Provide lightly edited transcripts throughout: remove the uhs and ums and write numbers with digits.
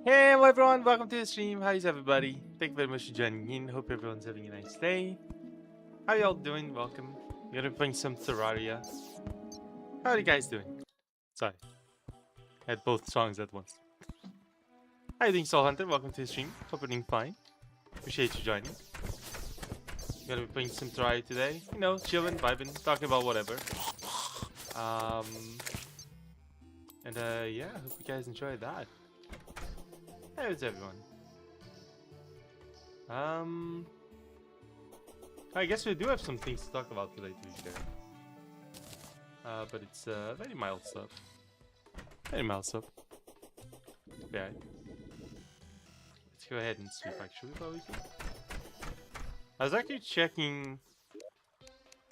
Hey, hello everyone, welcome to the stream. How is everybody? Thank you very much for joining in. Hope everyone's having a nice day. How y'all doing? Welcome. We're gonna be playing some Terraria. How are you guys doing? Sorry, I had both songs at once. How you doing, Soul Hunter? Welcome to the stream. Hope you're doing fine. Appreciate you joining. We're gonna be playing some Terraria today. You know, chilling, vibing, talking about whatever. Yeah, hope you guys enjoy that. How's everyone? I guess we do have some things to talk about today, to be fair. But it's very mild stuff. Very mild stuff. Yeah. Let's go ahead and sweep actually, probably. I was actually checking.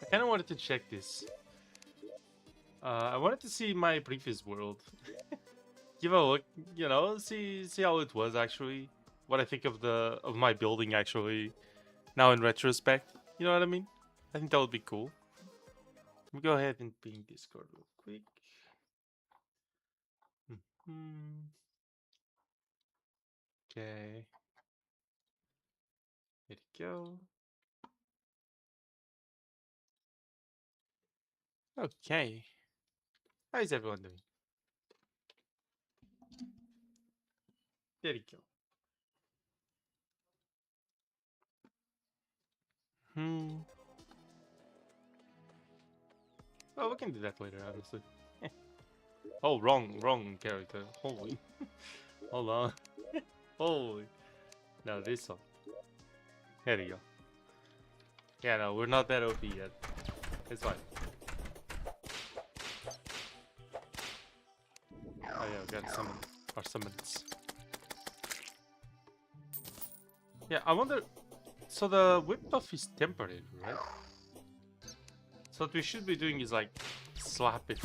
I kind of wanted to check this. I wanted to see my previous world. Give a look, you know, see how it was actually. What I think of my building actually. Now in retrospect, you know what I mean? I think that would be cool. Let me go ahead and ping Discord real quick. Okay. Here we go. Okay. How is everyone doing? There we go. Oh, we can do that later, obviously. Oh, wrong character. Holy. Hold on. Holy. No, this one. There you go. Yeah, no, we're not that OP yet. It's fine. Oh yeah, we gotta summon our summons. Yeah, I wonder. So the whip buff is temporary, right? So what we should be doing is like slap it.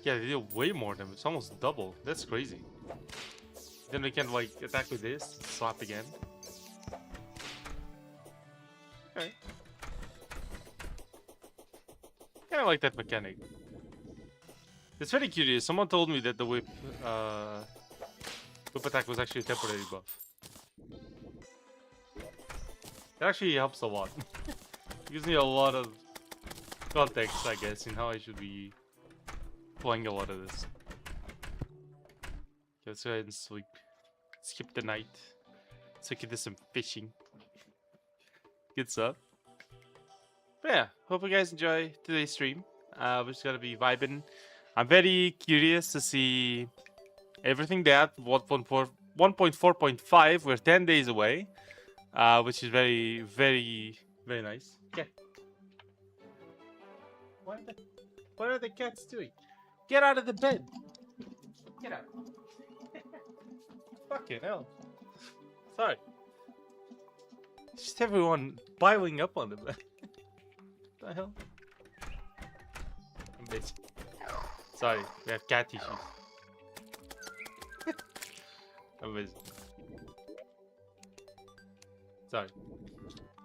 Yeah, they do way more damage. It's almost double. That's crazy. Then we can like attack with this, slap again. Okay. Kind of like that mechanic. It's very curious. Someone told me that the whip attack was actually a temporary buff. It actually helps a lot. It gives me a lot of context, I guess, in how I should be playing a lot of this. Okay, let's go ahead and sleep. Skip the night. Let's look into some fishing. Good stuff. But yeah, hope you guys enjoy today's stream. We're just gonna be vibing. I'm very curious to see everything that 1.4.5. We're 10 days away, which is very, very, very nice. Yeah. What are the cats doing? Get out of the bed. Get out. Fucking hell. Sorry. Just everyone piling up on the bed. What the hell? I'm busy. Sorry, we have cat issues. I'm busy. Sorry.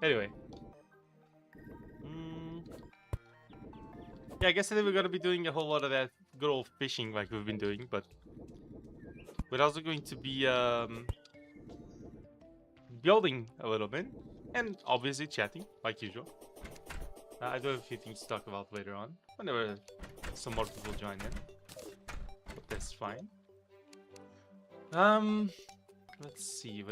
Anyway. Yeah, I guess today we're gonna be doing a whole lot of that good old fishing like we've been doing, but we're also going to be building a little bit, and obviously chatting like usual. I do have a few things to talk about later on, whenever some more people join in. But that's fine. Let's see.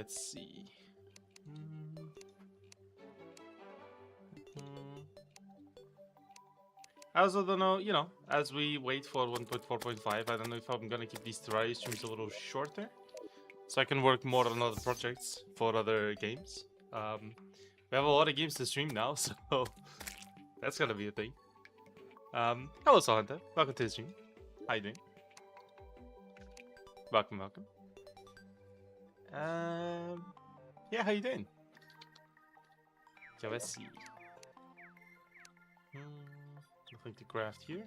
I also don't know, you know, as we wait for 1.4.5, I don't know if I'm gonna keep these Terraria streams a little shorter, so I can work more on other projects for other games. We have a lot of games to stream now, so that's gonna be a thing. Hello, Hunter. Welcome to the stream. How you doing? Welcome, welcome. Yeah, how you doing? Okay, let's see. Nothing to craft here.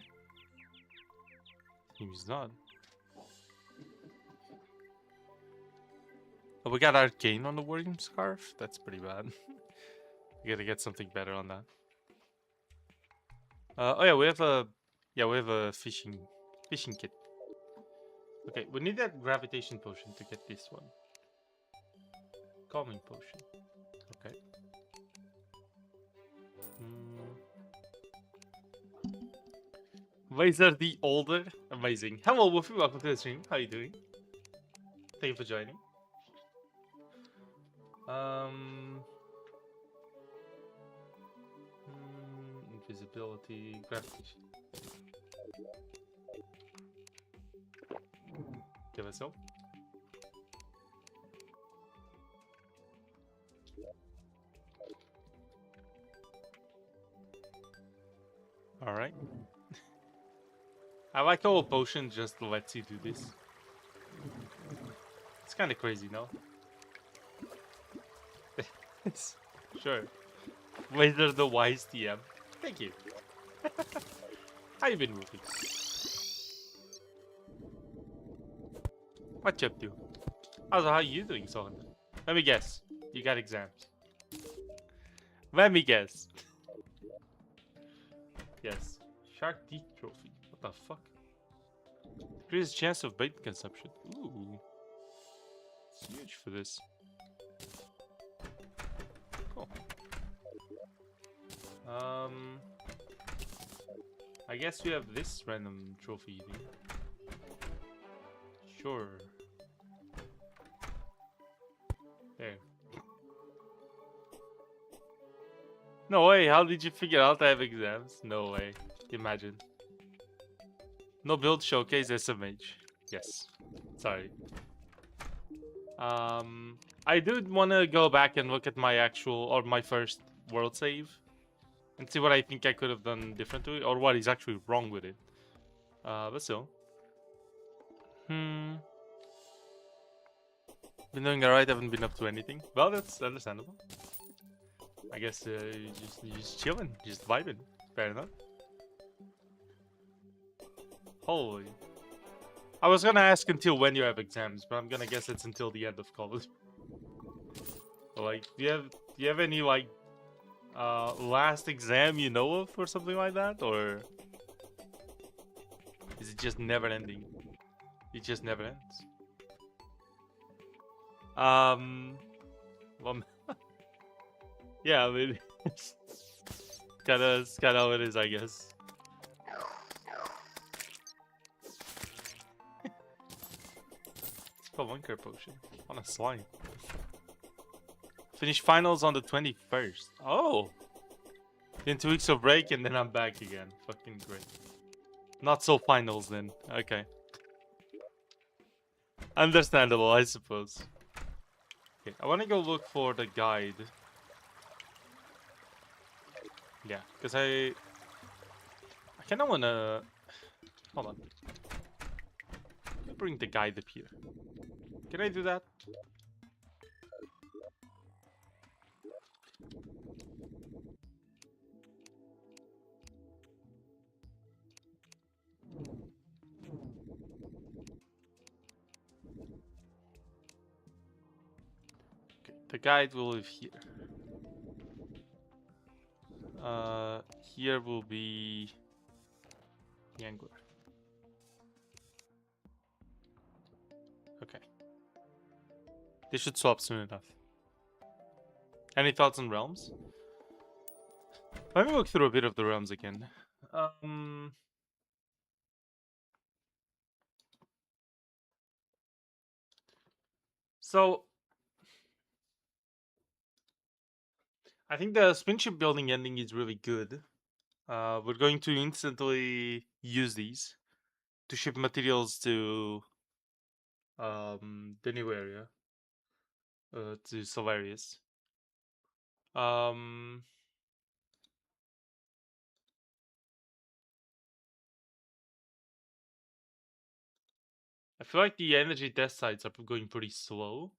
Seems not. Oh, we got arcane on the warrior scarf. That's pretty bad. We gotta get something better on that. Oh yeah, we have a fishing kit. Okay, we need that gravitation potion to get this one. Calming potion. Okay. Laser the older. Amazing. Hello, Wolfie. Welcome to the stream. How you doing? Thank you for joining. Invisibility, gravitation. Give us up. All right. I like how a potion just lets you do this. It's kind of crazy, no? Sure. Laser the wise TM. Thank you. How you been, Wolfie? What you up to? How you doing, Sohan? Let me guess. You got exams. Let me guess. Yes. Shark Teeth Trophy. What the fuck? Increased chance of bait consumption. Ooh. It's huge for this. Cool. I guess we have this random trophy thing. Sure. There. No way, how did you figure out I have exams? No way. Imagine. No build showcase SMH. Yes. Sorry. I do want to go back and look at my my first world save. And see what I think I could have done differently, or what is actually wrong with it. But still. Been doing alright, haven't been up to anything. Well, that's understandable. I guess you're just chilling, just vibing. Fair enough. Holy. I was gonna ask until when you have exams, but I'm gonna guess it's until the end of college. Like, do you have any like last exam you know of or something like that, or is it just never ending? It just never ends. Well, yeah, I mean, it's kind of how it is, I guess. It's a bunker potion on a slime. Finish finals on the 21st. Oh, then 2 weeks of break and then I'm back again. Fucking great. Not so finals then. Okay. Understandable, I suppose. Okay, I want to go look for the guide. Yeah, because I kind of want to... Hold on. Let me bring the guide up here. Can I do that? Okay, the guide will live here. Here will be the angler. Okay. They should swap soon enough. Any thoughts on realms? Let me look through a bit of the realms again. So I think the spinship building ending is really good. We're going to instantly use these to ship materials to the new area, to Solarius. I feel like the energy test sites are going pretty slow,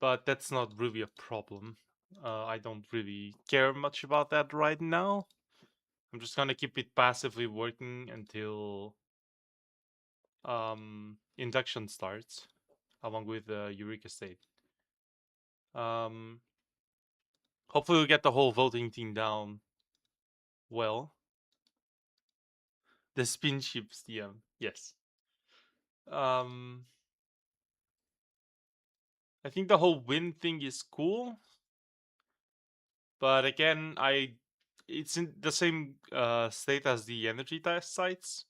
but that's not really a problem. I don't really care much about that right now. I'm just gonna keep it passively working until induction starts, along with Eureka State. Hopefully we'll get the whole voting thing down well. The spin ships DM, yes. I think the whole wind thing is cool, but again, it's in the same state as the energy test sites.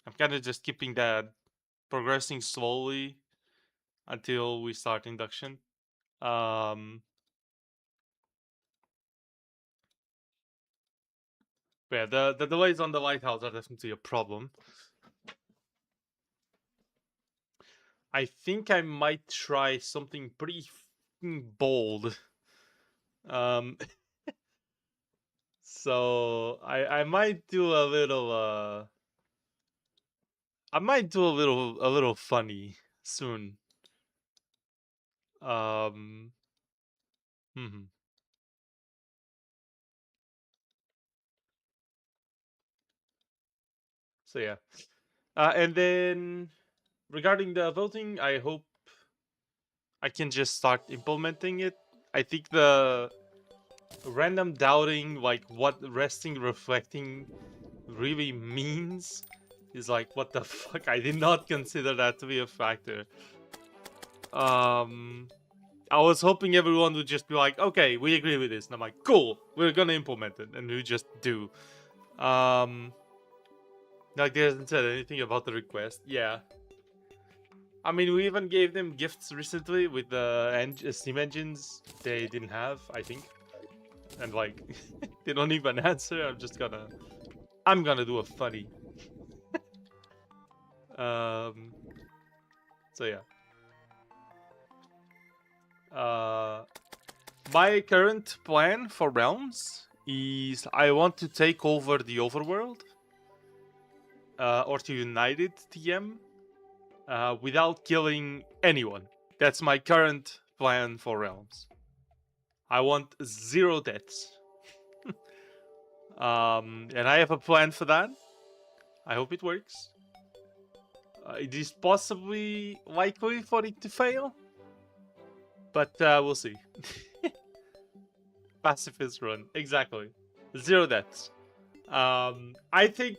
I'm kind of just keeping that progressing slowly until we start induction. Yeah, the delays on the lighthouse are definitely a problem. I think I might try something pretty bold. So I might do a little I might do a little funny soon. Um So yeah. And then regarding the voting, I hope I can just start implementing it. I think the random doubting, like what resting reflecting really means, is like, what the fuck? I did not consider that to be a factor. I was hoping everyone would just be like, okay, we agree with this. And I'm like, cool, we're gonna implement it. And we just do. Like, they hasn't said anything about the request. Yeah. I mean, we even gave them gifts recently with the Steam engines they didn't have, I think. And like, they don't even answer. I'm gonna do a funny. So yeah. My current plan for Realms is I want to take over the overworld, or to unite it TM, without killing anyone. That's my current plan for Realms. I want 0 deaths. And I have a plan for that. I hope it works. It is possibly likely for it to fail, but we'll see. Pacifist run, exactly. 0 deaths. I think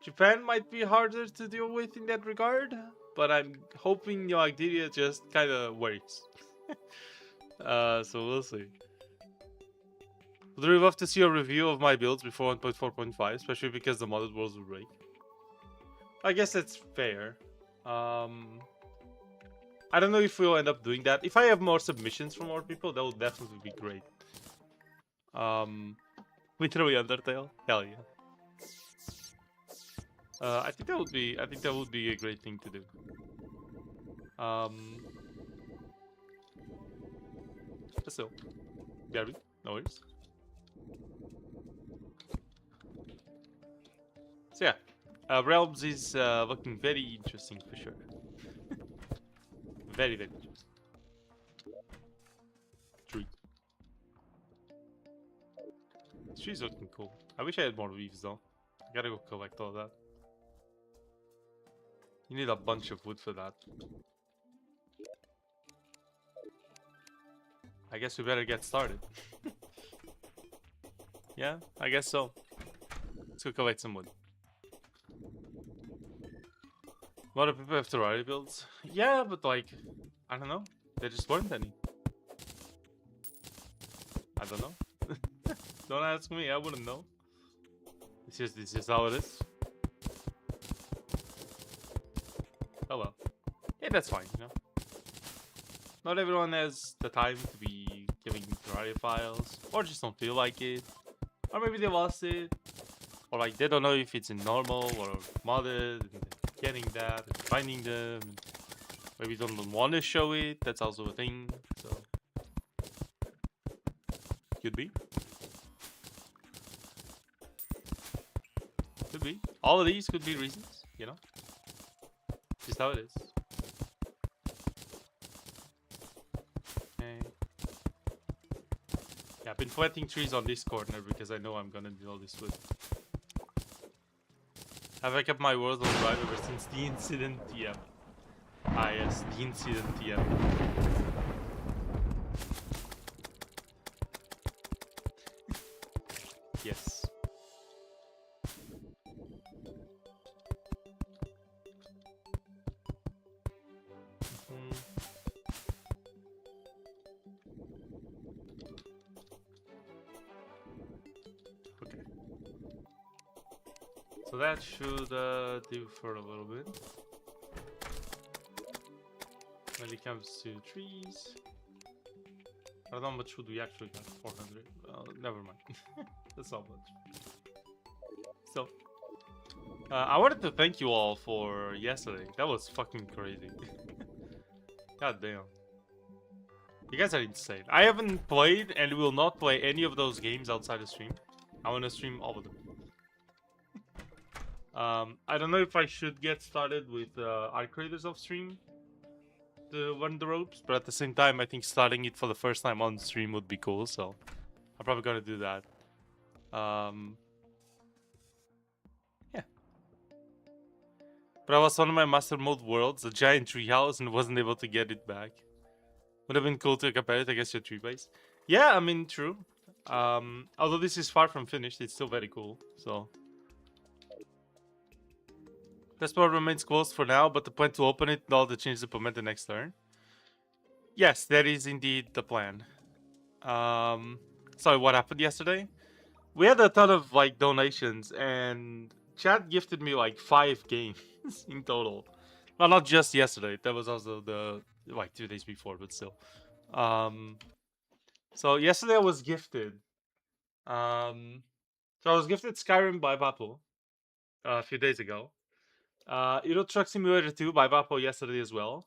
Japan might be harder to deal with in that regard, but I'm hoping New Agdiria just kind of works. So we'll see. Would really love to see a review of my builds before 1.4.5, especially because the modded worlds will break. I guess that's fair. I don't know if we'll end up doing that. If I have more submissions from more people, that would definitely be great. Literally Undertale? Hell yeah. I think that would be a great thing to do. So, Gary, no worries. So yeah, Realms is looking very interesting for sure. Very, very interesting. Tree. This tree's looking cool. I wish I had more leaves though. I gotta go collect all that. You need a bunch of wood for that. I guess we better get started. Yeah, I guess so. Let's go collect some wood. A lot of people have Terraria builds. Yeah, but like, I don't know. There just weren't any. I don't know. Don't ask me, I wouldn't know. It's just how it is. Oh well. Yeah, that's fine, you know. Not everyone has the time to be giving Terraria files, or just don't feel like it. Or maybe they lost it. Or like they don't know if it's in normal or modded. And getting that and finding them. Maybe they don't want to show it. That's also a thing. So could be. Could be. All of these could be reasons, you know? Just how it is. Okay. Yeah, I've been planting trees on this corner because I know I'm gonna need all this wood. Have I kept my word on drive ever since the incident? Yeah. Ah yes, the incident, yeah. Yes. Okay. So that should do for a little bit. When it comes to trees, I don't know how much wood we actually got. 400. Well, never mind. That's not much. So, I wanted to thank you all for yesterday. That was fucking crazy. God damn. You guys are insane. I haven't played and will not play any of those games outside the stream. I want to stream all of them. I don't know if I should get started with our creators off stream to learn the ropes, but at the same time, I think starting it for the first time on stream would be cool, so I'm probably gonna do that. Yeah. But I was on my master mode worlds, a giant treehouse, and wasn't able to get it back. Would have been cool to compare it against your tree base. Yeah, I mean, true. Although this is far from finished, it's still very cool, so. This part remains closed for now, but the plan to open it, all the changes implemented next turn. Yes, that is indeed the plan. Sorry, what happened yesterday? We had a ton of like donations, and chat gifted me like 5 games in total. Well, not just yesterday. That was also the like 2 days before, but still. So yesterday I was gifted. So I was gifted Skyrim by Vapo a few days ago. Euro Truck Simulator 2 by Vapo yesterday as well.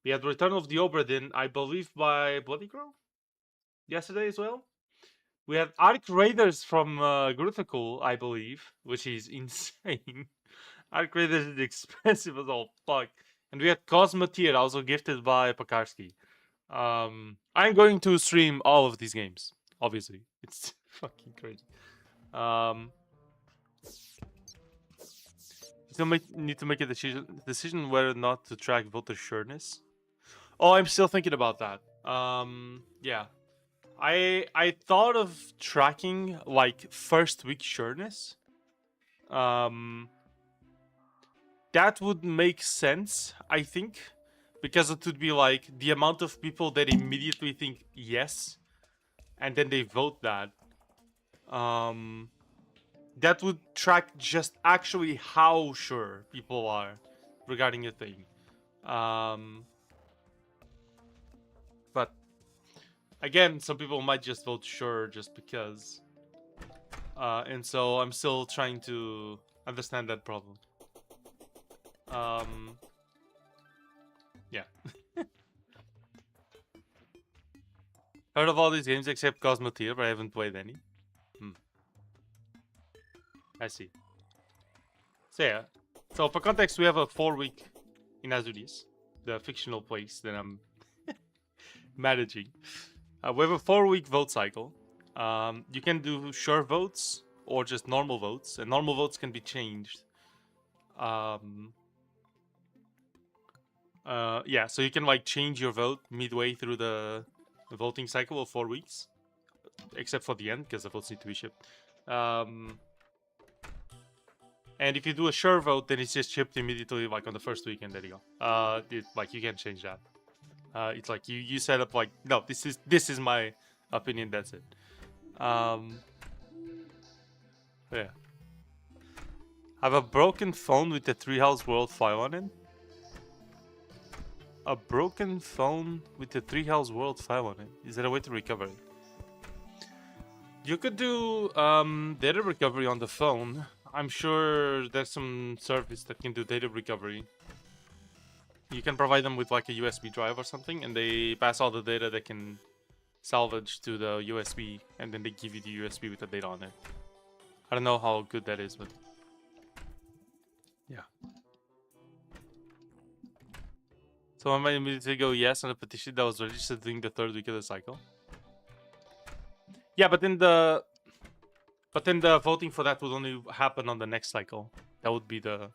We had Return of the Obra Dinn, I believe, by Bloody Crow yesterday as well. We had Arc Raiders from Gruthical, I believe, which is insane. Arc Raiders is expensive as all fuck. And we had Cosmoteer, also gifted by Pakarski. I'm going to stream all of these games, obviously. It's fucking crazy. Still need to make a decision whether or not to track voter sureness. Oh, I'm still thinking about that. Yeah. I thought of tracking like first week sureness. That would make sense, I think, because it would be like the amount of people that immediately think yes, and then they vote that. That would track just actually how sure people are regarding a thing. But again, some people might just vote sure just because. And so I'm still trying to understand that problem. Yeah. Heard of all these games except Cosmoteer, but I haven't played any. I see. So yeah. So for context, we have a 4-week in Azuris, the fictional place that I'm managing. We have a 4-week vote cycle. You can do sure votes or just normal votes, and normal votes can be changed. Yeah, so you can like change your vote midway through the voting cycle of 4 weeks, except for the end because the votes need to be shipped. And if you do a sure vote, then it's just shipped immediately, like on the first weekend. There you go. Like you can change that. It's like you set up like no, this is my opinion. That's it. Yeah. I have a broken phone with the Treehouse World file on it. A broken phone with the Treehouse World file on it. Is there a way to recover it? You could do data recovery on the phone. I'm sure there's some service that can do data recovery. You can provide them with like a USB drive or something, and they pass all the data they can salvage to the USB, and then they give you the USB with the data on it. I don't know how good that is, but yeah. So I might immediately go yes on a petition that was registered during the 3rd week of the cycle. Yeah, but then the voting for that would only happen on the next cycle. That would be the...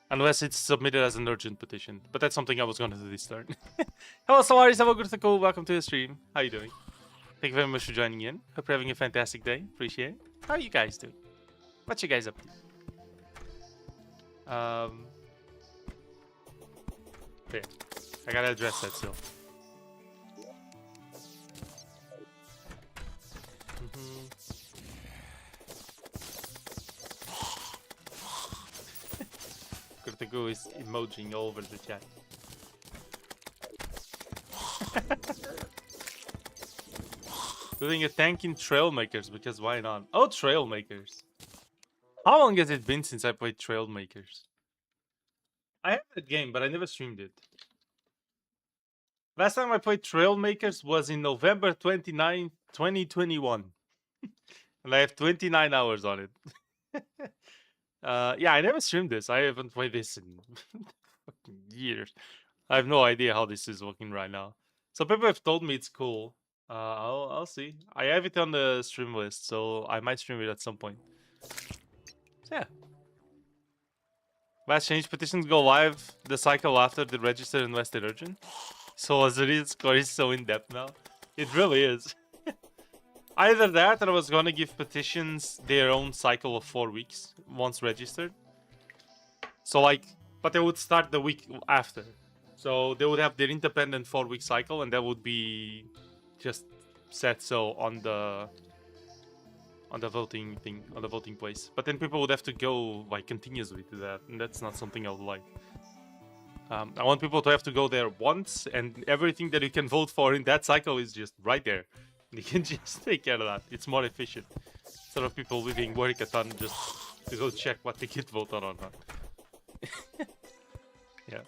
Unless it's submitted as an urgent petition. But that's something I was going to do this turn. Hello, Solaris. Have a good go. Welcome to the stream. How you doing? Thank you very much for joining in. Hope you're having a fantastic day. Appreciate it. How are you guys doing? What you guys up to? Okay. I gotta address that still. Kurtago is emojing all over the chat. Doing a tank in Trailmakers, because why not? Oh, Trailmakers. How long has it been since I played Trailmakers? I have that game, but I never streamed it. Last time I played Trailmakers was in November 29, 2021. And I have 29 hours on it. Yeah, I never streamed this. I haven't played this in fucking years. I have no idea how this is working right now. So people have told me it's cool. I'll see. I have it on the stream list, so I might stream it at some point. So yeah. Last change petitions go live the cycle after the registered and vested urgent. So as it is, score is so in depth now. It really is. Either that, or I was gonna give petitions their own cycle of 4 weeks once registered. So like, but they would start the week after. So they would have their independent 4-week cycle, and that would be just set so on the voting thing, on the voting place. But then people would have to go like continuously to that, and that's not something I would like. I want people to have to go there once, and everything that you can vote for in that cycle is just right there. You can just take care of that. It's more efficient. Instead of people leaving work a ton just to go check what they could vote on or not. Yeah.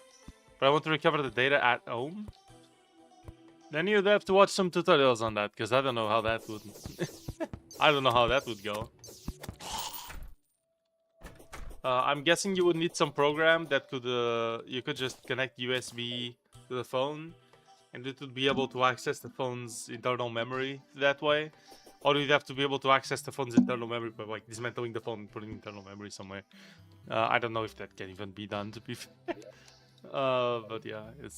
But I want to recover the data at home. Then you'd have to watch some tutorials on that, because I don't know how that would... I don't know how that would go. I'm guessing you would need some program that could... you could just connect USB to the phone, and it would be able to access the phone's internal memory that way. Or you'd have to be able to access the phone's internal memory by like dismantling the phone and putting internal memory somewhere. I don't know if that can even be done, to be fair. But yeah, it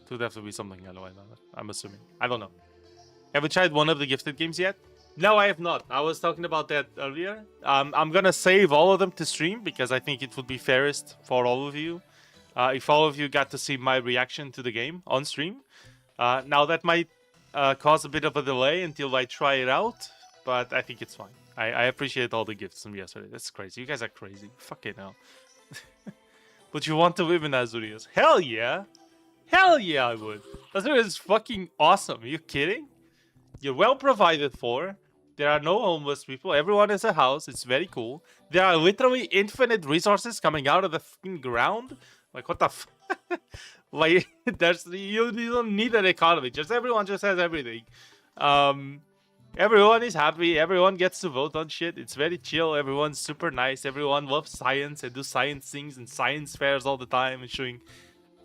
would have to be something otherwise, I'm assuming. I don't know. Have you tried one of the gifted games yet? No, I have not. I was talking about that earlier. I'm gonna save all of them to stream, because I think it would be fairest for all of you. If all of you got to see my reaction to the game on stream. Now that might cause a bit of a delay until I try it out, but I think it's fine. I appreciate all the gifts from yesterday. That's crazy. You guys are crazy. Fucking hell. But you want to live in Azurias? Hell yeah! Hell yeah, I would. Azurias is fucking awesome. Are you kidding? You're well provided for. There are no homeless people. Everyone has a house. It's very cool. There are literally infinite resources coming out of the fucking ground. Like, what the f... Like, you don't need an economy. Just everyone just has everything. Everyone is happy. Everyone gets to vote on shit. It's very chill. Everyone's super nice. Everyone loves science and do science things and science fairs all the time and showing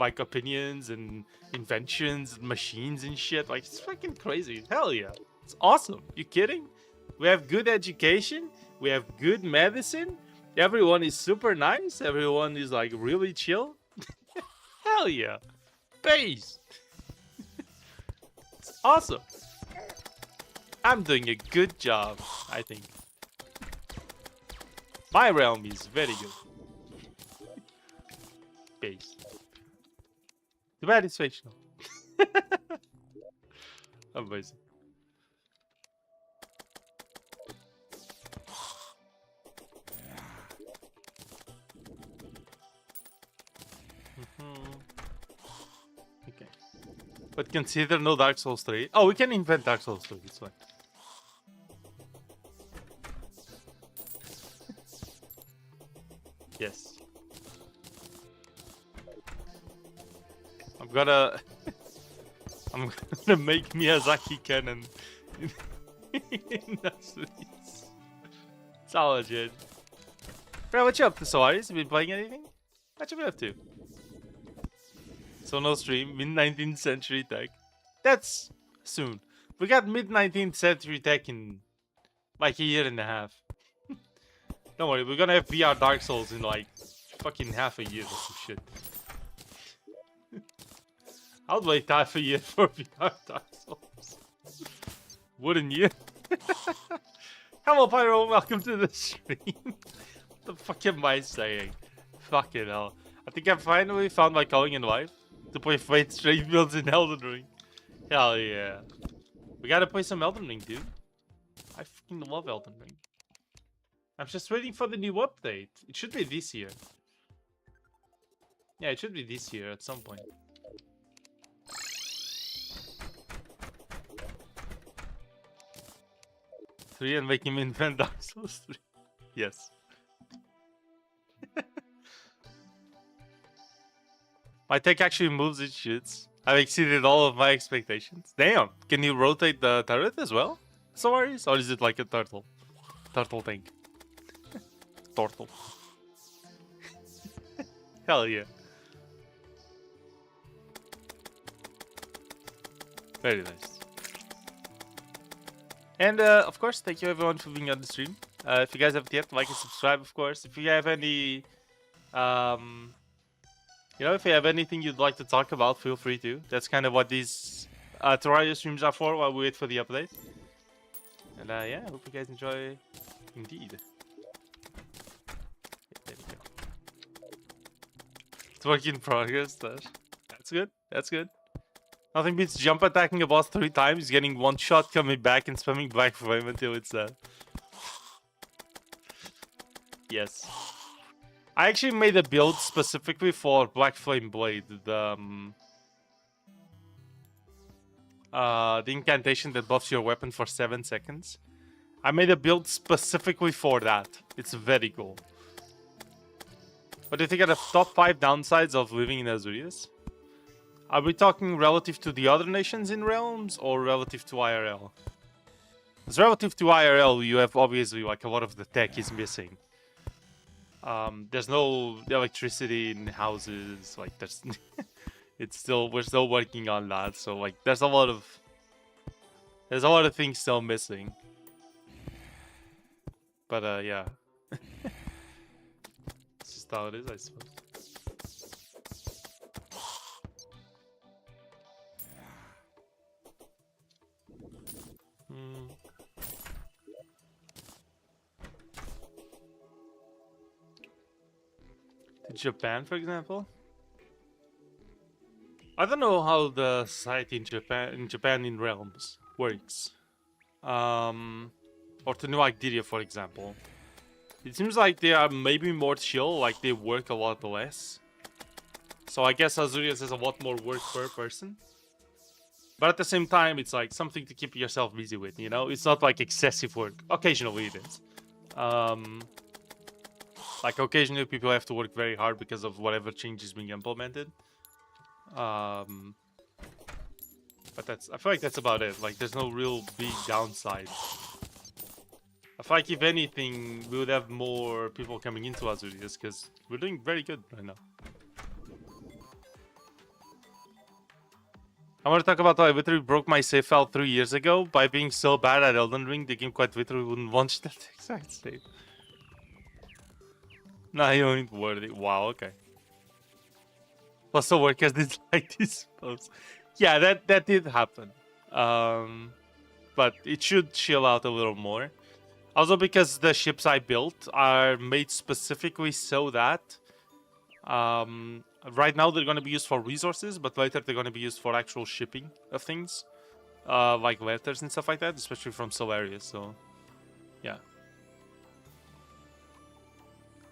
like opinions and inventions and machines and shit. Like, it's fucking crazy. Hell yeah. It's awesome. You kidding? We have good education. We have good medicine. Everyone is super nice. Everyone is like really chill. Hell yeah. Base. It's awesome. I'm doing a good job, I think. My realm is very good. Base. Too bad it's fictional. Amazing. Okay. But consider no Dark Souls 3. Oh, we can invent Dark Souls 3, it's fine. Yes. I'm gonna make Miyazaki canon in that series. It's all legit. Bro, what you up to, Soares? You been playing anything? What you been up to? So no stream, mid-19th century tech. That's soon. We got mid-19th century tech in like a year and a half. Don't worry, we're gonna have VR Dark Souls in like fucking half a year or some shit. I'll wait half a year for VR Dark Souls. Wouldn't you? Hello Pyro, welcome to the stream. What the fuck am I saying? Fucking hell. I think I finally found my calling in life to play Fate straight builds in Elden Ring. Hell yeah. We gotta play some Elden Ring, dude. I fucking love Elden Ring. I'm just waiting for the new update. It should be this year. Yeah, it should be this year at some point. Three and make him invent Dark Souls 3. Yes. My tech actually moves its shits. I've exceeded all of my expectations. Damn! Can you rotate the turret as well? Sorry? Or is it like a turtle? Turtle tank. Turtle. Hell yeah. Very nice. And of course, thank you everyone for being on the stream. If you guys haven't yet, like and subscribe, of course. If you have any, if you have anything you'd like to talk about, feel free to. That's kind of what these Terraria streams are for while we wait for the update. And yeah, I hope you guys enjoy indeed. There we go. It's work in progress, Tash. That's good. That's good. Nothing beats jump attacking a boss 3 times, getting one shot, coming back, and spamming Black Flame until it's dead. Yes. I actually made a build specifically for Black Flame Blade, the incantation that buffs your weapon for 7 seconds. I made a build specifically for that. It's very cool. What do you think are the top 5 downsides of living in Azurias? Are we talking relative to the other nations in Realms or relative to IRL? Because relative to IRL, you have obviously like a lot of the tech is missing. There's no electricity in houses, like there's we're still working on that, so like there's a lot of things still missing. But yeah. It's just how it is, I suppose. Japan, for example. I don't know how the society in Japan in Realms works. Or to New Agdiria, for example. It seems like they are maybe more chill, like they work a lot less. So I guess Azurias has a lot more work per person. But at the same time, it's like something to keep yourself busy with, you know? It's not like excessive work. Occasionally it is. Like occasionally people have to work very hard because of whatever change is being implemented. But I feel like that's about it. Like there's no real big downside. I feel like if anything, we would have more people coming into Azurias because we're doing very good right now. I want to talk about how I literally broke my save file 3 years ago by being so bad at Elden Ring, the game quite literally wouldn't launch that exact save. Nah, you ain't worthy. Wow, okay. Also, workers did like this post. Yeah, that did happen. But it should chill out a little more. Also because the ships I built are made specifically so that right now they're going to be used for resources, but later they're going to be used for actual shipping of things. Like letters and stuff like that, especially from Solaria, so yeah.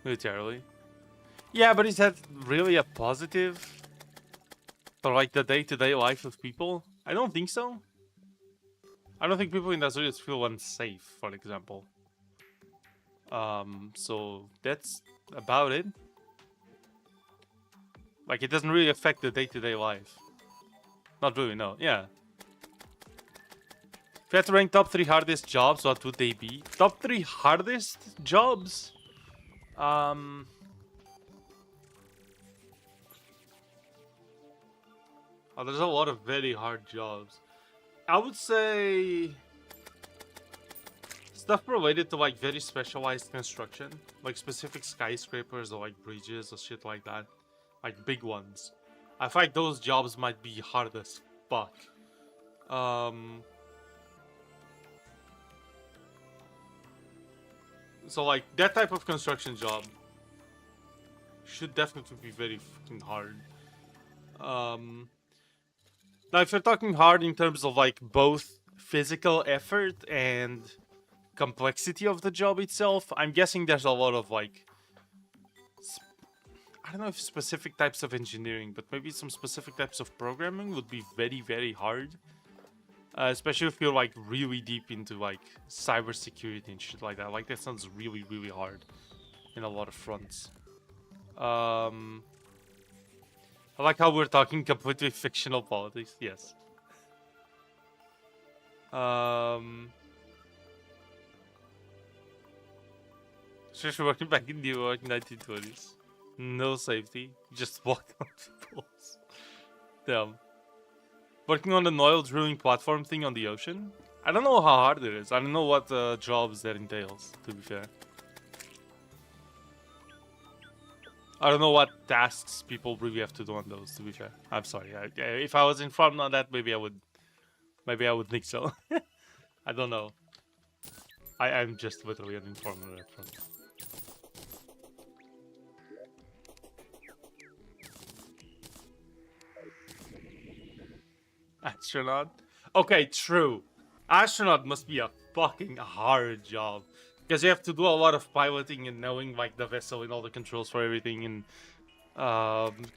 Militarily. Yeah, but is that really a positive? For like the day-to-day life of people? I don't think so. I don't think people in that areas feel unsafe, for example. So that's about it. Like, it doesn't really affect the day-to-day life. Not really, no. Yeah. If you had to rank top 3 hardest jobs, what would they be? Top 3 hardest jobs? Oh, there's a lot of very hard jobs. I would say stuff related to like very specialized construction, like specific skyscrapers or like bridges or shit like that, like big ones. I feel like those jobs might be hard as fuck. So like that type of construction job should definitely be very fucking hard. Now if you're talking hard in terms of like both physical effort and complexity of the job itself, I'm guessing there's a lot of like, I don't know if specific types of engineering, but maybe some specific types of programming would be very, very hard. Especially if you're like really deep into like cybersecurity and shit like that. Like that sounds really, really hard in a lot of fronts. I like how we're talking completely fictional politics. Yes. Especially working back in New York, 1920s. No safety. Just walked on people's. Damn. Working on an oil drilling platform thing on the ocean? I don't know how hard it is. I don't know what jobs that entails, to be fair. I don't know what tasks people really have to do on those, to be fair. I'm sorry. If I was informed on that, maybe I would think so. I don't know. I'm just literally uninformed on that front. Astronaut? Okay, true. Astronaut must be a fucking hard job. Because you have to do a lot of piloting and knowing like the vessel and all the controls for everything and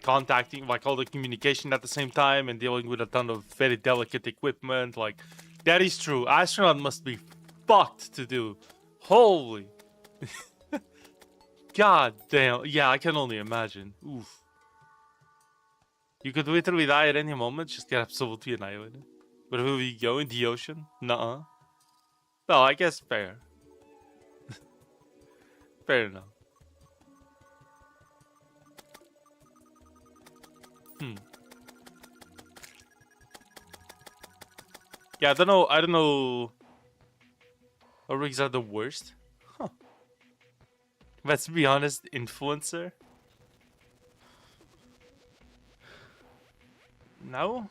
contacting like all the communication at the same time and dealing with a ton of very delicate equipment. Like, that is true. Astronaut must be fucked to do. Holy. God damn. Yeah, I can only imagine. Oof. You could literally die at any moment, just get absolutely annihilated. Where will we go? In the ocean? Nuh-uh. Well, I guess fair. Fair enough. Yeah, I don't know. What rigs are the worst? Huh. Let's be honest, influencer? No?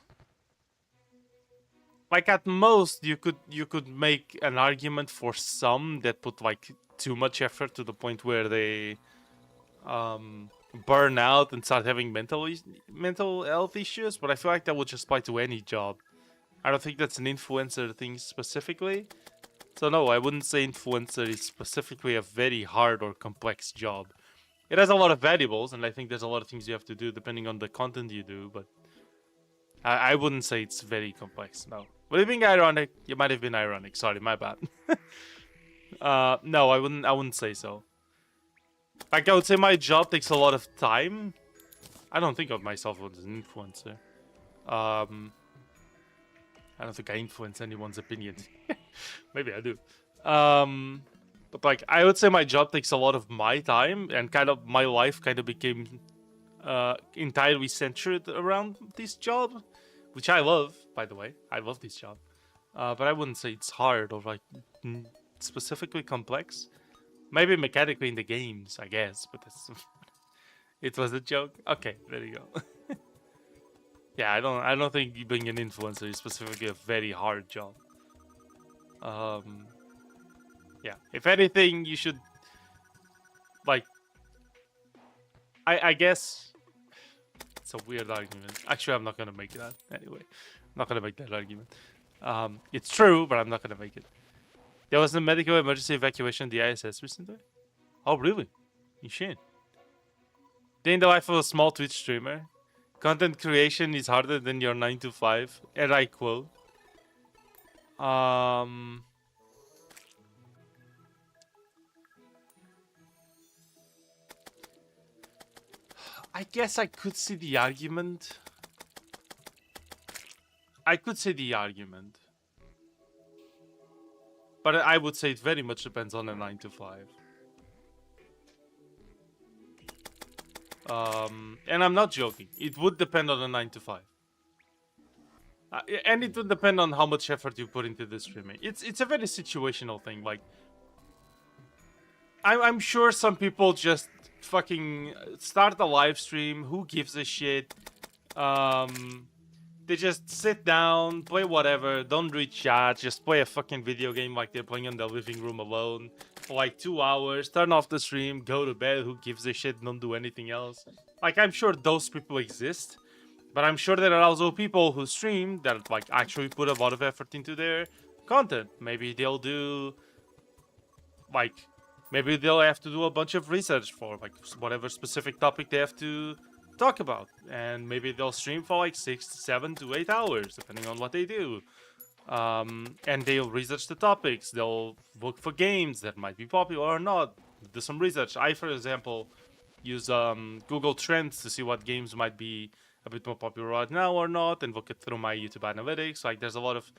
Like at most you could make an argument for some that put like too much effort to the point where they burn out and start having mental health issues, but I feel like that would just apply to any job. I don't think that's an influencer thing specifically. So no, I wouldn't say influencer is specifically a very hard or complex job. It has a lot of variables, and I think there's a lot of things you have to do depending on the content you do, but I wouldn't say it's very complex, no. Would it being ironic? You might have been ironic, sorry, my bad. No, I wouldn't say so. Like, I would say my job takes a lot of time. I don't think of myself as an influencer. I don't think I influence anyone's opinion. Maybe I do. But like, I would say my job takes a lot of my time, and kind of my life kind of became entirely centered around this job, which I love, by the way. I love this job. But I wouldn't say it's hard or like specifically complex. Maybe mechanically in the games, I guess, but that's it was a joke. Okay, there you go. Yeah, I don't think being an influencer is specifically a very hard job. Yeah, if anything, you should like. I guess it's a weird argument. Actually, I'm not gonna make that anyway. I'm not gonna make that argument. It's true, but I'm not gonna make it. There was a medical emergency evacuation in the ISS recently. Oh, really? You shit. Day in the life of a small Twitch streamer. Content creation is harder than your 9 to 5. And I quote. I guess I could see the argument. But I would say it very much depends on a 9 to 5. And I'm not joking. It would depend on a 9 to 5. And it would depend on how much effort you put into the streaming. It's a very situational thing. Like, I'm sure some people just fucking start a live stream. Who gives a shit? They just sit down, play whatever, don't read chat, just play a fucking video game like they're playing in their living room alone for like 2 hours, turn off the stream, go to bed, who gives a shit, don't do anything else. Like, I'm sure those people exist, but I'm sure there are also people who stream that like actually put a lot of effort into their content. Maybe they'll do, like, maybe they'll have to do a bunch of research for like whatever specific topic they have to talk about, and maybe they'll stream for like 6 to 7 to 8 hours depending on what they do, and they'll research the topics, they'll look for games that might be popular or not, do some research. I, for example, use Google Trends to see what games might be a bit more popular right now or not, and look it through my YouTube analytics. Like, there's a lot of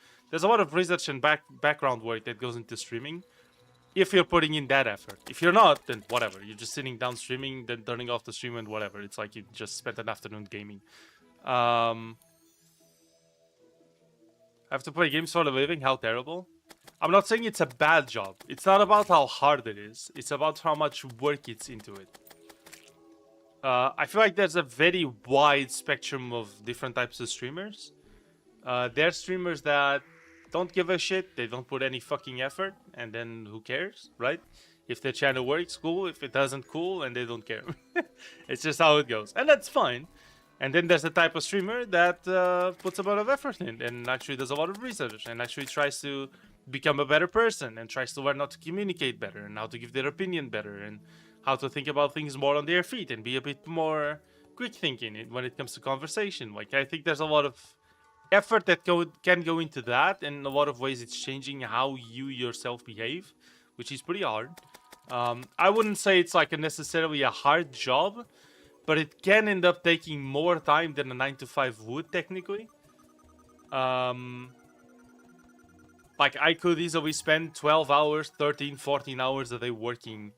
research and background work that goes into streaming, if you're putting in that effort. If you're not, then whatever. You're just sitting down streaming, then turning off the stream and whatever. It's like you just spent an afternoon gaming. I have to play games for a living? How terrible. I'm not saying it's a bad job. It's not about how hard it is. It's about how much work it's into it. I feel like there's a very wide spectrum of different types of streamers. There are streamers that don't give a shit, they don't put any fucking effort, and then who cares, right? If their channel works, cool. If it doesn't, cool, and they don't care. It's just how it goes, and that's fine. And then there's the type of streamer that puts a lot of effort in, and actually does a lot of research, and actually tries to become a better person, and tries to learn how to communicate better, and how to give their opinion better, and how to think about things more on their feet, and be a bit more quick thinking when it comes to conversation. Like, I think there's a lot of effort that can go into that, and in a lot of ways it's changing how you yourself behave, which is pretty hard. I wouldn't say it's like necessarily a hard job, but it can end up taking more time than a 9 to 5 would technically. Like, I could easily spend 12 hours, 13, 14 hours a day working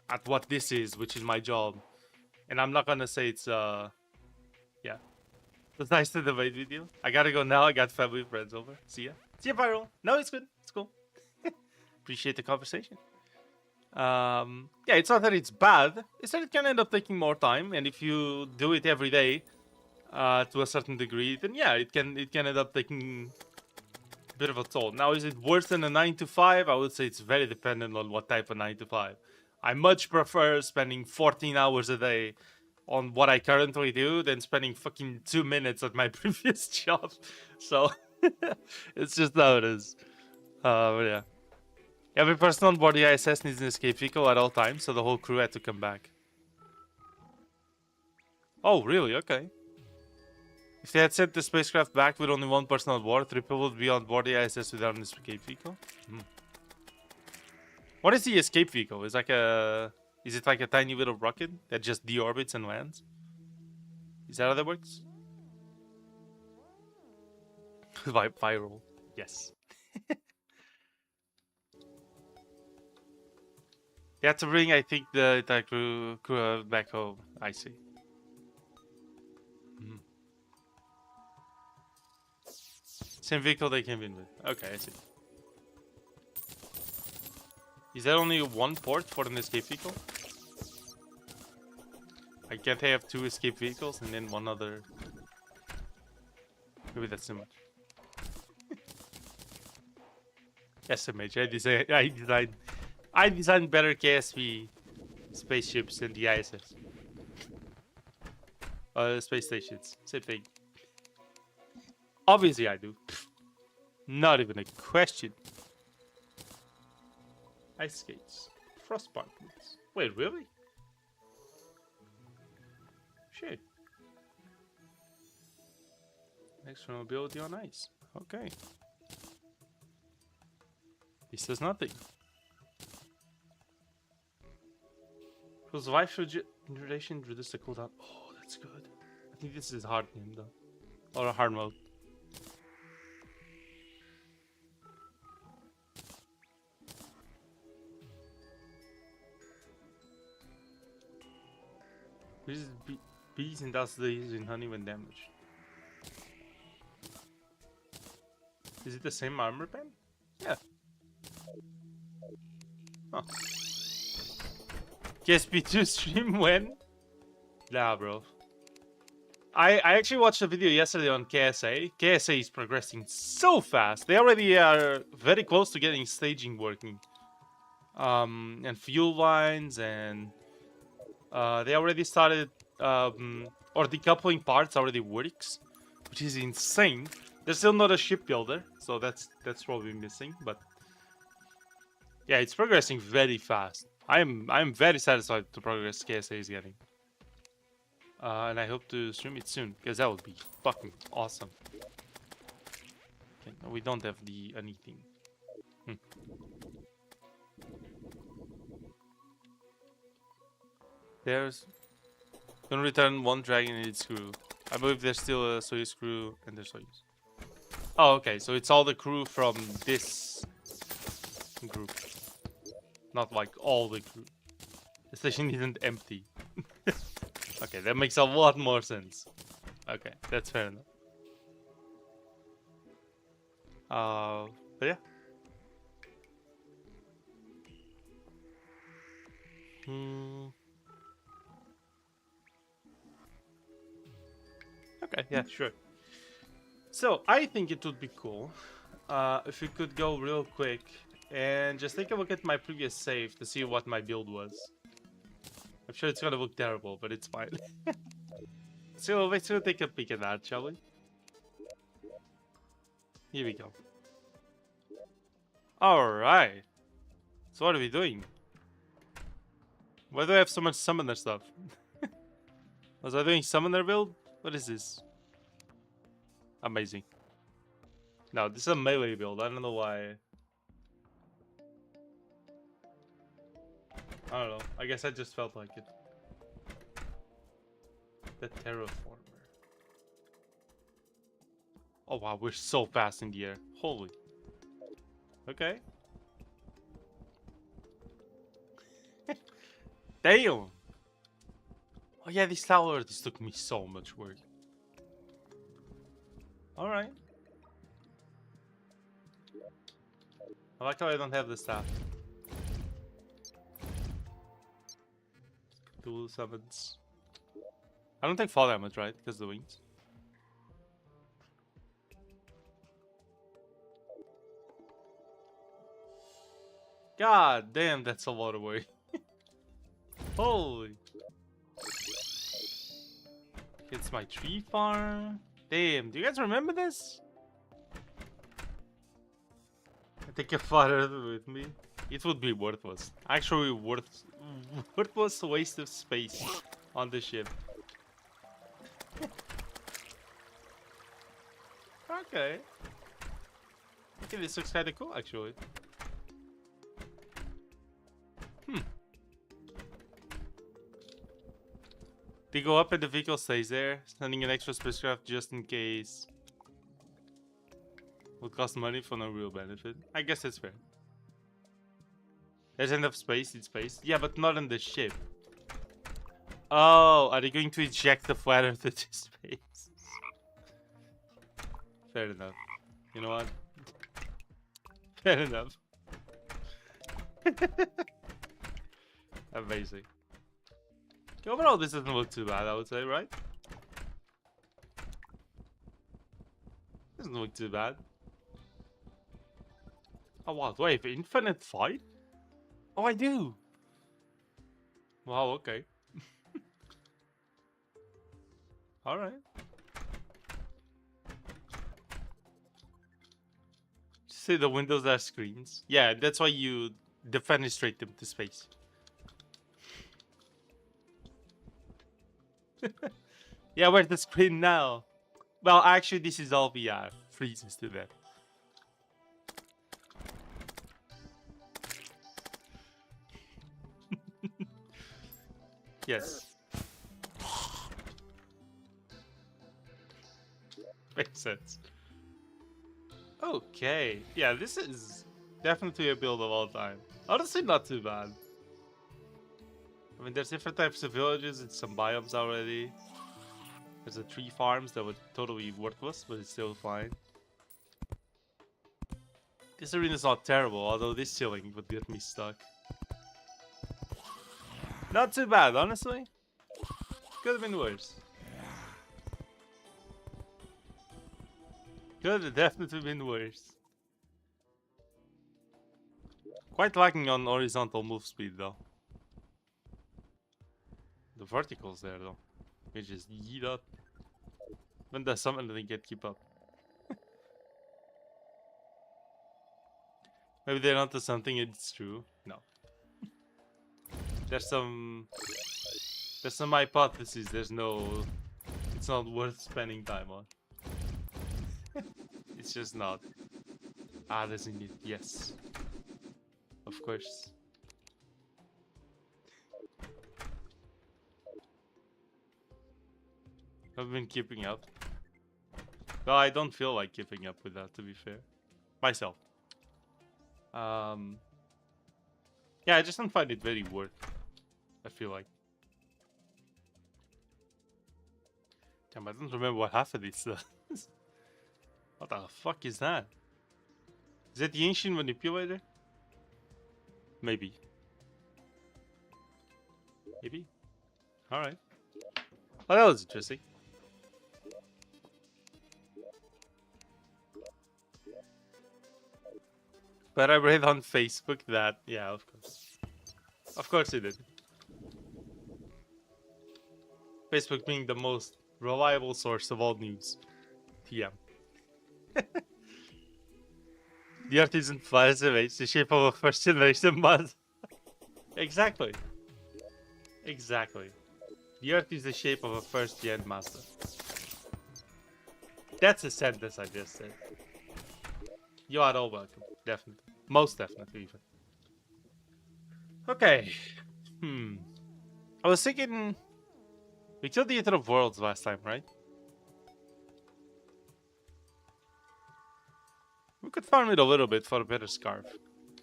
at what this is, which is my job. And I'm not gonna say it's yeah. It was nice to debate with you. I gotta go now. I got family and friends over. See ya. See ya, Viral. No, it's good. It's cool. Appreciate the conversation. Yeah, it's not that it's bad. It's that it can end up taking more time. And if you do it every day, to a certain degree, then yeah, it can end up taking a bit of a toll. Now, is it worse than a 9 to 5? I would say it's very dependent on what type of 9 to 5. I much prefer spending 14 hours a day on what I currently do than spending fucking 2 minutes at my previous job. So it's just how it is. But yeah. Every person on board the ISS needs an escape vehicle at all times, so the whole crew had to come back. Oh, really? Okay. If they had sent the spacecraft back with only one person on board, 3 people would be on board the ISS without an escape vehicle. What is the escape vehicle? Is it like a tiny little rocket that just deorbits and lands? Is that how that works? Viral. Yes. You have to bring, I think, the entire crew back home. I see. Same vehicle they came in with. Okay, I see. Is there only one port for an escape vehicle? I can't have 2 escape vehicles and then one other. Maybe that's too much. SMH. I designed better KSV spaceships than the ISS. Space stations. Same thing. Obviously I do. Not even a question. Ice skates. Frostbite boots. Wait, really? Shit. Extra mobility on ice. Okay. This says nothing. Survive through duration, reduce the cooldown. Oh, that's good. I think this is hard game though. Or a hard mode. This is bees and dust in honey when damaged. Is it the same armor pen? Yeah. Huh. KSP2 stream when? Nah, bro. I actually watched a video yesterday on KSA. KSA is progressing so fast. They already are very close to getting staging working. And fuel lines and they already started or decoupling parts already works, which is insane. There's still not a shipbuilder, so that's probably missing, but yeah, it's progressing very fast. I'm very satisfied with the progress KSA is getting. And I hope to stream it soon, because that would be fucking awesome. Okay, no, we don't have the anything. There's gonna return one dragon and its crew. I believe there's still a Soyuz crew and there's Soyuz. Oh, okay, so it's all the crew from this group. Not like all the crew. The station isn't empty. Okay, that makes a lot more sense. Okay, that's fair enough. But yeah. Okay, yeah, sure. So, I think it would be cool if we could go real quick and just take a look at my previous save to see what my build was. I'm sure it's gonna look terrible, but it's fine. So, let's go take a peek at that, shall we? Here we go. Alright. So, what are we doing? Why do I have so much summoner stuff? Was I doing summoner build? What is this? Amazing. No, this is a melee build. I don't know why. I don't know. I guess I just felt like it. The terraformer. Oh wow, we're so fast in the air. Holy. Okay. Damn. Oh yeah, this tower. This took me so much work. Alright. I like how I don't have the staff. Dual summons. I don't take fall damage, right? Because of the wings. God damn, that's a lot of work. Holy. It's my tree farm. Damn, do you guys remember this? I take a fodder with me. It would be worthless. Actually, worthless waste of space on the ship. Okay. Okay, this looks kinda cool, actually. They go up and the vehicle stays there, sending an extra spacecraft just in case. Will cost money for no real benefit. I guess that's fair. There's enough space in space. Yeah, but not in the ship. Oh, are they going to eject the flat earth into space? Fair enough. You know what? Fair enough. Amazing. Overall, this doesn't look too bad, I would say, right? Doesn't look too bad. Oh wow, do I have infinite fight? Oh, I do! Wow, okay. Alright. Say the windows are screens. Yeah, that's why you defenestrate them to space. Yeah, where's the screen now? Well, actually, this is all VR. Freezes to death. Yes. Makes sense. Okay. Yeah, this is definitely a build of all time. Honestly, not too bad. I mean, there's different types of villages and some biomes already. There's a tree farms that were totally worthless, but it's still fine. This arena's not terrible, although this ceiling would get me stuck. Not too bad, honestly. Could have been worse. Could have definitely been worse. Quite lacking on horizontal move speed, though. The vertical's there, though. We just yeet up. When there's something that they can't keep up. Maybe they're onto something, it's true. No. There's some hypotheses, it's not worth spending time on. It's just not. Ah, there's indeed, yes. Of course. I've been keeping up. Well, I don't feel like keeping up with that, to be fair. Myself. Yeah, I just don't find it very worth. I feel like. Damn, I don't remember what half of this does. What the fuck is that? Is that the ancient manipulator? Maybe. Maybe? Alright. Well, that was interesting. But I read on Facebook that, yeah, of course. Of course it did. Facebook being the most reliable source of all news. TM. The Earth isn't flat as it's the shape of a first generation mud. Exactly. Exactly. The Earth is the shape of a first gen master. That's a sentence I just said. You are all welcome. Definitely. Most definitely, even. Okay. I was thinking... We killed the Eater of Worlds last time, right? We could farm it a little bit for a better scarf.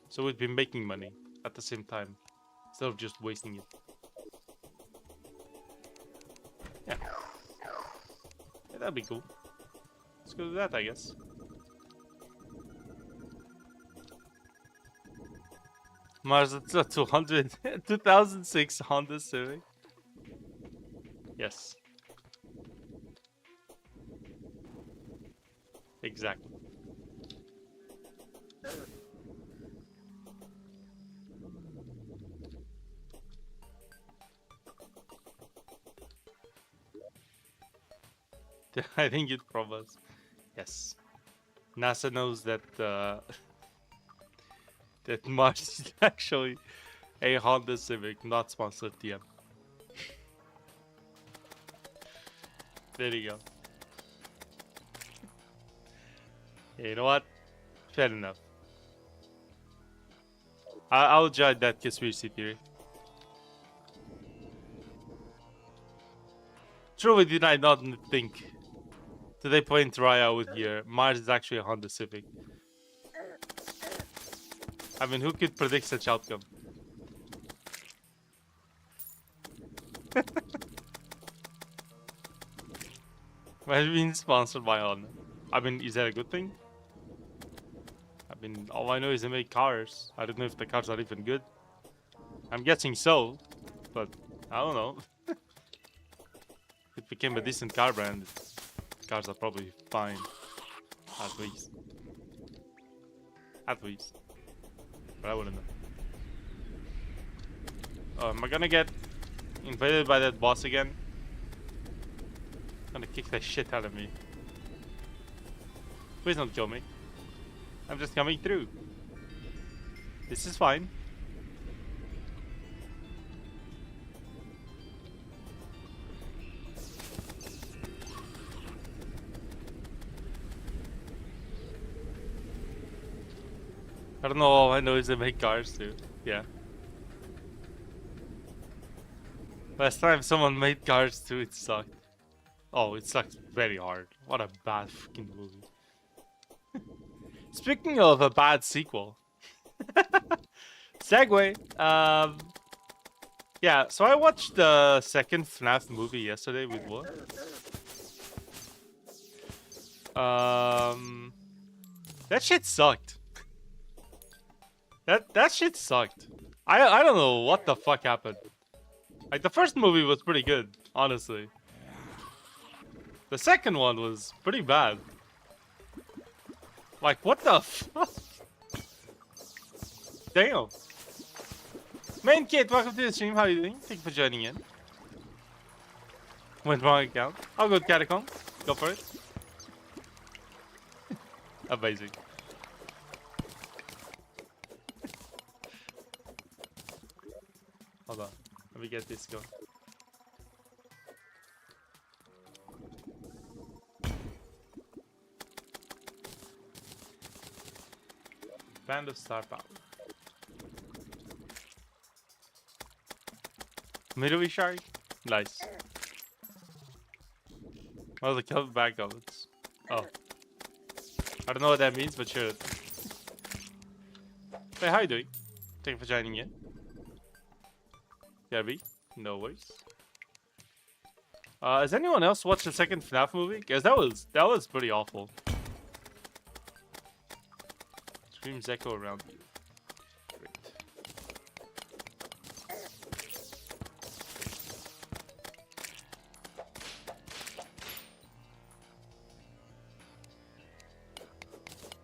So we'd be making money at the same time. Instead of just wasting it. Yeah. Yeah, that'd be cool. Let's go do that, I guess. Mars at 2006 Honda Civic. Yes. Exactly. I think it probably is. Yes. NASA knows that that Mars is actually a Honda Civic, not sponsored TM. There you go. Yeah, you know what? Fair enough. I'll judge that conspiracy theory. Truly did I not think today playing Terraria with here, Mars is actually a Honda Civic. I mean, who could predict such outcome? Well, being sponsored by Honda. I mean, is that a good thing? I mean, all I know is they make cars. I don't know if the cars are even good. I'm guessing so, but I don't know. It became a decent car brand. Cars are probably fine. At least. At least. But I wouldn't know. Oh, am I gonna get invaded by that boss again? Gonna kick the shit out of me. Please don't kill me. I'm just coming through. This is fine. I don't know, all I know is they make cars too. Yeah. Last time someone made cars too, it sucked. Oh, it sucked very hard. What a bad fucking movie. Speaking of a bad sequel. Segue. Yeah, so I watched the second FNAF movie yesterday with what? That shit sucked. That shit sucked. I don't know what the fuck happened. Like the first movie was pretty good, honestly. The second one was pretty bad. Like what the fuck? Damn. Main Kit, welcome to the stream. How are you doing? Thank you for joining in. Went wrong account. I'll go Catacomb. Go for it. Amazing. Hold on. Let me get this going. Band of Star Power. Midway Shark? Nice. Oh, the cover back of it. Oh. I don't know what that means, but sure. Hey, how you doing? Thank you for joining in. Gabby? No worries. Has anyone else watched the second FNAF movie? Because that was pretty awful. Screams echo around you. Great.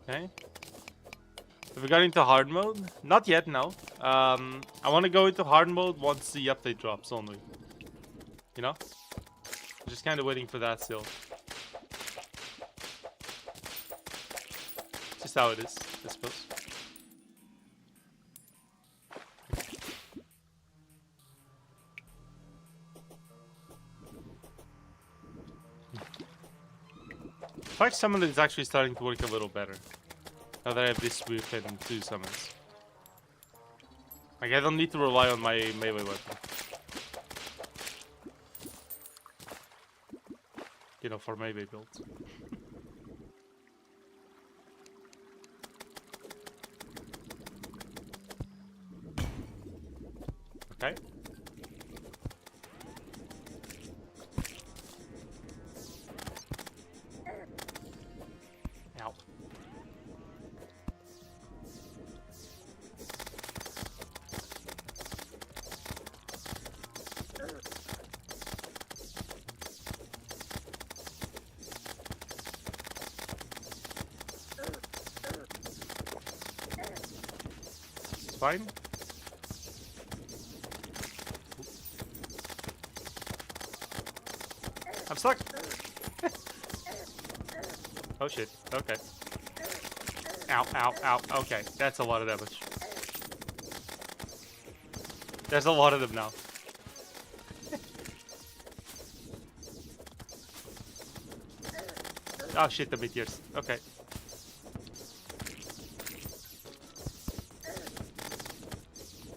Okay. Have we got into hard mode? Not yet, no. I want to go into hard mode once the update drops only. You know? Just kind of waiting for that still. Just how it is, I suppose. Fire summon is actually starting to work a little better. Now that I have this whip and 2 summons. Like I don't need to rely on my melee weapon. You know, for melee builds. Okay. Ow. It's fine. I'm stuck. Oh shit. Okay. Ow, ow, ow. Okay, that's a lot of damage. There's a lot of them now. Oh shit, the meteors. Okay.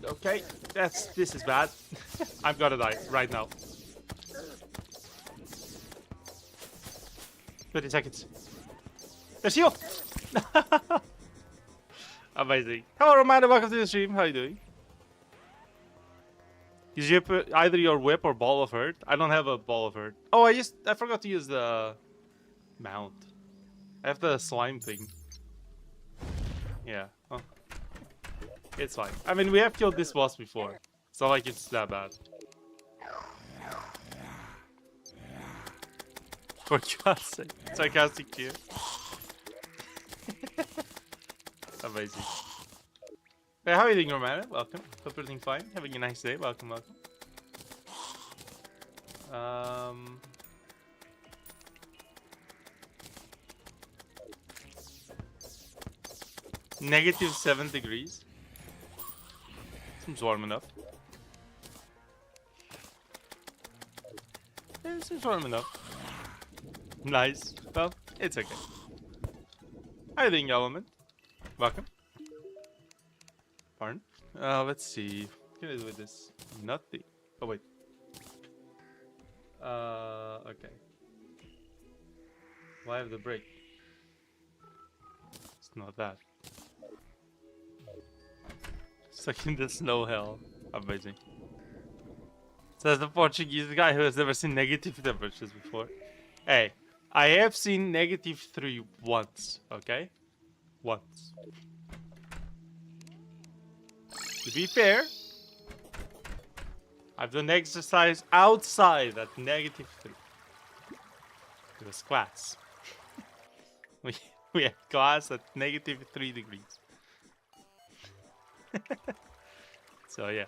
Okay, this is bad. I'm gonna die right now. 30 seconds. There's you! Amazing. Hello, Romano. Welcome to the stream. How are you doing? Use either your whip or ball of hurt. I don't have a ball of hurt. Oh, I forgot to use the mount. I have the slime thing. Yeah. Oh. It's fine. I mean, we have killed this boss before. It's not like it's that bad. For God's sake. Sarcastic cheer. Amazing. Hey, how are you doing, Romana? Welcome. Hope everything fine. Having a nice day. Welcome, welcome. -7 degrees. Seems warm enough. Yeah, it seems warm enough. Nice. Well, it's okay. How are you doing, Element? Welcome. Pardon? Let's see. What can I do with this? Nothing. Oh wait. Okay. Why have the break? It's not that. Stuck in the snow hell. Amazing. Says the Portuguese guy who has never seen negative temperatures before. Hey, I have seen -3 once, okay? Once. To be fair, I've done exercise outside at -3. It was class. we had class at -3 degrees. So yeah.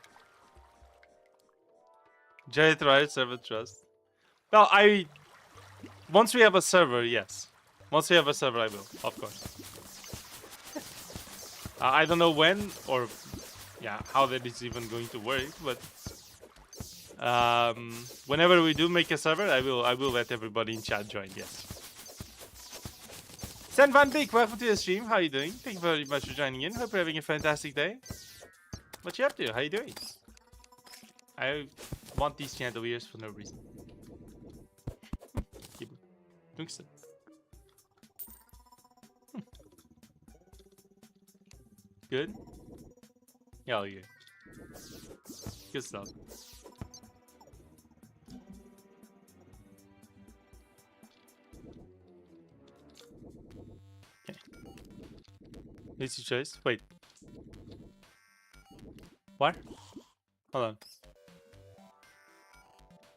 Giant Terraria server trust. Well, once we have a server, yes. Once we have a server, I will, of course. I don't know when or how that is even going to work, but whenever we do make a server, I will let everybody in chat join. Yes. Sen Van Beek, welcome to the stream. How are you doing? Thank you very much for joining in. Hope you're having a fantastic day. What you up to? How you doing? I want these chandeliers for no reason. Keep doing so. Good? Hell yeah. Good stuff. Okay. Easy choice. Wait. What? Hold on.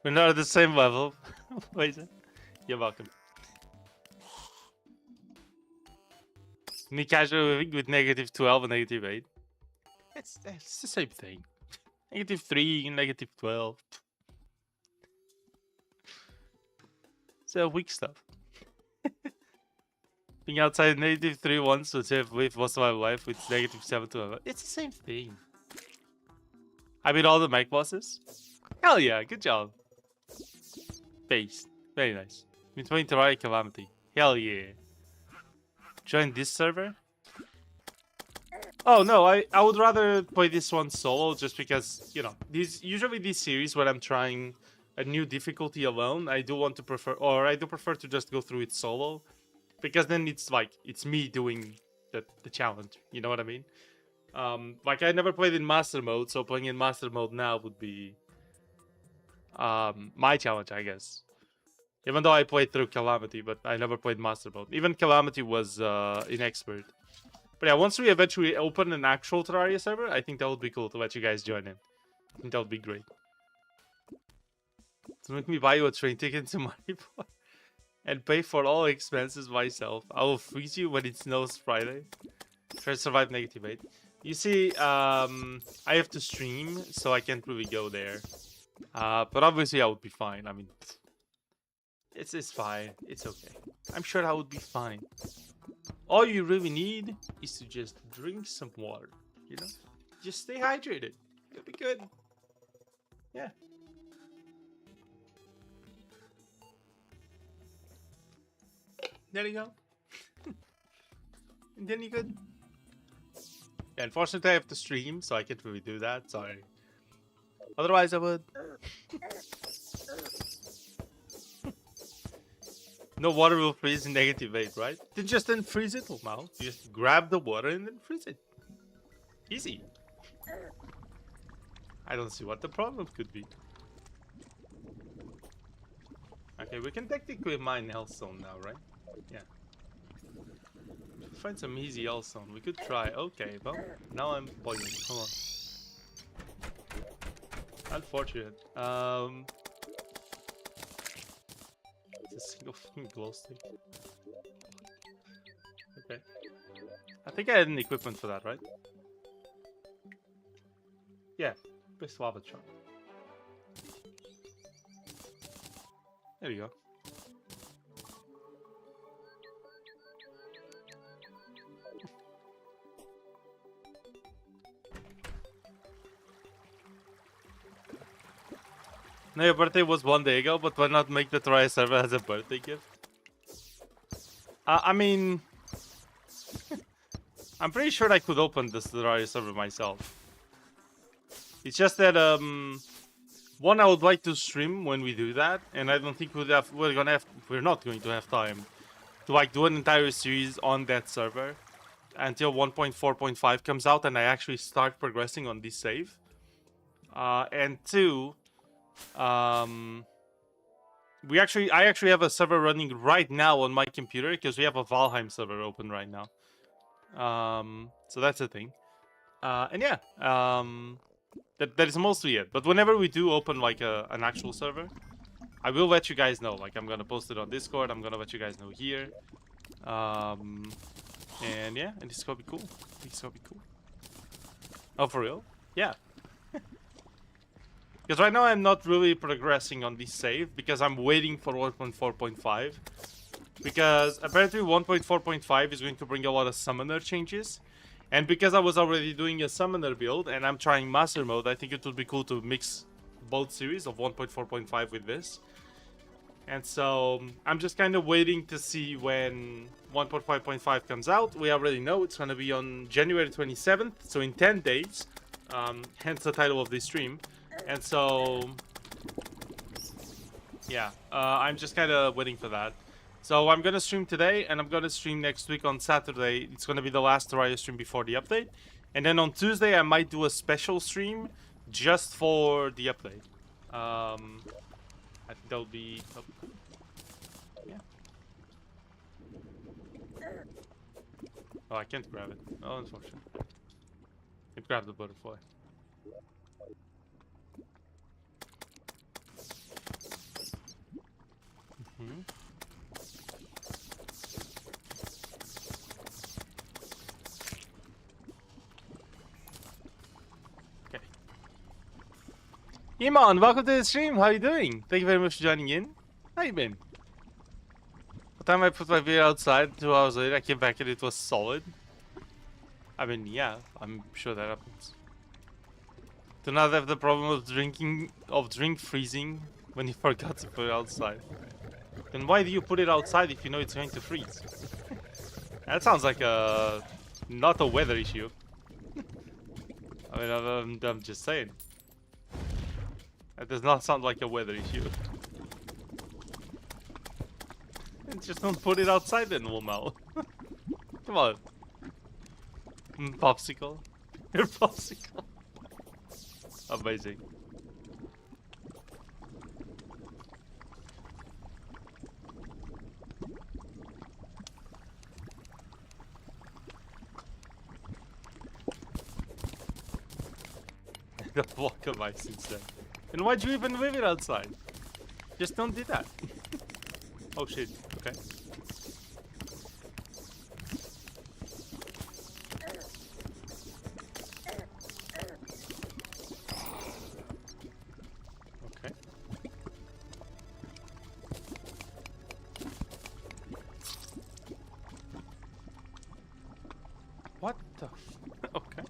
We're not at the same level. Wait. You're welcome. Me casual living with -12 and -8. It's the same thing. -3 and -12. So weak stuff. Being outside -3 once to have lived most of my life with -7 to 11. It's the same thing. I beat all the Mike bosses. Hell yeah, good job. Base. Very nice. Been playing Terraria Calamity. Hell yeah. Join this server? Oh no, I would rather play this one solo just because, you know, usually these series when I'm trying a new difficulty alone, I do prefer to just go through it solo. Because then it's like, it's me doing the challenge, you know what I mean? Like I never played in master mode, so playing in master mode now would be my challenge, I guess. Even though I played through Calamity, but I never played master mode. Even Calamity was inexpert. But yeah, once we eventually open an actual Terraria server, I think that would be cool to let you guys join in. I think that would be great. So make me buy you a train ticket to Maribor and pay for all expenses myself. I will freeze you when it snows Friday. Try to survive -8. You see, I have to stream, so I can't really go there. But obviously I would be fine. I mean, it's fine. It's okay. I'm sure I would be fine. All you really need is to just drink some water, you know? Just stay hydrated. You'll be good. Yeah. There you go. And then you could. Yeah, unfortunately I have to stream, so I can't really do that. Sorry. Otherwise I would. No water will freeze in -8, right? Then just freeze it, Mal. You just grab the water and then freeze it. Easy. I don't see what the problem could be. Okay, we can technically mine Hellstone now, right? Yeah. Find some easy Hellstone. We could try. Okay, well, now I'm poisoned. Hold on. Unfortunate. A single fucking glow stick. Okay. I think I had an equipment for that, right? Yeah. Best lava chunk. There you go. No, your birthday was 1 day ago, but why not make the Terraria server as a birthday gift? I mean... I'm pretty sure I could open this Terraria server myself. It's just that one, I would like to stream when we do that, and I don't think we're not going to have time to like do an entire series on that server until 1.4.5 comes out and I actually start progressing on this save. And two, I actually have a server running right now on my computer because we have a Valheim server open right now. So that's the thing. And yeah, that is mostly it. But whenever we do open like an actual server, I will let you guys know. Like I'm gonna post it on Discord. I'm gonna let you guys know here. And yeah, and this is gonna be cool. This is gonna be cool. Oh, for real? Yeah. Because right now I'm not really progressing on this save because I'm waiting for 1.4.5. Because apparently 1.4.5 is going to bring a lot of summoner changes. And because I was already doing a summoner build and I'm trying master mode, I think it would be cool to mix both series of 1.4.5 with this. And so I'm just kind of waiting to see when 1.5.5 comes out. We already know it's going to be on January 27th, so in 10 days. Hence the title of this stream. And so, yeah, I'm just kind of waiting for that. So I'm going to stream today, and I'm going to stream next week on Saturday. It's going to be the last Terraria stream before the update. And then on Tuesday, I might do a special stream just for the update. I think that'll be cool. Yeah. Oh, I can't grab it. Oh, unfortunately. Can't grab the butterfly. Mm-hmm. Okay. Iman, welcome to the stream. How you doing? Thank you very much for joining in. How you been? The time I put my beer outside, 2 hours later, I came back and it was solid. I mean, yeah, I'm sure that happens. Do not have the problem of drink freezing when you forgot to put it outside. Then why do you put it outside if you know it's going to freeze? That sounds like not a weather issue. I mean, I'm just saying. That does not sound like a weather issue. Just don't put it outside then, we'll melt. Come on. Popsicle. Your popsicle. Amazing. The block of ice instead. And why'd you even leave it outside? Just don't do that. Oh shit, okay. Okay. What the okay.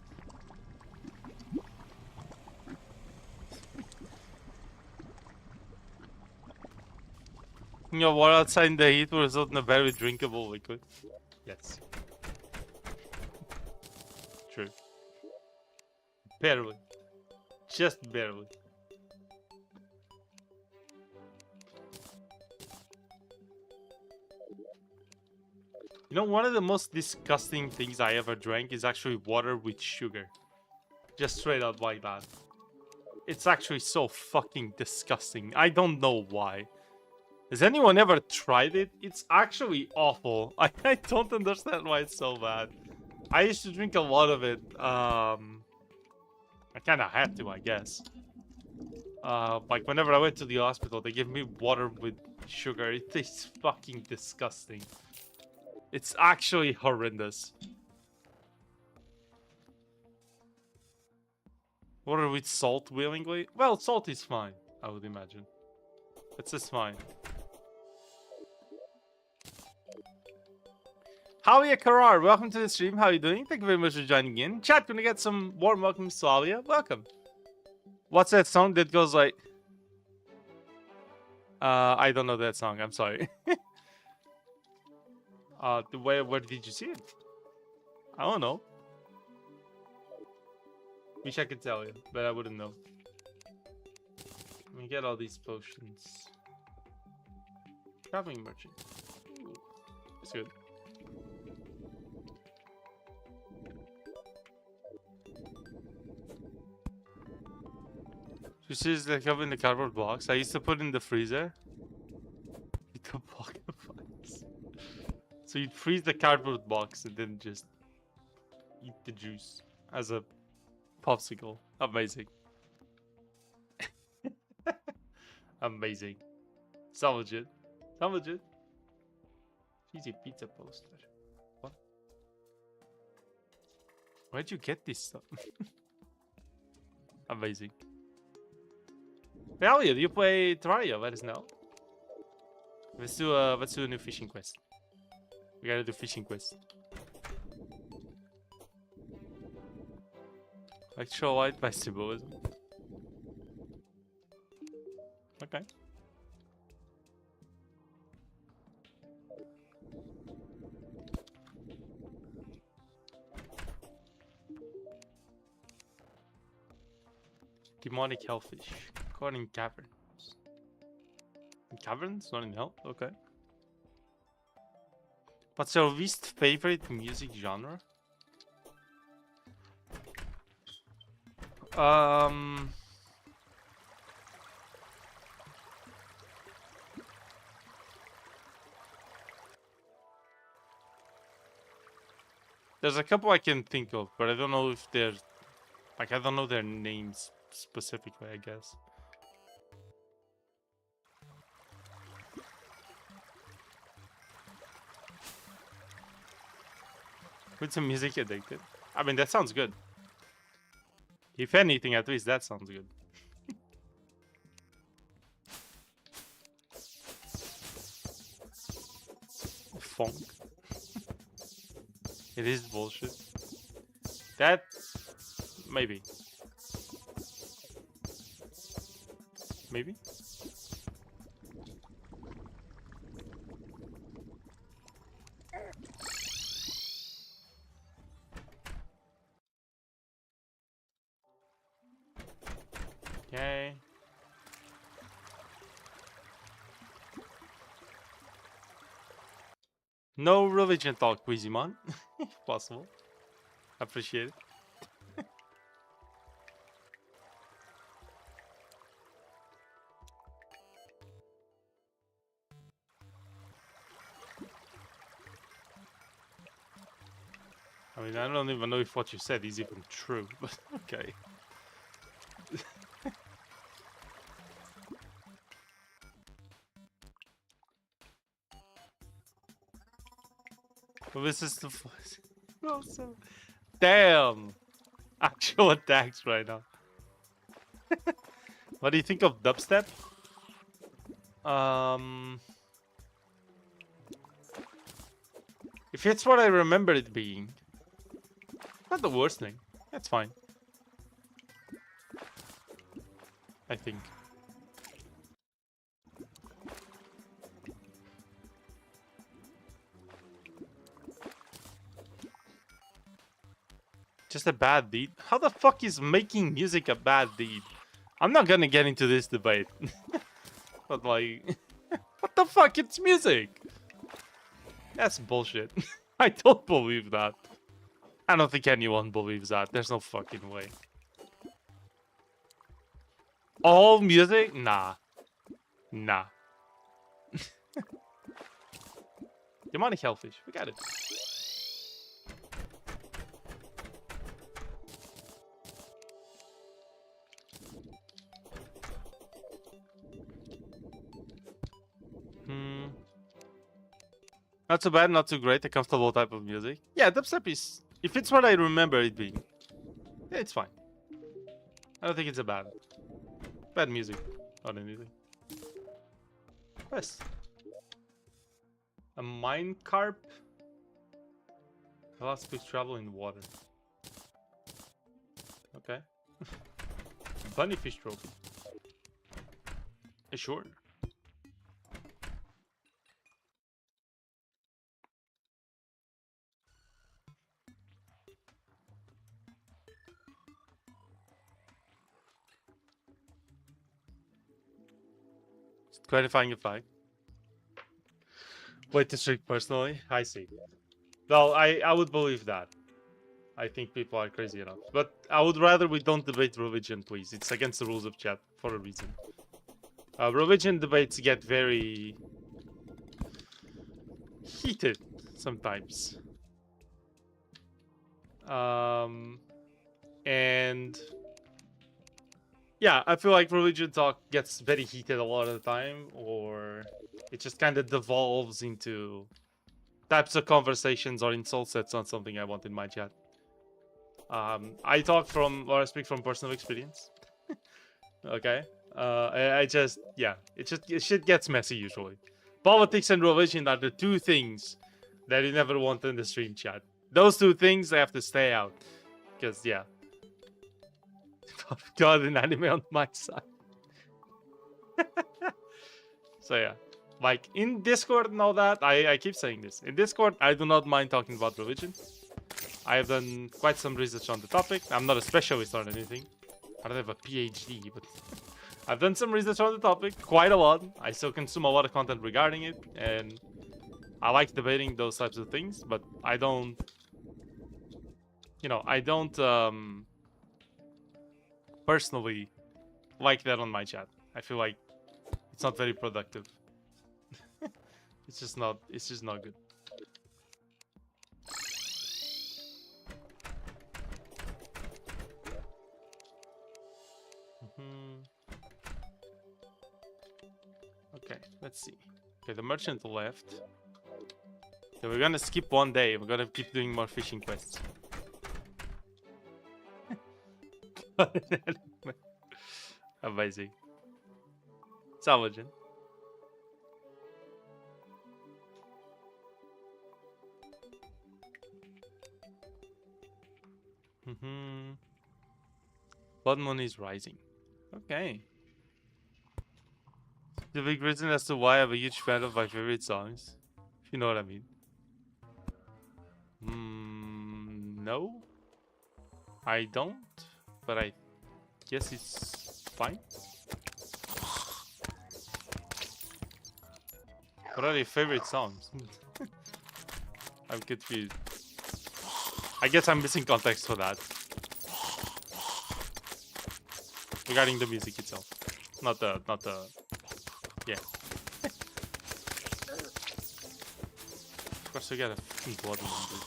Your water outside in the heat will result in a very drinkable liquid. Yes. True. Barely. Just barely. You know, one of the most disgusting things I ever drank is actually water with sugar. Just straight up like that. It's actually so fucking disgusting. I don't know why. Has anyone ever tried it? It's actually awful. I don't understand why it's so bad. I used to drink a lot of it. I kind of had to, I guess. Like whenever I went to the hospital, they gave me water with sugar. It tastes fucking disgusting. It's actually horrendous. Water with salt willingly? Well, salt is fine, I would imagine. It's just fine. Halia Karar, welcome to the stream. How are you doing? Thank you very much for joining in. Chat, gonna get some warm welcomes to Halia. Welcome. What's that song that goes like... I don't know that song. I'm sorry. Where did you see it? I don't know. Wish I could tell you, but I wouldn't know. Let me get all these potions. Traveling merchant. Ooh, that's good. This is like in the cardboard box. I used to put in the freezer. Eat the block of ice. So you'd freeze the cardboard box and then just eat the juice as a popsicle. Amazing. Amazing. So legit. So legit. Cheesy pizza poster. What? Where'd you get this stuff? Amazing. Hell yeah, do you play Terraria? Let us know. Let's do a new fishing quest. We gotta do fishing quest. Electrolyte by symbolism. Okay. Demonic hellfish. Caught in caverns. In caverns? Not in hell? Okay. What's your least favorite music genre? There's a couple I can think of, but I don't know if they're... Like, I don't know their names specifically, I guess. With some music addicted. I mean, that sounds good. If anything, at least that sounds good. Funk. It is bullshit. That... Maybe. Maybe? Okay. No religion talk, Quizimon. If possible. Appreciate it. I mean, I don't even know if what you said is even true, but okay. Well, this is the also. Damn! Actual attacks right now. What do you think of dubstep? If it's what I remember it being, not the worst thing. That's fine. I think. Just a bad deed? How the fuck is making music a bad deed? I'm not gonna get into this debate. But like... what the fuck? It's music! That's bullshit. I don't believe that. I don't think anyone believes that. There's no fucking way. All music? Nah. Nah. Demonic hellfish. We got it. Not too bad, not too great. A comfortable type of music. Yeah, dubstep is... If it's what I remember it being, yeah, it's fine. I don't think it's a bad music. Not anything. Yes. A mine carp? Allows quick travel in water. Okay. Bunny fish trophy. Sure. Clarifying a flag. Way too strict personally. I see. Well, I would believe that. I think people are crazy enough. But I would rather we don't debate religion, please. It's against the rules of chat for a reason. Religion debates get very heated sometimes. And yeah, I feel like religion talk gets very heated a lot of the time, or it just kind of devolves into types of conversations or insults. That's not something I want in my chat. I talk from, or I speak from personal experience. Okay. I just, yeah, it shit gets messy usually. Politics and religion are the two things that you never want in the stream chat. Those two things, they have to stay out. Because, yeah. God, an anime on my side. So, yeah. Like, in Discord and all that, I keep saying this. In Discord, I do not mind talking about religion. I have done quite some research on the topic. I'm not a specialist on anything. I don't have a PhD, but I've done some research on the topic, quite a lot. I still consume a lot of content regarding it, and I like debating those types of things, but I don't, you know, I don't personally like that on my chat. I feel like it's not very productive. It's just not good. Okay, let's see. Okay, the merchant left. So we're gonna skip one day. We're gonna keep doing more fishing quests. Amazing. Salvaging. Blood money is rising. Okay. The big reason as to why I'm a huge fan of my favorite songs. If you know what I mean. No. I don't. But I guess it's fine. What are your favorite songs? I'm confused. I guess I'm missing context for that. Regarding the music itself. Not the yeah. Of course we got a fucking blood moon, dude.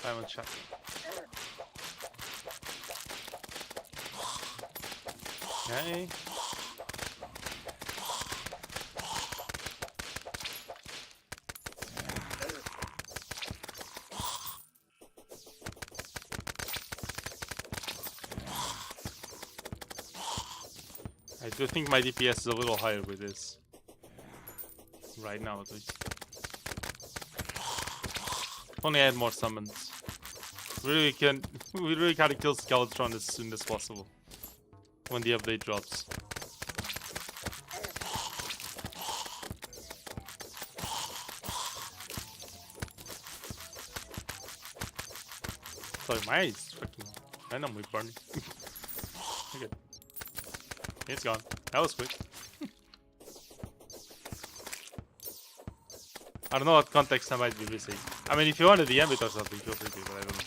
Diamond shot. Okay. I do think my DPS is a little higher with this. Right now, at least. If only I had more summons. We really gotta kill Skeletron as soon as possible. When the update drops. Sorry, my eyes fucking randomly burning. Okay. It's gone. That was quick. I don't know what context I might be missing. I mean, if you want to DM it or something, feel free to, but I don't know.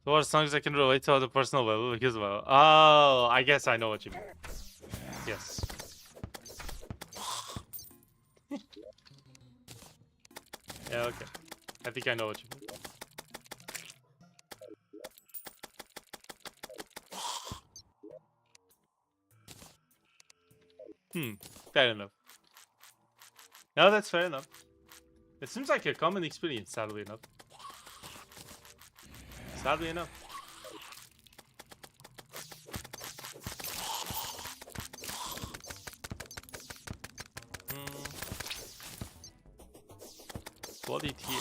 So what songs I can relate to on the personal level? Because, well, oh, I guess I know what you mean. Yes. Yeah, okay. I think I know what you mean. Fair enough. No, that's fair enough. It seems like a common experience, sadly enough. Sadly enough. Bloody tear.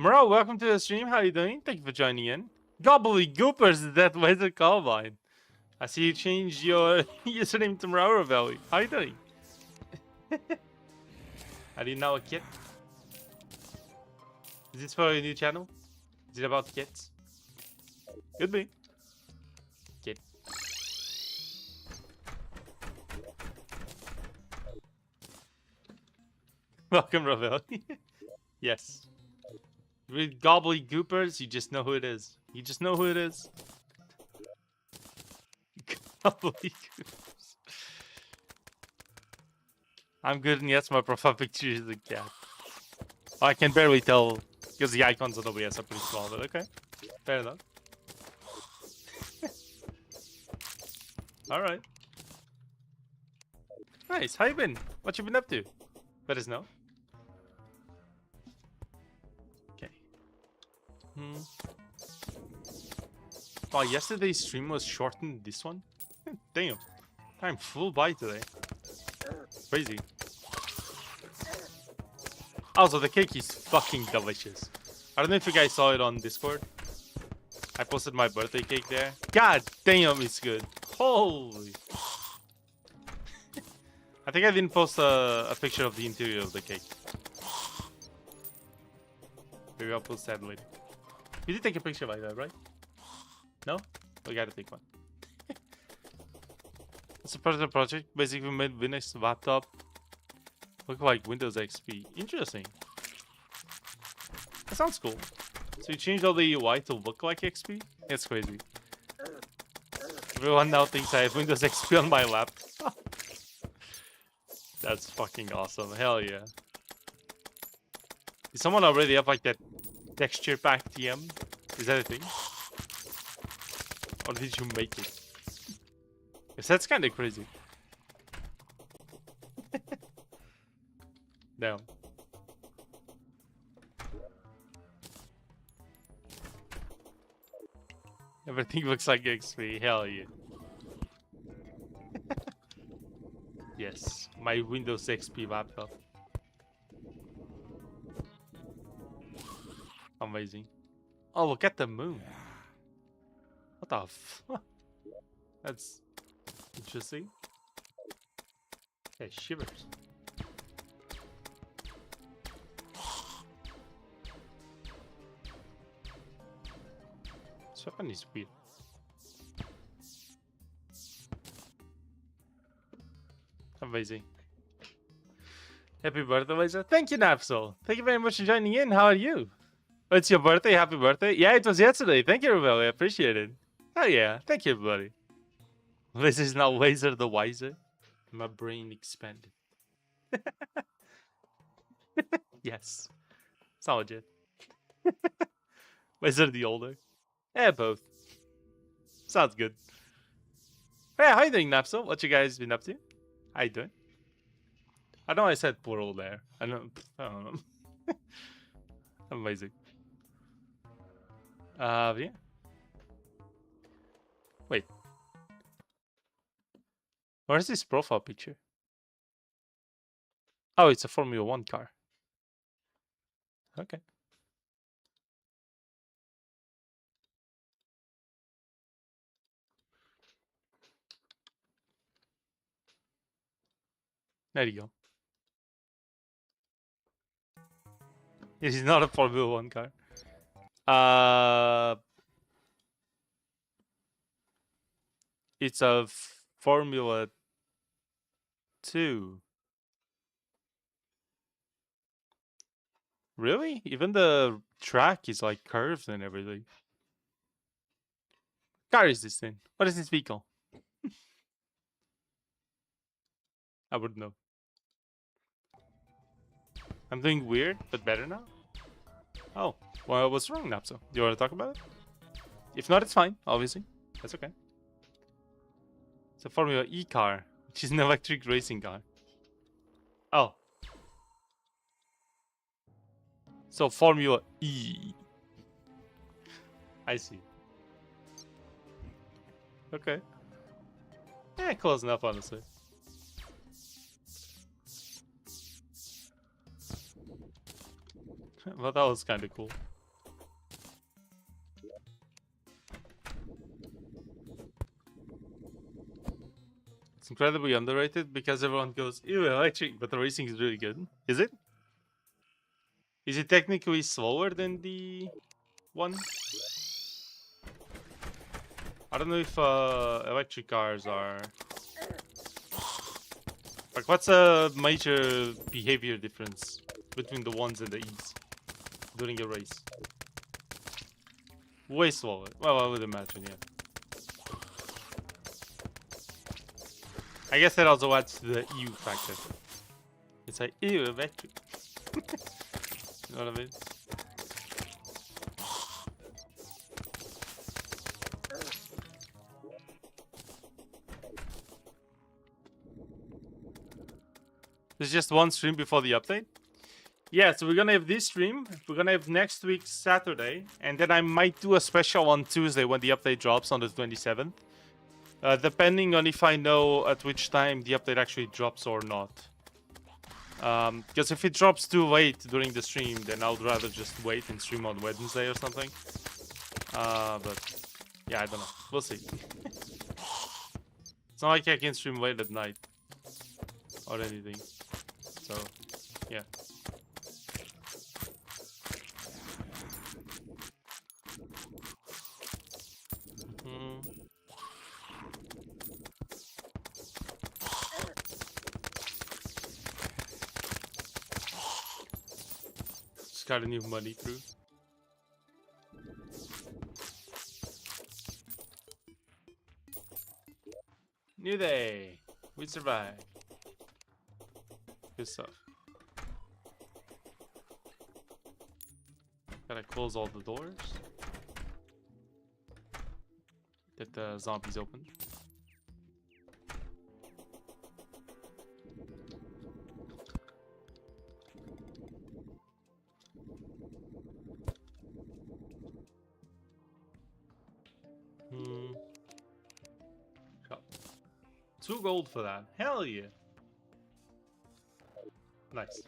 Muro, welcome to the stream. How you doing? Thank you for joining in. Gobbledygoopers, that Laser Columbine. I see you changed your username to Muro Ravelli. How you doing? Are you now a kid? Is this for a new channel? Is it about kids? Could be. Kid. Welcome, Ravelli. Yes. With gobbledygoopers, you just know who it is. You just know who it is. Gobbledygoopers. I'm good, and yes, my profile picture is a cat. Oh, I can barely tell because the icons on OBS are pretty small, but okay. Fair enough. Alright. Nice, how you been? What you been up to? Let us know. Okay. Oh, yesterday's stream was shortened this one? Damn. Time flew by today. Crazy. Also, the cake is fucking delicious. I don't know if you guys saw it on Discord. I posted my birthday cake there. God damn, it's good. Holy. I think I didn't post a picture of the interior of the cake. Maybe I'll post that later. You did take a picture like that, right? No? We gotta take one. It's a personal project. Basically made Windows laptop look like Windows XP. Interesting. That sounds cool. So you changed all the UI to look like XP? That's crazy. Everyone now thinks I have Windows XP on my laptop. That's fucking awesome. Hell yeah. Did someone already have like that texture pack TM? Is that a thing? Or did you make it? Yes, that's kind of crazy. Damn. Everything looks like XP. Hell yeah. Yes, my Windows XP laptop. Amazing. Oh, look at the moon. What the fuck? That's interesting. Yeah, shivers. This weapon is weird. Amazing. Happy birthday, Laser. Thank you, Napsol. Thank you very much for joining in. How are you? Oh, it's your birthday. Happy birthday. Yeah, it was yesterday. Thank you, Rebelli. I appreciate it. Oh, yeah. Thank you, everybody. Laser is now Laser the Wiser. My brain expanded. Yes. It's not legit. Laser the Older. Yeah, both. Sounds good. Hey, how you doing, Napsol? What you guys been up to? How you doing? I know I said plural there. I don't know. Amazing. Yeah. Wait. Where's this profile picture? Oh, it's a Formula 1 car. Okay. There you go. It is not a Formula 1 car. It's a Formula 2. Really? Even the track is like curved and everything. Car is this thing? What is this vehicle? I wouldn't know. I'm doing weird, but better now? Oh, well, what's wrong, Napso? Do you want to talk about it? If not, it's fine, obviously. That's okay. It's a Formula E car, which is an electric racing car. Oh. So, Formula E. I see. Okay. Yeah, close enough, honestly. Well, that was kind of cool. It's incredibly underrated because everyone goes, ew, electric, but the racing is really good. Is it? Is it technically slower than the one? I don't know if electric cars are... Like, what's a major behavior difference between the ones and the E's during a race? Way slower. Well, I would imagine, yeah. I guess that also adds to the ew factor. It's like, ew, electric. You know what I mean? There's just one stream before the update. Yeah, so we're gonna have this stream. We're gonna have next week Saturday, and then I might do a special on Tuesday when the update drops on the 27th. Depending on if I know at which time the update actually drops or not. Because if it drops too late during the stream, then I would rather just wait and stream on Wednesday or something. But yeah, I don't know. We'll see. It's not like I can stream late at night or anything. So, yeah. Just got a new money through. New day. We survived. Good stuff. Gotta close all the doors. Get the zombies open. Shop. 2 gold for that. Hell yeah. Nice.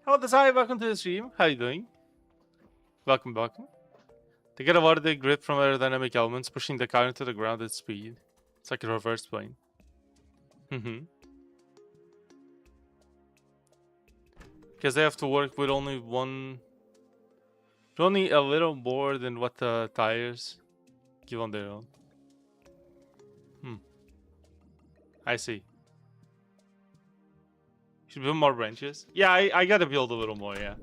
Hello, Desai. Welcome to the stream. How you doing? Welcome. To get a lot of the grip from aerodynamic elements, pushing the car into the ground at speed. It's like a reverse plane. Because they have to work with only a little more than what the tires give on their own. I see. Should build more branches. Yeah, I gotta build a little more, yeah.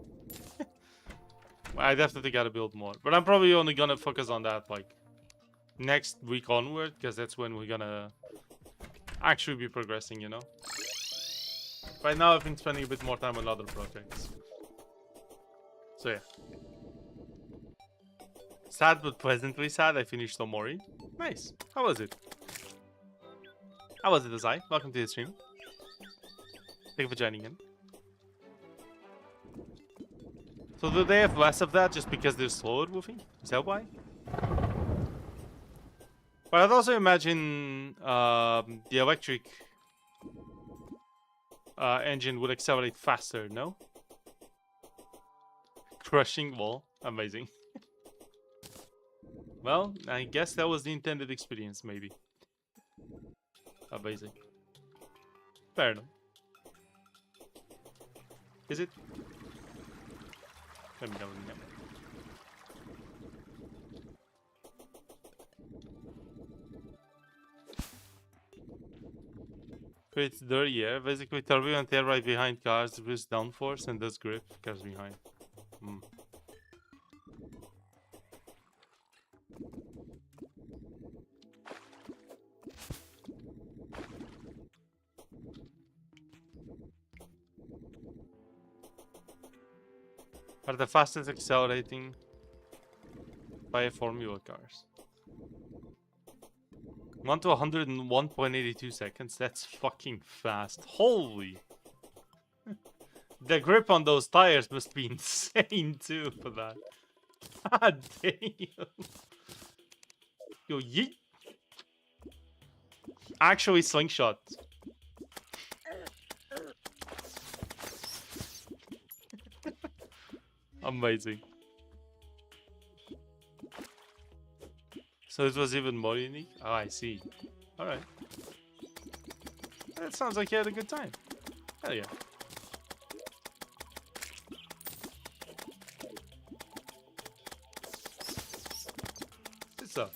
I definitely gotta build more. But I'm probably only gonna focus on that, like, next week onward, because that's when we're gonna actually be progressing, you know? Right now, I've been spending a bit more time on other projects. So, yeah. Sad but pleasantly sad, I finished Omori. Nice. How was it? How was it, Azai? Welcome to the stream. Thank you for joining in. So do they have less of that just because they're slower, Wolfie? Is that why? But I'd also imagine the electric engine would accelerate faster, no? Crushing wall. Amazing. Well, I guess that was the intended experience, maybe. Amazing. Fair enough. Is it? Let me know. Creates dirty air. Basically, turbulent air right behind cars reduces downforce and does grip cars behind. Are the fastest accelerating by Formula cars. 1 to 101.82 seconds. That's fucking fast. Holy. The grip on those tires must be insane too for that. God damn. Yo, yeet. Actually slingshot. So So it was even more unique? Oh, I see. Alright. That sounds like you had a good time. Hell yeah. Good stuff.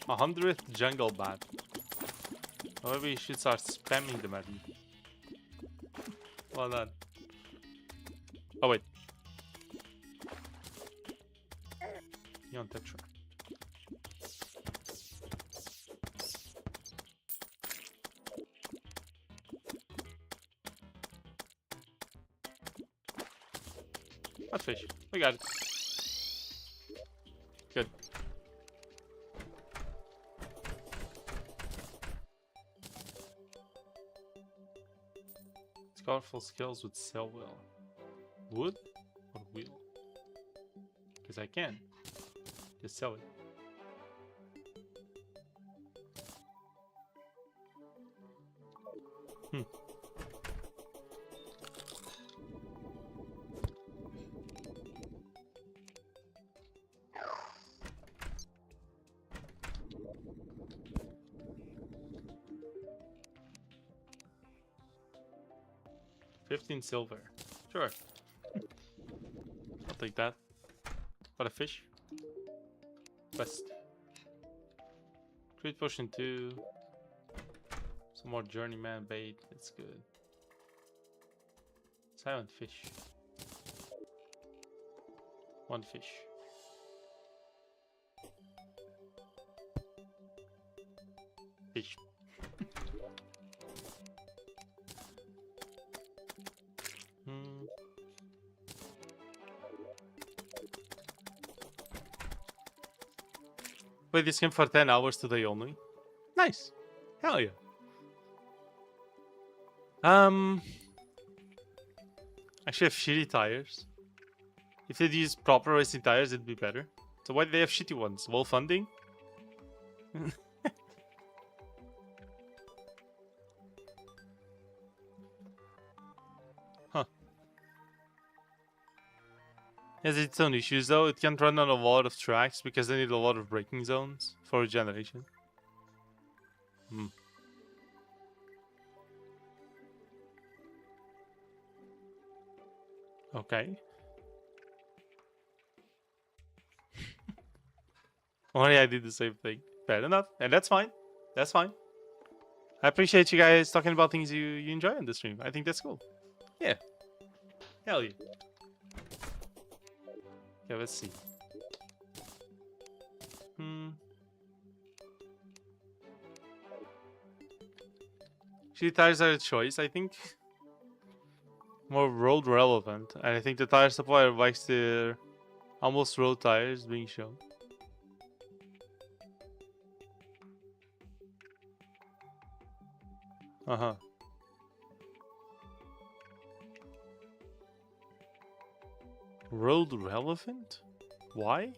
100th jungle bat. Or maybe you should start spamming them at me. Well done. Oh wait. You on Tetra. What fish? We got it. Good. Colorful skills would sell well. Wood or wheel? Because I can. Just sell it. Hmm. $15 silver. Sure. I'll take that. Got a fish. Quest. Create potion 2. Some more journeyman bait. That's good. Silent fish. 1 fish. Fish. Play this game for 10 hours today only. Nice. Hell yeah. Actually, I have shitty tires. If they'd use proper racing tires, it'd be better. So why do they have shitty ones? Well, funding? Huh. It has its own issues though. It can't run on a lot of tracks because they need a lot of braking zones for regeneration. Hmm. Okay. Only I did the same thing. Fair enough. And that's fine. That's fine. I appreciate you guys talking about things you enjoy on the stream. I think that's cool. Yeah. Hell yeah. Yeah, let's see. Shitty tires are a choice, I think. More road relevant. And I think the tire supplier likes their almost road tires being shown. Uh-huh. Road relevant? Why?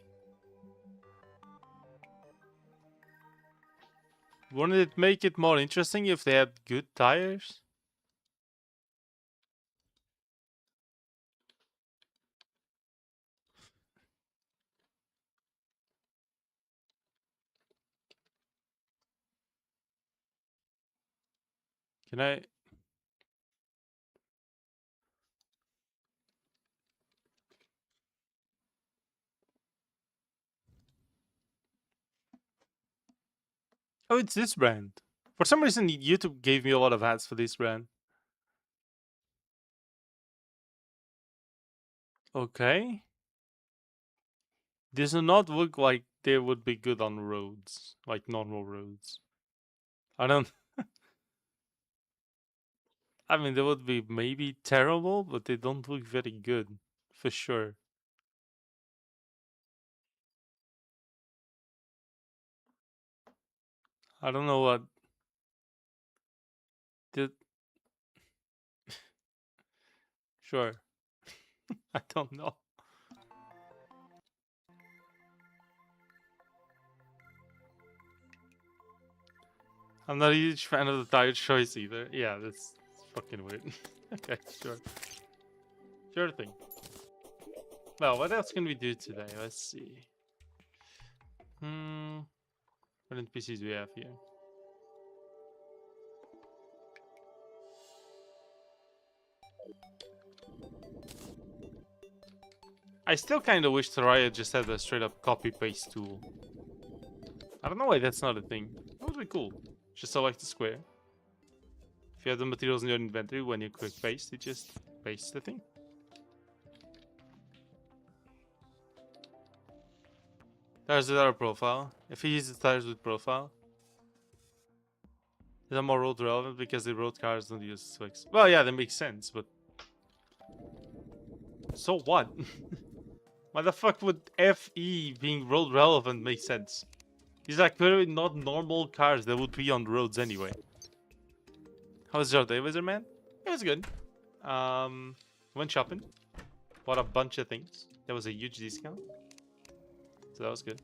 Wouldn't it make it more interesting if they had good tires? Can I... Oh, it's this brand. For some reason, YouTube gave me a lot of ads for this brand. Okay. These do not look like they would be good on roads, like normal roads. I don't... I mean, they would be maybe terrible, but they don't look very good, for sure. I don't know what... Did... Sure. I don't know. I'm not a huge fan of the tire choice either. Yeah, that's fucking weird. Okay, sure. Sure thing. Well, what else can we do today? Let's see. What NPCs do we have here? I still kind of wish Terraria just had a straight up copy paste tool. I don't know why that's not a thing. That would be cool. Just select the square. If you have the materials in your inventory, when you click paste, it just pastes the thing. Tires with our profile. If he uses tires with profile, they're more road relevant because the road cars don't use flex. Well, yeah, that makes sense, but so what? Why the fuck would FE being road relevant make sense? These are clearly not normal cars that would be on the roads anyway. How was your day, Wizard Man? It was good. Went shopping. Bought a bunch of things. There was a huge discount. So that was good.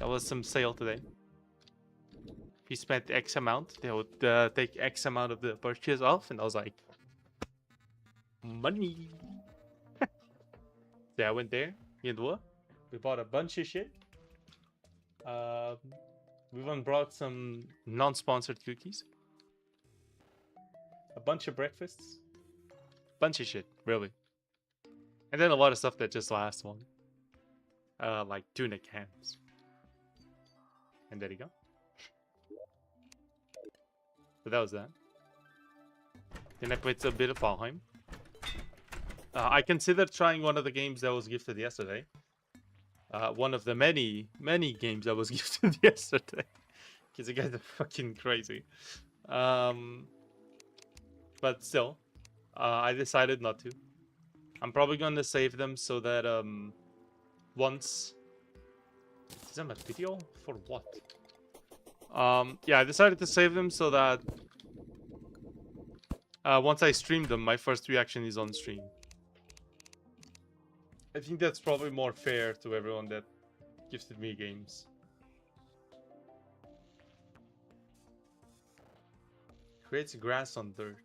That was some sale today. If you spent X amount, they would take X amount of the purchase off. And I was like, money. So I went there. Me and Dua. We bought a bunch of shit. We even brought some non-sponsored cookies. A bunch of breakfasts. Bunch of shit, really. And then a lot of stuff that just lasts long. Like tuna cans. And there you go. So that was that. Then I played a bit of Valheim. I considered trying one of the games that was gifted yesterday. One of the many games that was gifted yesterday. Because the guys are fucking crazy. But still, I decided not to. I'm probably going to save them so that once... Is that a video? For what? Yeah, I decided to save them so that once I stream them, my first reaction is on stream. I think that's probably more fair to everyone that gifted me games. Creates grass on dirt.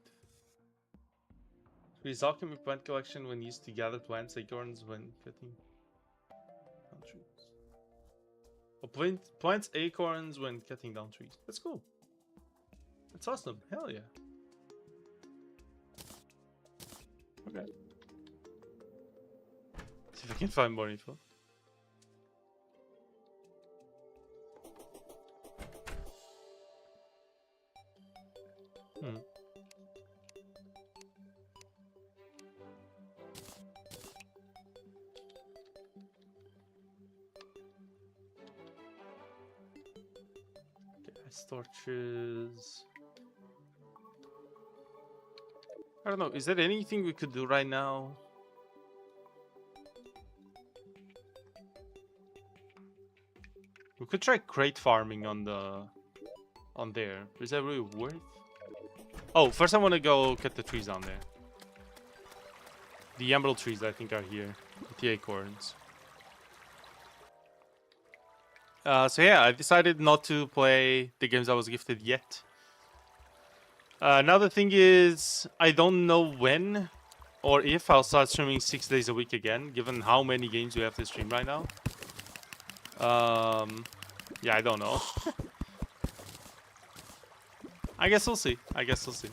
Increase alchemy plant collection when used to gather plants, acorns when cutting down trees. Oh, plants acorns when cutting down trees. That's cool. That's awesome. Hell yeah. Okay. See if I can find more info. Gas torches. I don't know. Is there anything we could do right now? We could try crate farming on there. Is that really worth? Oh, first I want to go cut the trees down there. The emerald trees I think are here. With the acorns. So yeah, I decided not to play the games I was gifted yet. Now the thing is, I don't know when or if I'll start streaming 6 days a week again, given how many games we have to stream right now. Yeah, I don't know. I guess we'll see. I guess we'll see.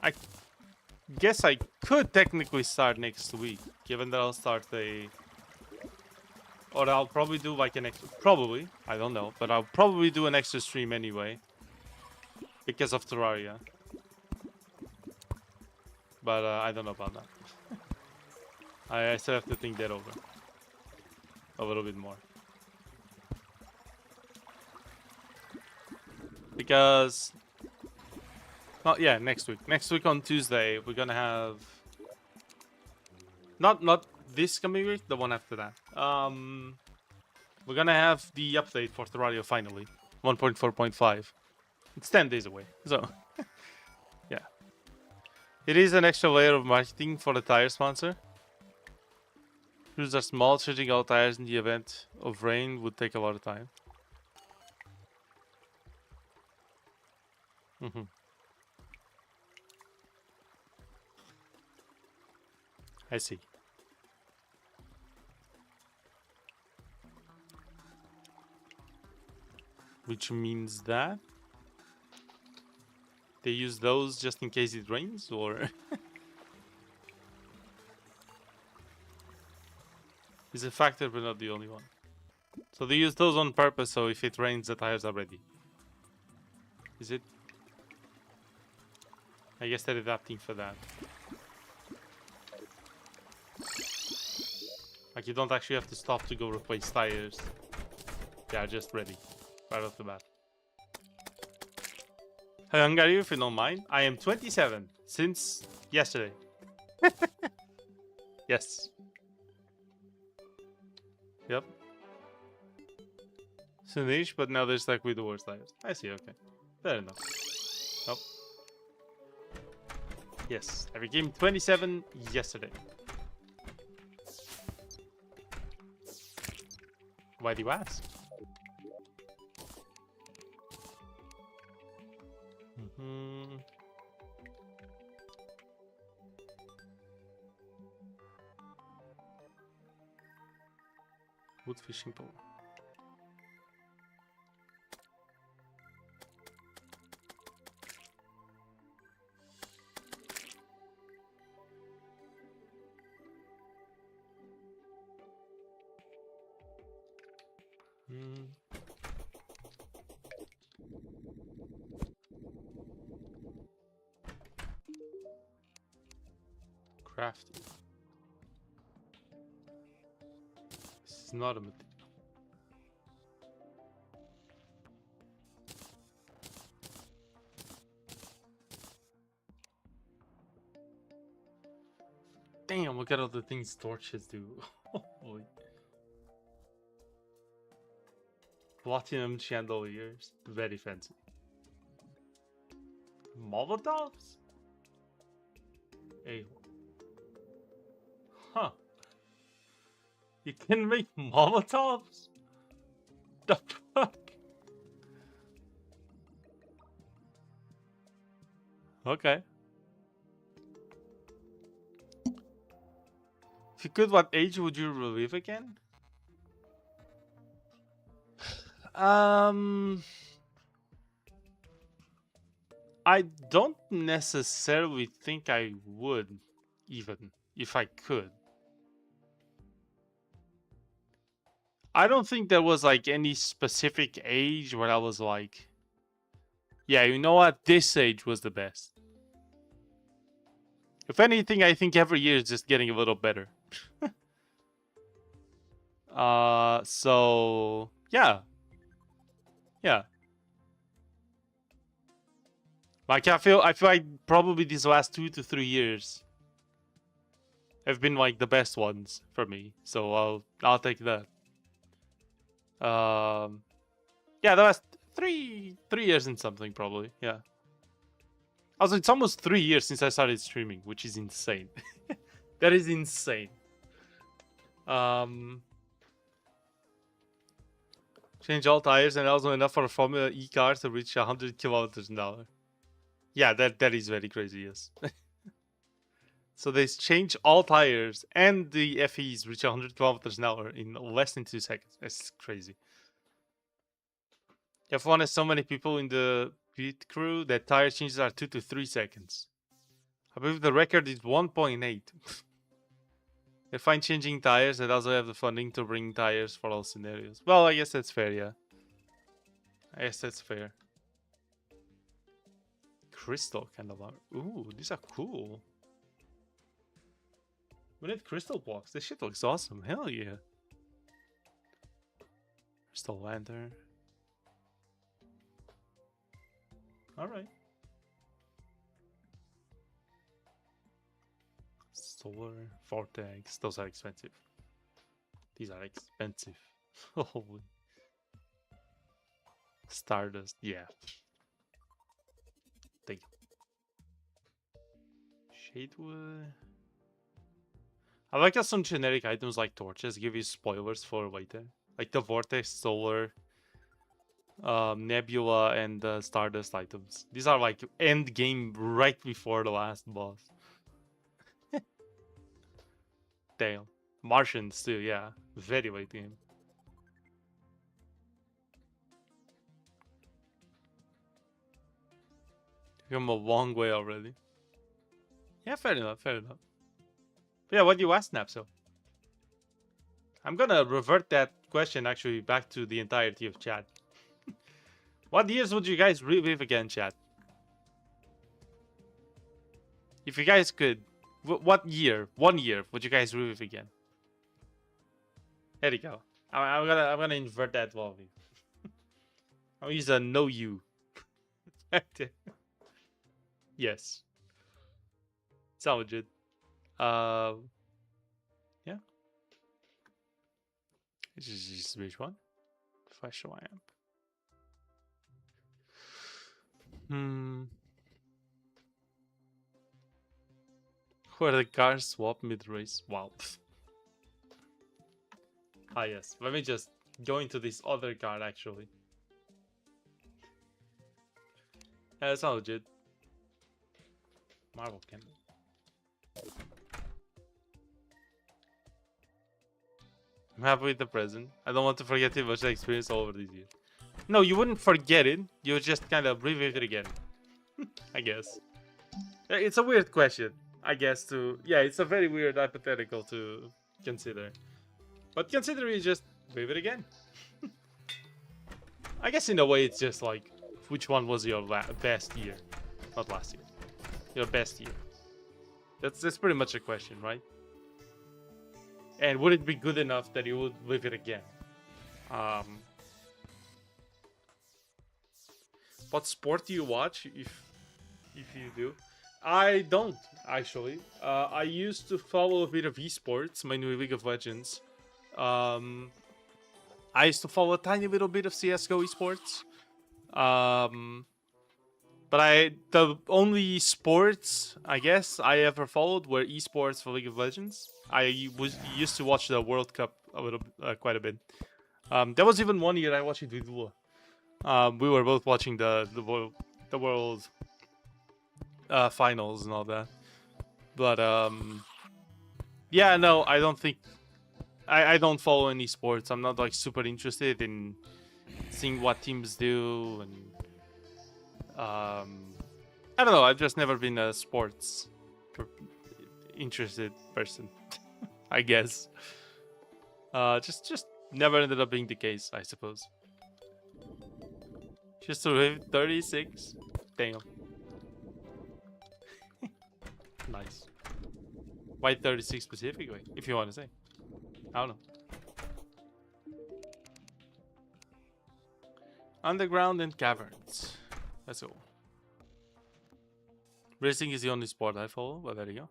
I guess I could technically start next week, given that I'll start or I'll probably do like an extra... Probably. I don't know. But I'll probably do an extra stream anyway. Because of Terraria. But I don't know about that. I still have to think that over. A little bit more. Because... Oh, yeah, next week. Next week on Tuesday, we're gonna have... Not this coming week, the one after that. We're gonna have the update for Terraria finally. 1.4.5. It's 10 days away, so... yeah. It is an extra layer of marketing for the tire sponsor. Crews are small, charging all tires in the event of rain would take a lot of time. I see. Which means that they use those just in case it rains, or is a factor but not the only one? So they use those on purpose, so if it rains, the tires are ready. Is it? I guess they're adapting for that. Like, you don't actually have to stop to go replace tires. They are just ready, right off the bat. How young are you, if you don't mind? I am 27, since yesterday. Yes. Yep. Soonish, but now there's like with the worst tires. I see, okay. Fair enough. Oh. Yes, I became 27 yesterday. Why do you ask? Wood fishing pole. Crafty. This is not a material. Damn, look at all the things torches do. Oh boy. Platinum chandeliers. Very fancy. Molotovs? Hey. Huh. You can make Molotovs? The fuck? Okay. If you could, what age would you relive again? I don't necessarily think I would, even if I could. I don't think there was like any specific age where I was like, yeah, you know what? This age was the best. If anything, I think every year is just getting a little better. So yeah. Yeah. Like I feel like probably these last 2 to 3 years have been like the best ones for me. So I'll take that. Yeah, the last three years and something probably. Yeah. Also, it's almost 3 years since I started streaming, which is insane. That is insane. Change all tires and also enough for a Formula E car to reach 100 kilometers an hour. Yeah, that is very crazy, yes. So they change all tires and the FEs reach 100 kilometers an hour in less than 2 seconds. That's crazy. F1 has so many people in the pit crew that tire changes are 2 to 3 seconds. I believe the record is 1.8. They find changing tires and also have the funding to bring tires for all scenarios. Well, I guess that's fair, yeah. I guess that's fair. Crystal kind of armor. Ooh, these are cool. We need crystal blocks. This shit looks awesome. Hell yeah. Crystal lantern. Alright. Solar vortex. Those are expensive. These are expensive. Holy. Stardust. Yeah. Take it. Shadewood. I like how some generic items like torches give you spoilers for later. Like the vortex, solar, nebula, and stardust items. These are like end game right before the last boss. Damn. Martians too, yeah. Very late game. Come a long way already. Yeah, fair enough, fair enough. But yeah, what do you ask, Napso? I'm gonna revert that question actually back to the entirety of chat. What years would you guys relive again, chat? If you guys could, what year, 1 year, would you guys relive again? There you go. I'm gonna invert that volume. I'll use a no you. Yes. Sound legit. Yeah. This is just which one? Flash lamp. Where the cars swap mid-race. Wow. Ah, yes. Let me just go into this other car, actually. Yeah, that's not legit. Marvel Cannon. I'm happy with the present. I don't want to forget too much experience all over these years. No, you wouldn't forget it. You would just kind of revisit it again. I guess. It's a weird question, I guess, to... Yeah, it's a very weird hypothetical to consider. But consider it just live it again. I guess in a way it's just like, which one was your best year? Not last year. Your best year. That's pretty much a question, right? And would it be good enough that you would live it again? What sport do you watch, if you do? I don't, actually. I used to follow a bit of esports, mainly League of Legends. I used to follow a tiny little bit of CSGO esports. But the only sports, I guess, I ever followed were esports for League of Legends. I used to watch the World Cup quite a bit. There was even one year I watched it with Lua. We were both watching the world finals and all that. But yeah, no, I don't think I don't follow any sports. I'm not like super interested in seeing what teams do, and I don't know. I've just never been a sports interested person. I guess. Just never ended up being the case, I suppose. Just to live 36. Damn. Nice. Why 36 specifically, if you want to say? I don't know. Underground and caverns. Let's go. Racing is the only sport I follow, but there you go.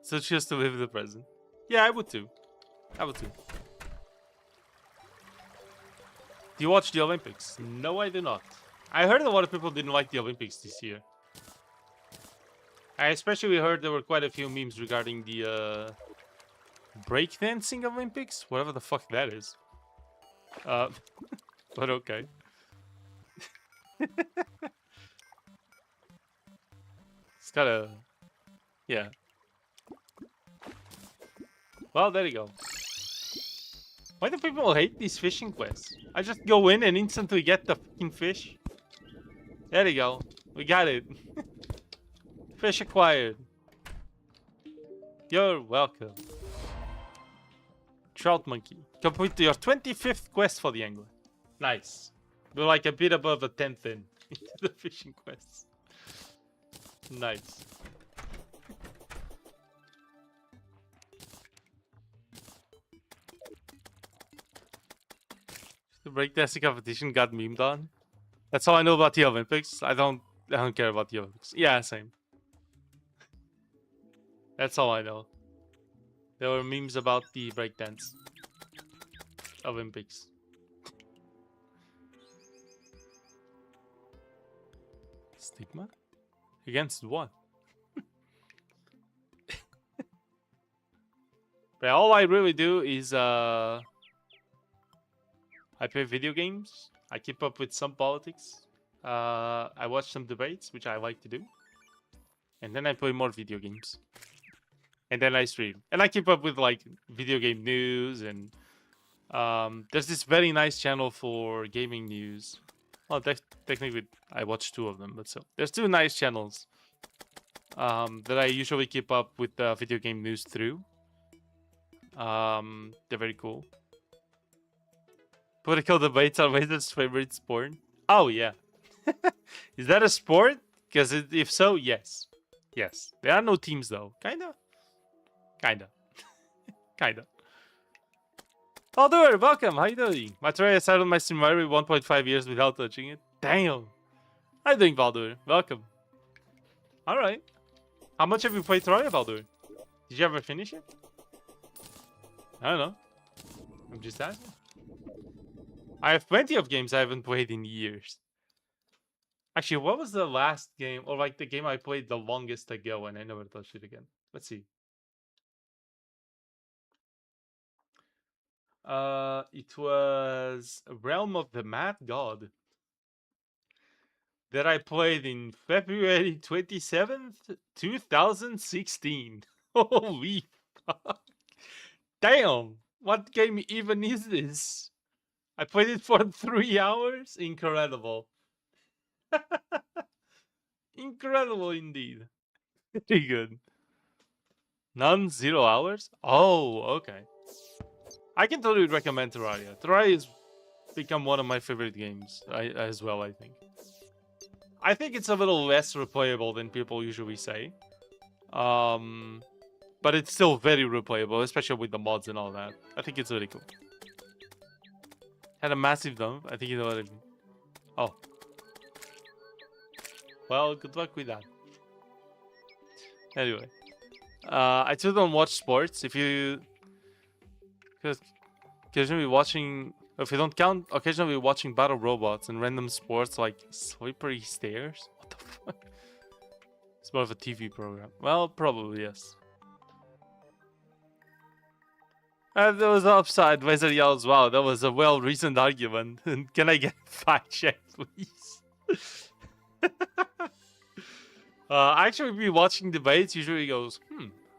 So just to live the present. Yeah, I would too. I would too. Do you watch the Olympics? No, I do not. I heard a lot of people didn't like the Olympics this year. I especially heard there were quite a few memes regarding the breakdancing Olympics, whatever the fuck that is. But okay. It's kinda... Yeah. Well, there you go. Why do people hate these fishing quests? I just go in and instantly get the fucking fish. There you go. We got it. Fish acquired. You're welcome. Trout monkey. Complete your 25th quest for the angler. Nice. We're like a bit above a 10th in into the fishing quests. Nice. The breakdancing competition got memed on. That's all I know about the Olympics. I don't care about the Olympics. Yeah, same. That's all I know. There were memes about the breakdance Olympics. Stigma? Against what? But all I really do is I play video games. I keep up with some politics. I watch some debates, which I like to do. And then I play more video games. and then I stream. And I keep up with like video game news, and there's this very nice channel for gaming news. Well, technically I watch two of them, but so there's two nice channels that I usually keep up with video game news through. They're very cool. Political debates are Waiter's favorite sport. Oh yeah, is that a sport? Because if so, yes, yes. There are no teams though. Kinda, kinda, kinda. Baldur, welcome. How you doing? My Terraria started my stream 1.5 years without touching it. Damn. How you doing, Baldur? Welcome. All right. How much have you played Terraria, Baldur? Did you ever finish it? I don't know. I'm just asking. I have plenty of games I haven't played in years. Actually, what was the last game, or like the game I played the longest ago and I never touched it again? Let's see. It was Realm of the Mad God that I played in February 27th, 2016. Holy fuck. Damn, what game even is this? I played it for 3 hours? Incredible. Incredible indeed. Pretty good. None, 0 hours? Oh, okay. I can totally recommend Terraria. Terraria has become one of my favorite games as well, I think. I think it's a little less replayable than people usually say. But it's still very replayable, especially with the mods and all that. I think it's really cool. Had a massive dump. I think you know what I mean. Oh. Well, good luck with that. Anyway. I still don't watch sports. If you... occasionally watching... If you don't count, occasionally watching battle robots and random sports like Slippery Stairs? What the fuck? It's more of a TV program. Well, probably, yes. There was an upside. Wizard yells, wow, that was a well-reasoned argument. Can I get a fact check, please? Actually, be watching debates usually goes,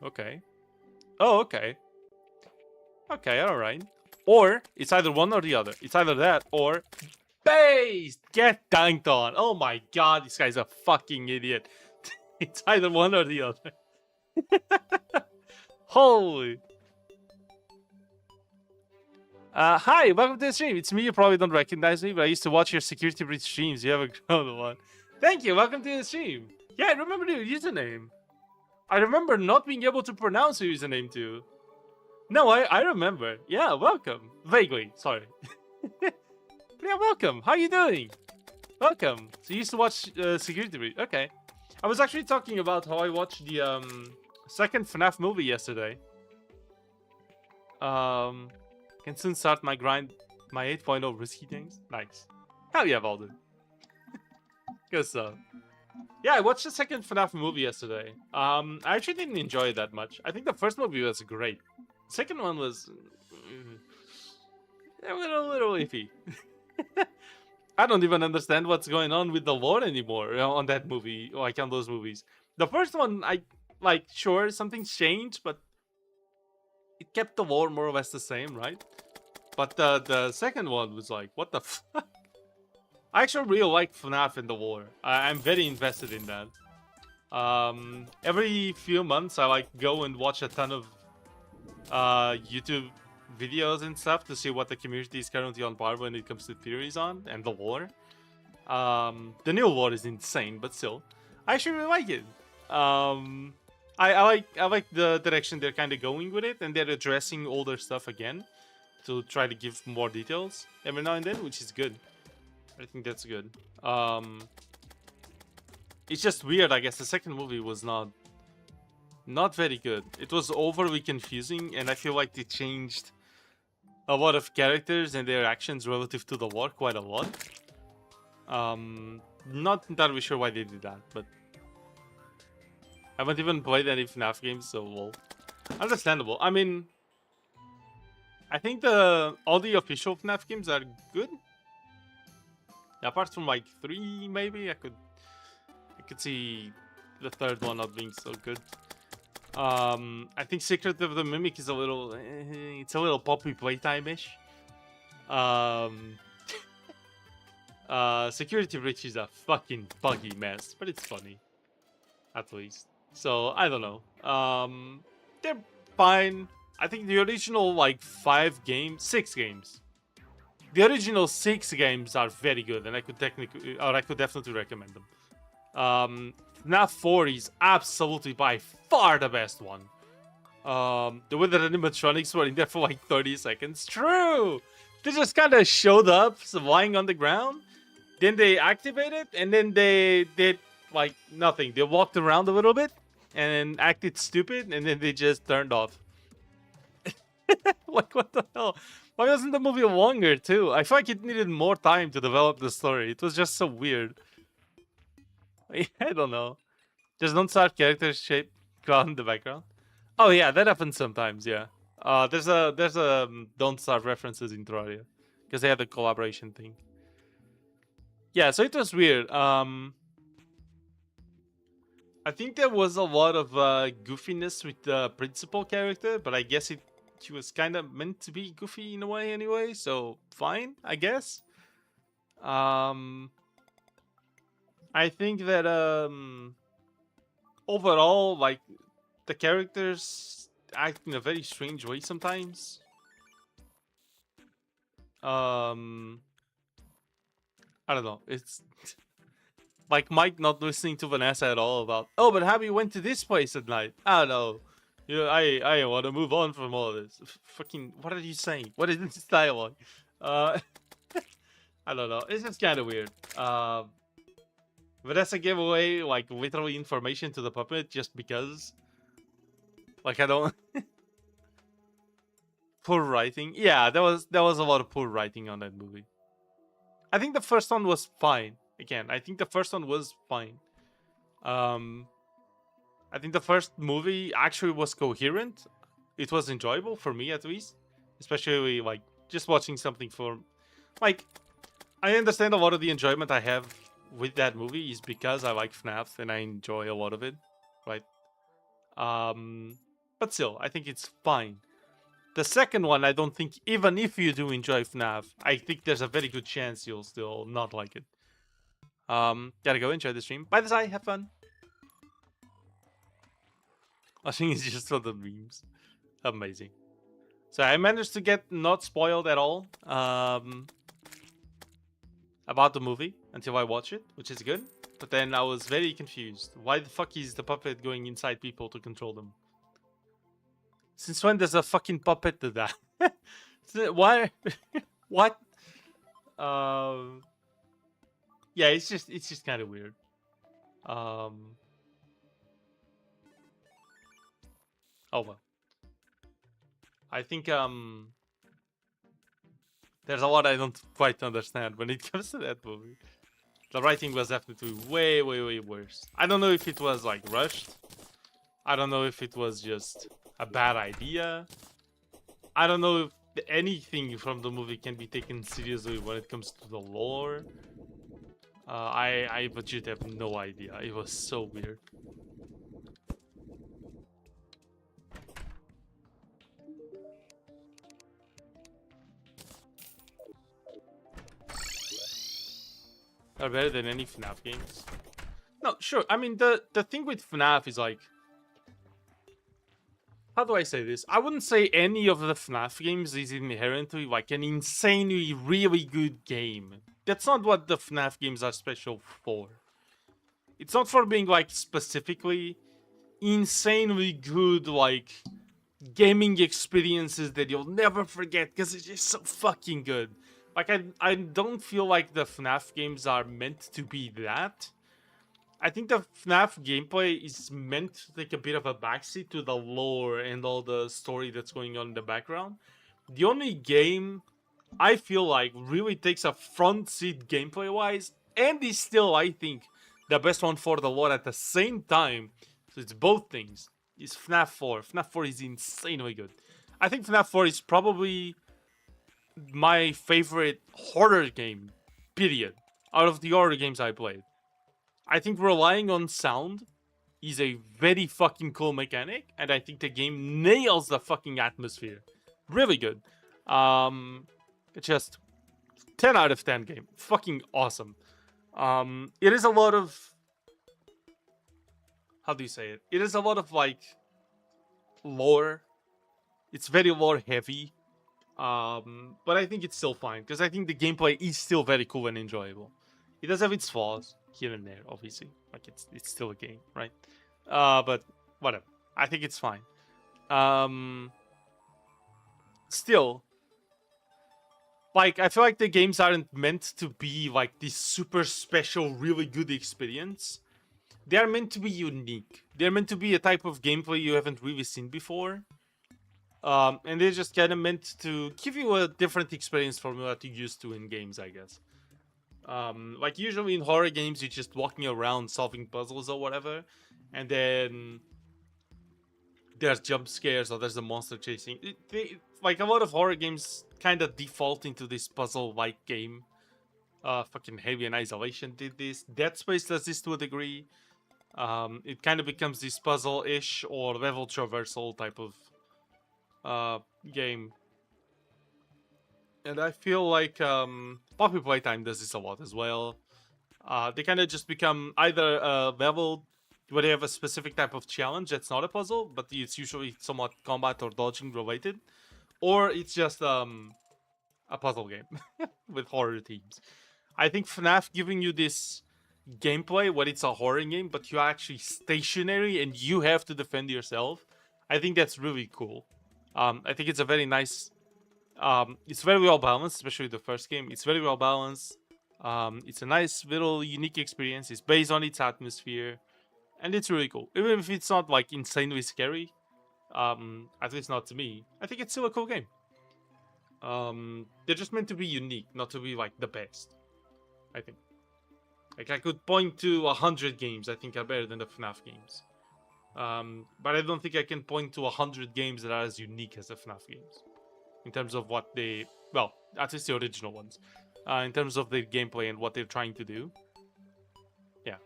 okay. Oh, okay. Okay, alright. Or, it's either one or the other. It's either that or... Based! Get dunked on! Oh my god, this guy's a fucking idiot. It's either one or the other. Holy... hi, welcome to the stream. It's me. You probably don't recognize me, but I used to watch your security breach streams. You have a grown one. Thank you. Welcome to the stream. Yeah, I remember your username. I remember not being able to pronounce your username too. No, I remember. Yeah, welcome. Vaguely, sorry. Yeah, welcome. How you doing? Welcome. So you used to watch security breach. Okay. I was actually talking about how I watched the second FNAF movie yesterday. Can soon start my grind, my 8.0 risky things. Nice. Hell yeah, Valden. Good stuff. Yeah, I watched the second FNAF movie yesterday. I actually didn't enjoy it that much. I think the first movie was great. The second one was... a little iffy. I don't even understand what's going on with the lore anymore on that movie, like on those movies. The first one, like, sure, something's changed, but it kept the lore more or less the same, right? But the second one was like, what the fuck? I actually really like FNAF and the lore. I'm very invested in that. Every few months, I like go and watch a ton of YouTube videos and stuff to see what the community is currently on par when it comes to theories on and the lore. The new lore is insane, but still, I actually really like it. I like the direction they're kind of going with it, and they're addressing older stuff again to try to give more details every now and then, which is good. I think that's good. It's just weird, I guess. The second movie was not very good. It was overly confusing, and I feel like they changed a lot of characters and their actions relative to the lore quite a lot. Not entirely sure why they did that, but I haven't even played any FNAF games, so well, understandable. I mean, I think all the official FNAF games are good. Apart from like 3, maybe I could see the third one not being so good. I think Secret of the Mimic is a little, it's a little poppy playtime-ish. Security Breach is a fucking buggy mess, but it's funny, at least. So I don't know. They're fine. I think the original like 6 games. The original 6 games are very good, and I could definitely recommend them. FNAF 4 is absolutely by far the best one. The way that animatronics were in there for like 30 seconds. True! They just kind of showed up, lying on the ground. Then they activated, and then they did like nothing. They walked around a little bit, and acted stupid, and then they just turned off. Like, what the hell? Why wasn't the movie longer, too? I feel like it needed more time to develop the story. It was just so weird. I don't know. Just don't start character shape cloud in the background. Oh yeah, that happens sometimes. Yeah. There's a don't start references in Terraria because they had the collaboration thing. Yeah, so it was weird. I think there was a lot of goofiness with the principal character, but I guess she was kind of meant to be goofy in a way anyway, so fine, I guess. I think that overall, like, the characters act in a very strange way sometimes. I don't know. It's like Mike not listening to Vanessa at all about, oh, but Happy went to this place at night. I don't know. You know, I want to move on from all this. Fucking, what are you saying? What is this dialogue? I don't know. It's just kind of weird. Vanessa gave away like literally information to the puppet just because. Like, I don't. Poor writing. Yeah, there was a lot of poor writing on that movie. I think the first one was fine. Again, I think the first one was fine. I think the first movie actually was coherent. It was enjoyable for me, at least. Especially, like, just watching something for... Like, I understand a lot of the enjoyment I have with that movie is because I like FNAF and I enjoy a lot of it, right? But still, I think it's fine. The second one, I don't think, even if you do enjoy FNAF, I think there's a very good chance you'll still not like it. Gotta go enjoy the stream. Bye, Desai, have fun. I think it's just for the memes. Amazing. So I managed to get not spoiled at all about the movie until I watch it, which is good. But then I was very confused. Why the fuck is the puppet going inside people to control them? Since when does a fucking puppet do that? Why? What? Yeah, it's just kind of weird. Oh well. I think there's a lot I don't quite understand when it comes to that movie. The writing was definitely way worse. I don't know if it was like rushed. I don't know if it was just a bad idea. I don't know if anything from the movie can be taken seriously when it comes to the lore. I legit have no idea. It was so weird. Are better than any FNAF games. No, sure. I mean, the thing with FNAF is like... How do I say this? I wouldn't say any of the FNAF games is inherently like an insanely really good game. That's not what the FNAF games are special for. It's not for being like specifically insanely good like gaming experiences that you'll never forget because it's just so fucking good. Like, I don't feel like the FNAF games are meant to be that. I think the FNAF gameplay is meant to take a bit of a backseat to the lore and all the story that's going on in the background. The only game I feel like really takes a front seat gameplay-wise, and is still, I think, the best one for the lore at the same time, so it's both things, is FNAF 4. FNAF 4 is insanely good. I think FNAF 4 is probably my favorite horror game, period, out of the horror games I played. I think relying on sound is a very fucking cool mechanic, and I think the game nails the fucking atmosphere. Really good. It's just 10 out of 10 game. Fucking awesome. It is a lot of, how do you say it? It is a lot of like lore. It's very lore heavy. But I think it's still fine because I think the gameplay is still very cool and enjoyable. It does have its flaws here and there, obviously. Like it's still a game, right? But whatever. I think it's fine. Still, like I feel like the games aren't meant to be like this super special, really good experience. They are meant to be unique. They're meant to be a type of gameplay you haven't really seen before. And they're just kind of meant to give you a different experience from what you're used to in games, I guess. Like usually in horror games, you're just walking around solving puzzles or whatever, and then there's jump scares or there's a monster chasing. Like a lot of horror games kind of default into this puzzle-like game. Fucking Heavy and Isolation did this. Dead Space does this to a degree. It kind of becomes this puzzle-ish or level traversal type of game. And I feel like Poppy Playtime does this a lot as well. They kind of just become either a level where they have a specific type of challenge that's not a puzzle, but it's usually somewhat combat or dodging related, or it's just a puzzle game with horror themes. I think FNAF giving you this gameplay where it's a horror game, but you're actually stationary and you have to defend yourself. I think that's really cool. I think it's a very nice. It's very well balanced, especially the first game. It's very well balanced. It's a nice little unique experience. It's based on its atmosphere, and it's really cool. Even if it's not like insanely scary, at least not to me. I think it's still a cool game. They're just meant to be unique, not to be like the best. I think. Like I could point to 100 games I think are better than the FNAF games. But I don't think I can point to 100 games that are as unique as the FNAF games. In terms of what they... Well, at least the original ones. In terms of their gameplay and what they're trying to do. Yeah.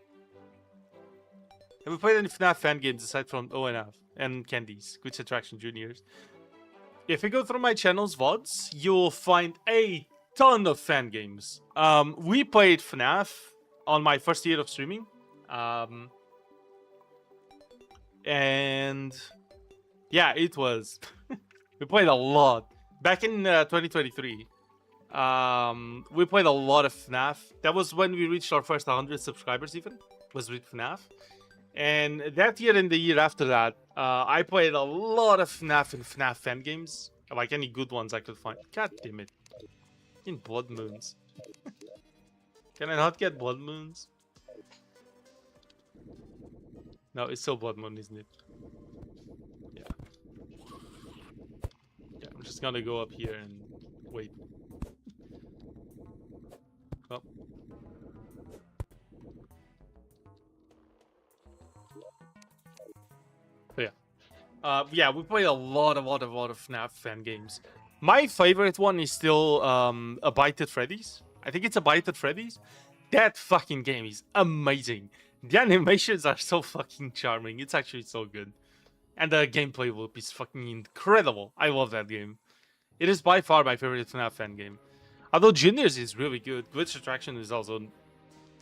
Have we played any FNAF fan games aside from ONF and Candies, Glitch Attraction Juniors? If you go through my channel's VODs, you'll find a ton of fan games. We played FNAF on my first year of streaming. And yeah, it was. We played a lot. Back in 2023, we played a lot of FNAF. That was when we reached our first 100 subscribers even, was with FNAF. And that year and the year after that, I played a lot of FNAF and FNAF fan games. Like any good ones I could find. God damn it. In Blood Moons. Can I not get Blood Moons? No, it's still Blood Moon, isn't it? Yeah. Yeah, I'm just gonna go up here and wait. Oh. So yeah. Yeah, we played a lot of FNAF fan games. My favorite one is still A Bite at Freddy's. I think it's A Bite at Freddy's. That fucking game is amazing. The animations are so fucking charming. It's actually so good. And the gameplay loop is fucking incredible. I love that game. It is by far my favorite FNAF fan game. Although Juniors is really good. Glitch Attraction is also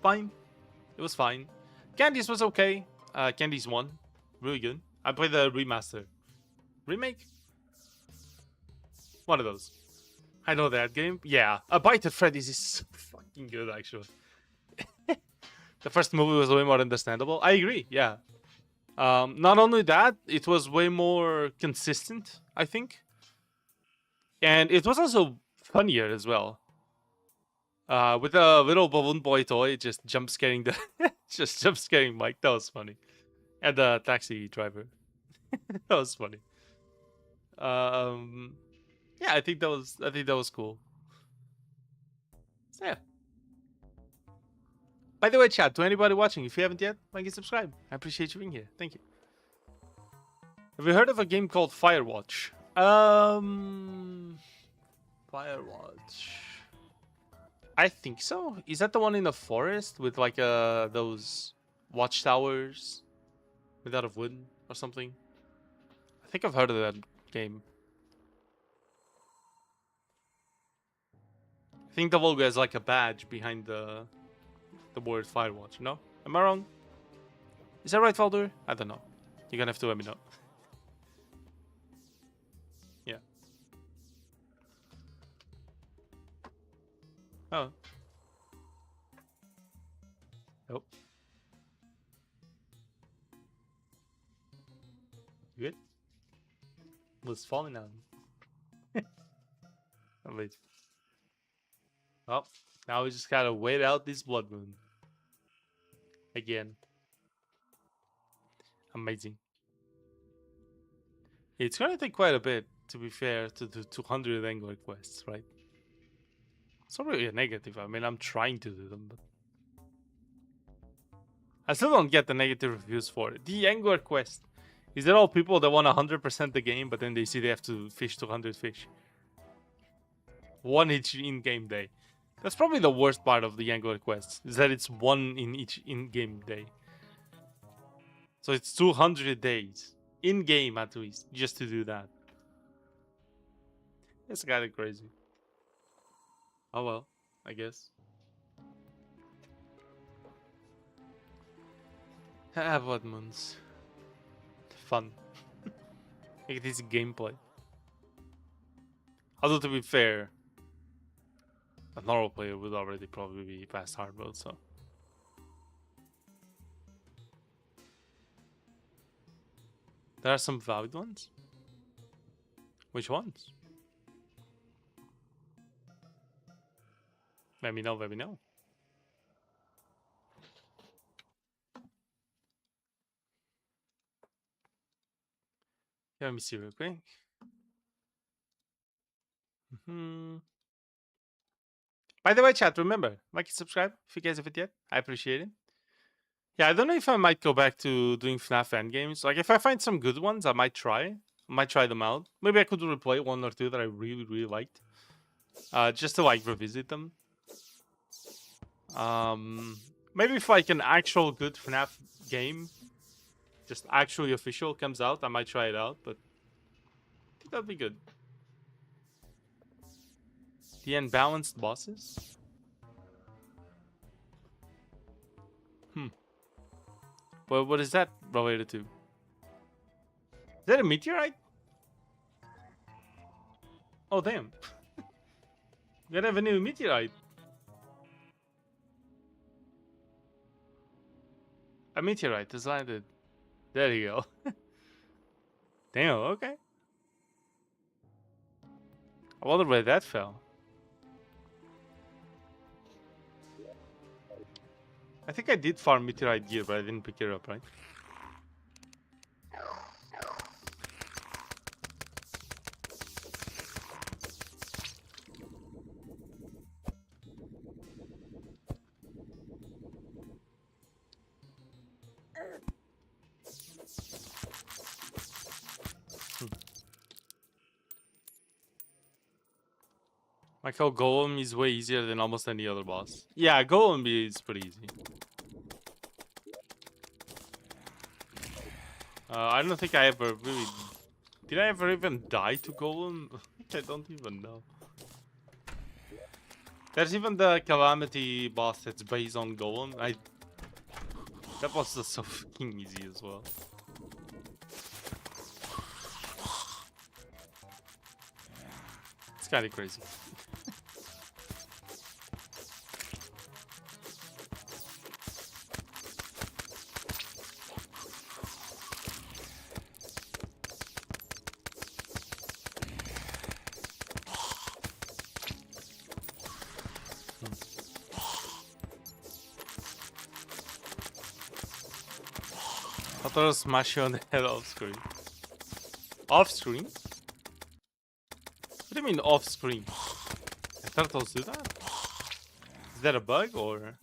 fine. It was fine. Candies was okay. Candies 1. Really good. I played the remaster. Remake? One of those. I know that game. Yeah. A Bite at Freddy's is so fucking good, actually. The first movie was way more understandable. I agree, yeah. Not only that, it was way more consistent, I think. And it was also funnier as well. With a little balloon boy toy just jump scaring the just jump scaring Mike. That was funny. And the taxi driver. That was funny. Yeah, I think that was cool. So, yeah. By the way, chat, to anybody watching, if you haven't yet, like and subscribe. I appreciate you being here. Thank you. Have you heard of a game called Firewatch? Firewatch. I think so. Is that the one in the forest with like those watchtowers? Made out of wood or something. I think I've heard of that game. I think the logo has like a badge behind the word Firewatch, no? Am I wrong? Is that right, Valdur? I don't know. You're gonna have to let me know. Yeah. Oh. Nope. You good? Was falling down. Amazing. Well, now we just gotta wait out this blood moon. Again. Amazing. It's gonna take quite a bit, to be fair, to do 200 Angler quests, right? It's not really a negative. I mean, I'm trying to do them, but I still don't get the negative reviews for it. The Angler quest. Is that all people that want 100% the game, but then they see they have to fish 200 fish? One each in-game day. That's probably the worst part of the Angler quest, is that it's one in each in-game day. So it's 200 days. In-game, at least, just to do that. It's kind of crazy. Oh well, I guess. Blood moons. Fun. Like this gameplay. Although to be fair, a normal player would already probably be past hard mode, so. There are some valid ones? Which ones? Let me know, let me know. Let me see real quick. By the way, chat, remember, like and subscribe if you guys haven't yet. I appreciate it. Yeah, I don't know if I might go back to doing FNAF endgames. Like, if I find some good ones, I might try. I might try them out. Maybe I could replay one or two that I really, really liked. Just to, like, revisit them. Maybe if, like, an actual good FNAF game, just actually official, comes out, I might try it out, but I think that'd be good. The unbalanced bosses? But what is that related to? Is that a meteorite? Oh, damn. We gotta have a new meteorite. A meteorite has landed. There you go. Damn, okay. I wonder where that fell. I think I did farm meteorite gear, but I didn't pick it up, right? Like how Golem is way easier than almost any other boss. Yeah, Golem is pretty easy. I don't think I ever really... Did I ever even die to Golem? I don't even know. There's even the Calamity boss that's based on Golem. That boss is so fucking easy as well. It's kind of crazy. I thought I was smashing on the head off screen. Off screen? What do you mean off screen? Turtles do that? Is that a bug or?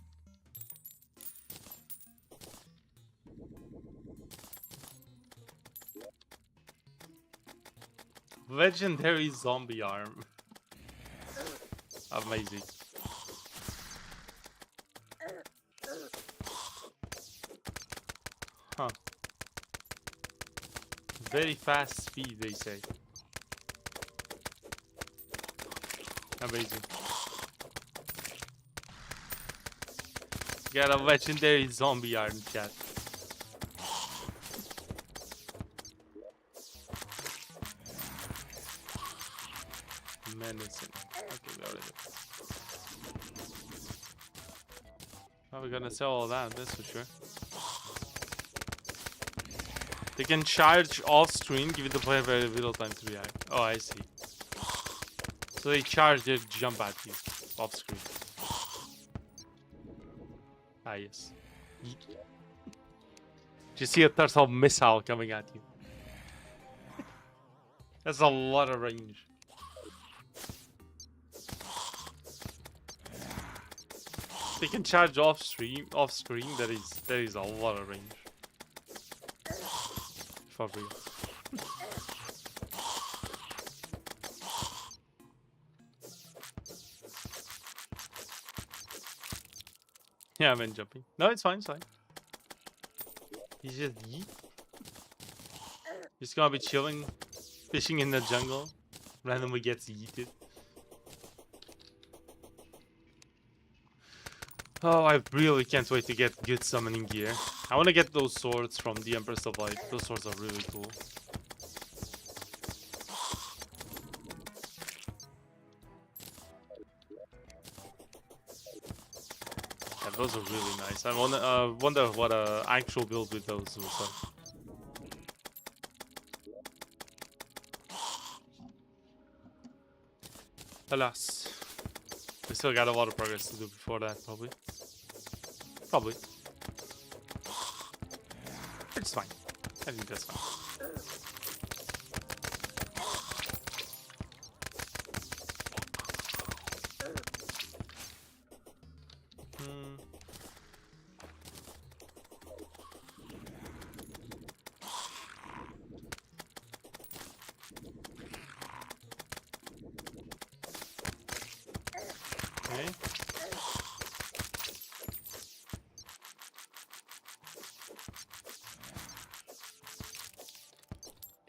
Legendary zombie arm. Amazing. Huh. very fast speed, they say. Amazing. Got a legendary zombie art in chat. Menacing. Okay, we already. How are we gonna sell all that? That's for sure. They can charge off screen, giving the player very little time to react. Oh, I see. So they charge, they jump at you off screen. Ah, yes. You see a turtle missile coming at you. That's a lot of range. They can charge off screen. That is a lot of range. For real. Yeah, I'm in jumping. No, it's fine, it's fine. He's just yeet. He's gonna be chilling, fishing in the jungle. Randomly gets yeeted. Oh, I really can't wait to get good summoning gear. I want to get those swords from the Empress of Light. Those swords are really cool. Yeah, those are really nice. I wonder what a actual build with those looks like. Alas, we still got a lot of progress to do before that, probably. Probably. It's fine. I think that's fine. Okay.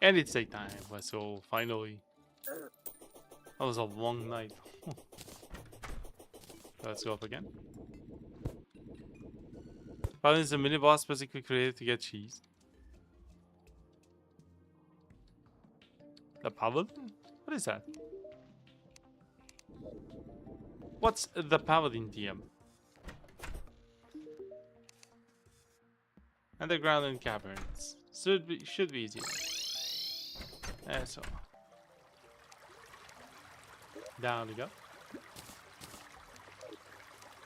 And it's daytime, so finally. That was a long night. Let's go up again. Paladin is a mini boss specifically created to get cheese. The Paladin? What is that? What's the Paladin DM? Underground and caverns. Should be easy. So down we go.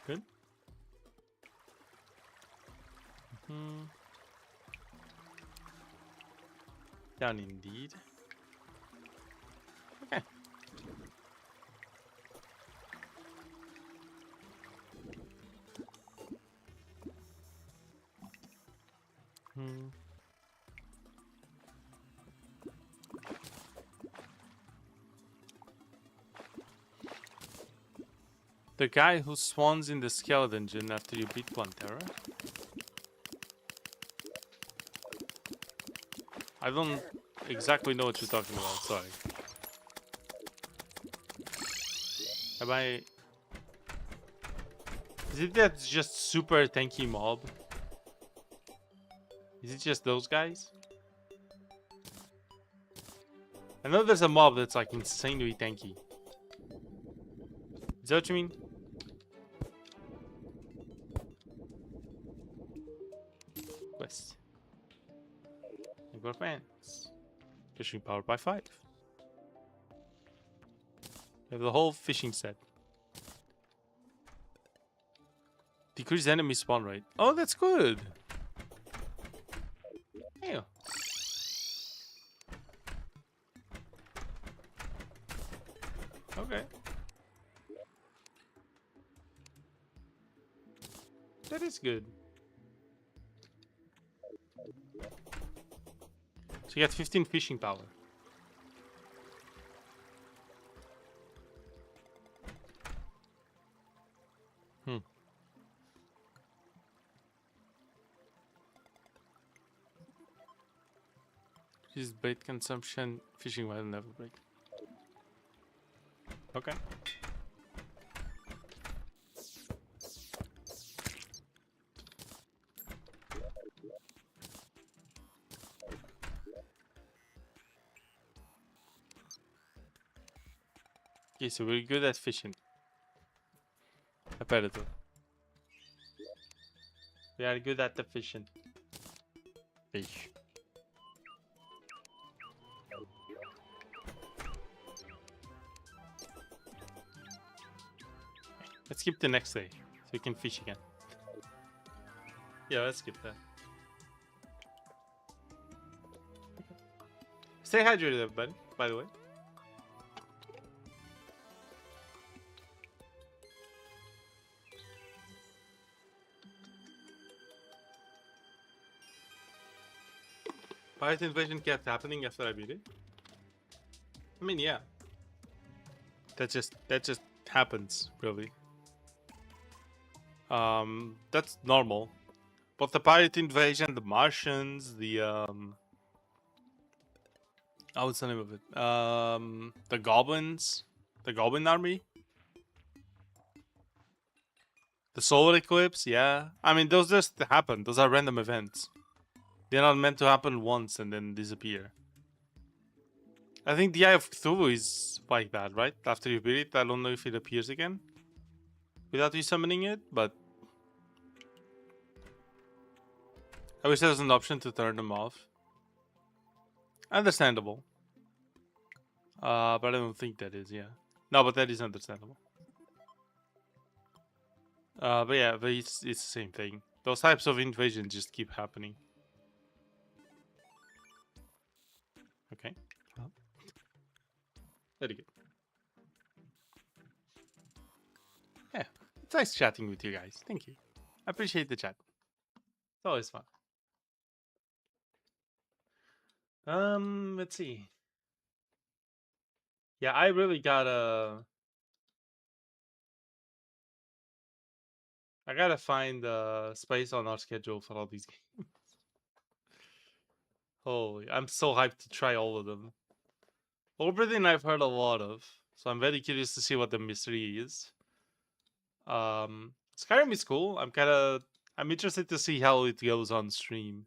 Good. Down indeed. Okay. The guy who spawns in the skeleton dungeon after you beat one Terra? I don't exactly know what you're talking about, sorry. Am I... Is it that just super tanky mob? Is it just those guys? I know there's a mob that's like insanely tanky. Is that what you mean? Quest. Number of fans. Fishing powered by 5. You have the whole fishing set. Decrease enemy spawn rate. Oh, that's good. Yeah. Okay. That is good. So you get 15 fishing power. His bait consumption, fishing will never break. Okay. Okay, so we're good at fishing. Apparently. We are good at the fishing. Fish. Let's skip the next day, so we can fish again. Yeah, let's skip that. Stay hydrated, everybody, by the way. Pirate invasion kept happening after I beat it. I mean, yeah. That just happens, really. That's normal. But the pirate invasion, the Martians, the what's the name of it? The goblins, the goblin army, the solar eclipse. Yeah, I mean those just happen. Those are random events. They're not meant to happen once and then disappear. I think the Eye of Cthulhu is like that, right? After you beat it, I don't know if it appears again without you summoning it, but I wish there was an option to turn them off. Understandable. But I don't think that is, yeah. No, but that is understandable. But yeah, but it's the same thing. Those types of invasions just keep happening. Okay. Well, very good. Yeah, it's nice chatting with you guys. Thank you. I appreciate the chat. It's always fun. Let's see. Yeah, I really gotta find space on our schedule for all these games. Holy, I'm so hyped to try all of them. Oberdin I've heard a lot of, so I'm very curious to see what the mystery is. Skyrim is cool. I'm interested to see how it goes on stream.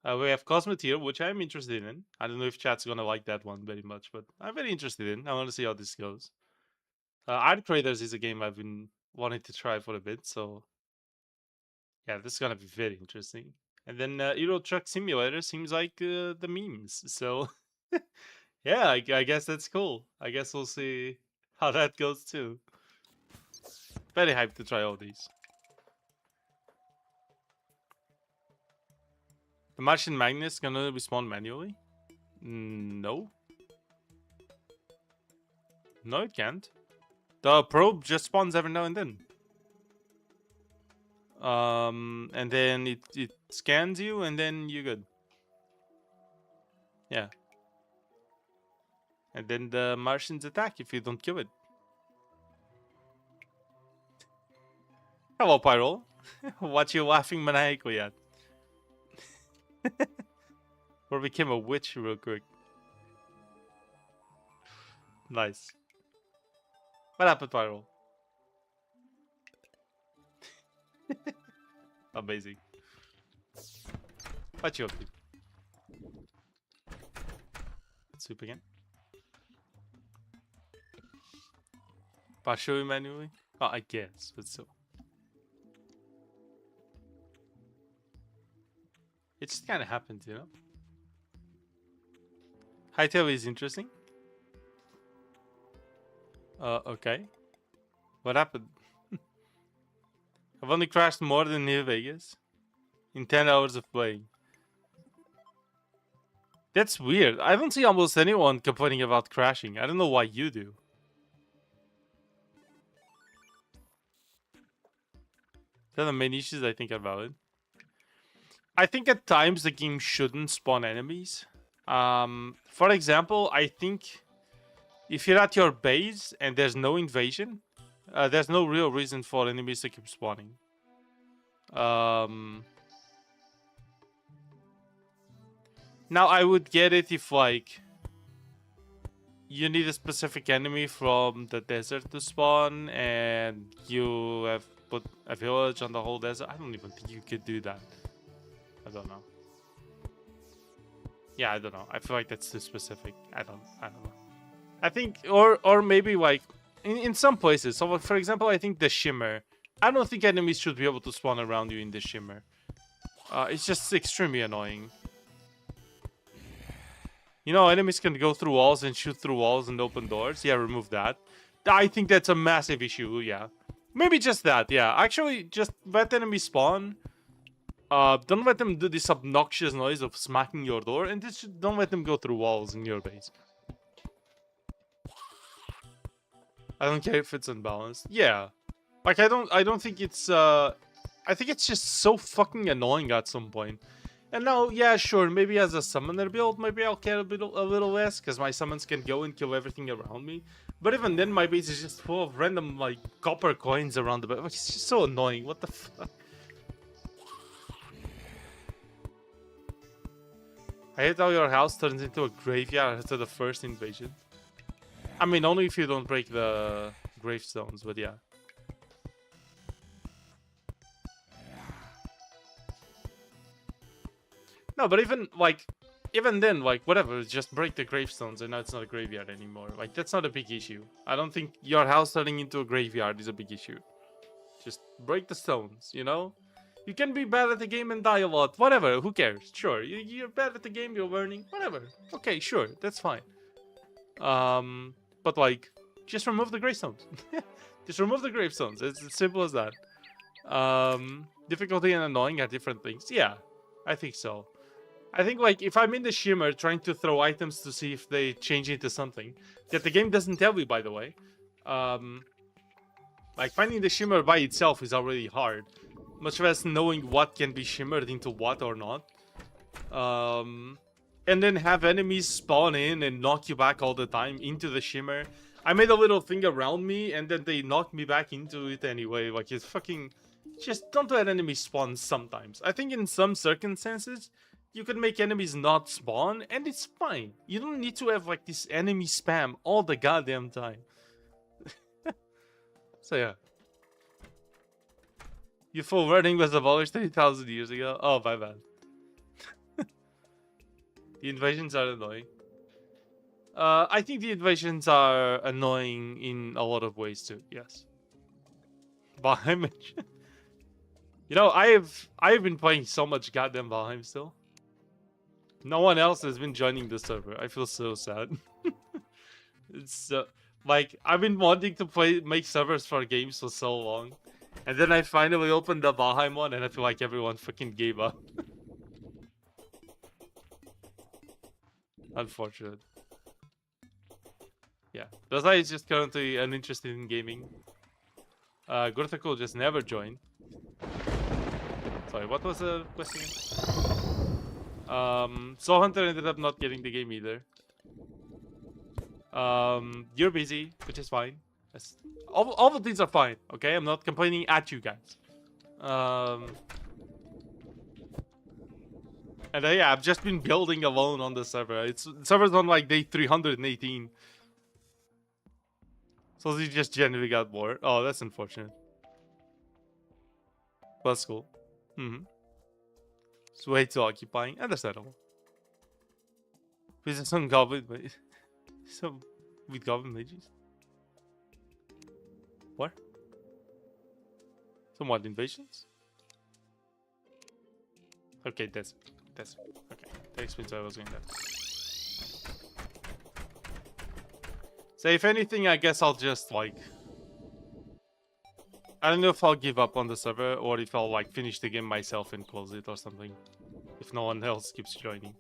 We have Cosmeteer, which I'm interested in. I don't know if chat's gonna like that one very much, but I'm very interested in. I want to see how this goes. Art Traders is a game I've been wanting to try for a bit, so yeah, this is gonna be very interesting. And then Euro Truck Simulator seems like the memes, so yeah, I guess that's cool. I guess we'll see how that goes too. Very hyped to try all these. The Martian Magnus gonna respawn manually? No. No, it can't. The probe just spawns every now and then. And then it scans you, and then you're good. Yeah. And then the Martians attack if you don't kill it. Hello, Pyro. What you laughing maniacally at? Or became a witch real quick. Nice. What happened, Pyro? Amazing. What you up to? Soup again. Basho manually? Oh, I guess, but so. It just kind of happens, you know? Hightail is interesting. Okay. What happened? I've only crashed more than New Vegas in 10 hours of playing. That's weird. I don't see almost anyone complaining about crashing. I don't know why you do. They're the main issues I think are valid. I think at times the game shouldn't spawn enemies. For example, I think if you're at your base and there's no invasion, there's no real reason for enemies to keep spawning. Now I would get it if like you need a specific enemy from the desert to spawn, and you have put a village on the whole desert. I don't even think you could do that. I don't know. Yeah, I don't know. I feel like that's too specific. I don't know. I think, or maybe like in some places. So, like, for example, I think the shimmer. I don't think enemies should be able to spawn around you in the shimmer. It's just extremely annoying. You know, enemies can go through walls and shoot through walls and open doors. Yeah, remove that. I think that's a massive issue. Yeah, maybe just that. Yeah, actually, just let enemies spawn. Don't let them do this obnoxious noise of smacking your door, and just don't let them go through walls in your base. I don't care if it's unbalanced. Yeah, like I don't think it's I think it's just so fucking annoying at some point. And now, yeah, sure, maybe as a summoner build, maybe I'll care a little less, because my summons can go and kill everything around me. But even then, my base is just full of random, like, copper coins around the base. It's just so annoying. What the fuck? I hate how your house turns into a graveyard after the first invasion. I mean, only if you don't break the gravestones, but yeah. No, but even then, like, whatever, just break the gravestones and now it's not a graveyard anymore. Like, that's not a big issue. I don't think your house turning into a graveyard is a big issue. Just break the stones, you know? You can be bad at the game and die a lot. Whatever, who cares? Sure, you're bad at the game, you're learning. Whatever. Okay, sure, that's fine. But like, just remove the gravestones. Just remove the gravestones. It's as simple as that. Difficulty and annoying are different things. Yeah, I think so. I think, like, if I'm in the shimmer trying to throw items to see if they change into something that the game doesn't tell me, by the way, like, finding the shimmer by itself is already hard, much less knowing what can be shimmered into what or not. And then have enemies spawn in and knock you back all the time into the shimmer. I made a little thing around me, and then they knocked me back into it anyway. Like, it's fucking... Just don't let enemies spawn sometimes. I think in some circumstances, you can make enemies not spawn, and it's fine. You don't need to have, like, this enemy spam all the goddamn time. So, yeah. Useful learning was abolished 3,000 years ago. Oh, my bad. The invasions are annoying. I think the invasions are annoying in a lot of ways too, yes. Valheim. You know, I've been playing so much goddamn Valheim still. No one else has been joining the server. I feel so sad. It's like, I've been wanting to make servers for games for so long. And then I finally opened the Valheim one, and I feel like everyone fucking gave up. Unfortunate. Yeah. Dazai is just currently uninterested in gaming. Gurthakul just never joined. Sorry, what was the question again? Soul Hunter ended up not getting the game either. You're busy, which is fine. All of these are fine, okay? I'm not complaining at you guys. And yeah, I've just been building alone on the server. The server's on like day 318. So he just genuinely got bored. Oh, that's unfortunate. But that's cool. It's way too occupying. Understandable. Is some goblin some with goblin mages? What? Some what, invasions? Okay, that's okay. That explains why I was doing that. So if anything, I guess I'll just like, I don't know if I'll give up on the server or if I'll like finish the game myself and close it or something. If no one else keeps joining.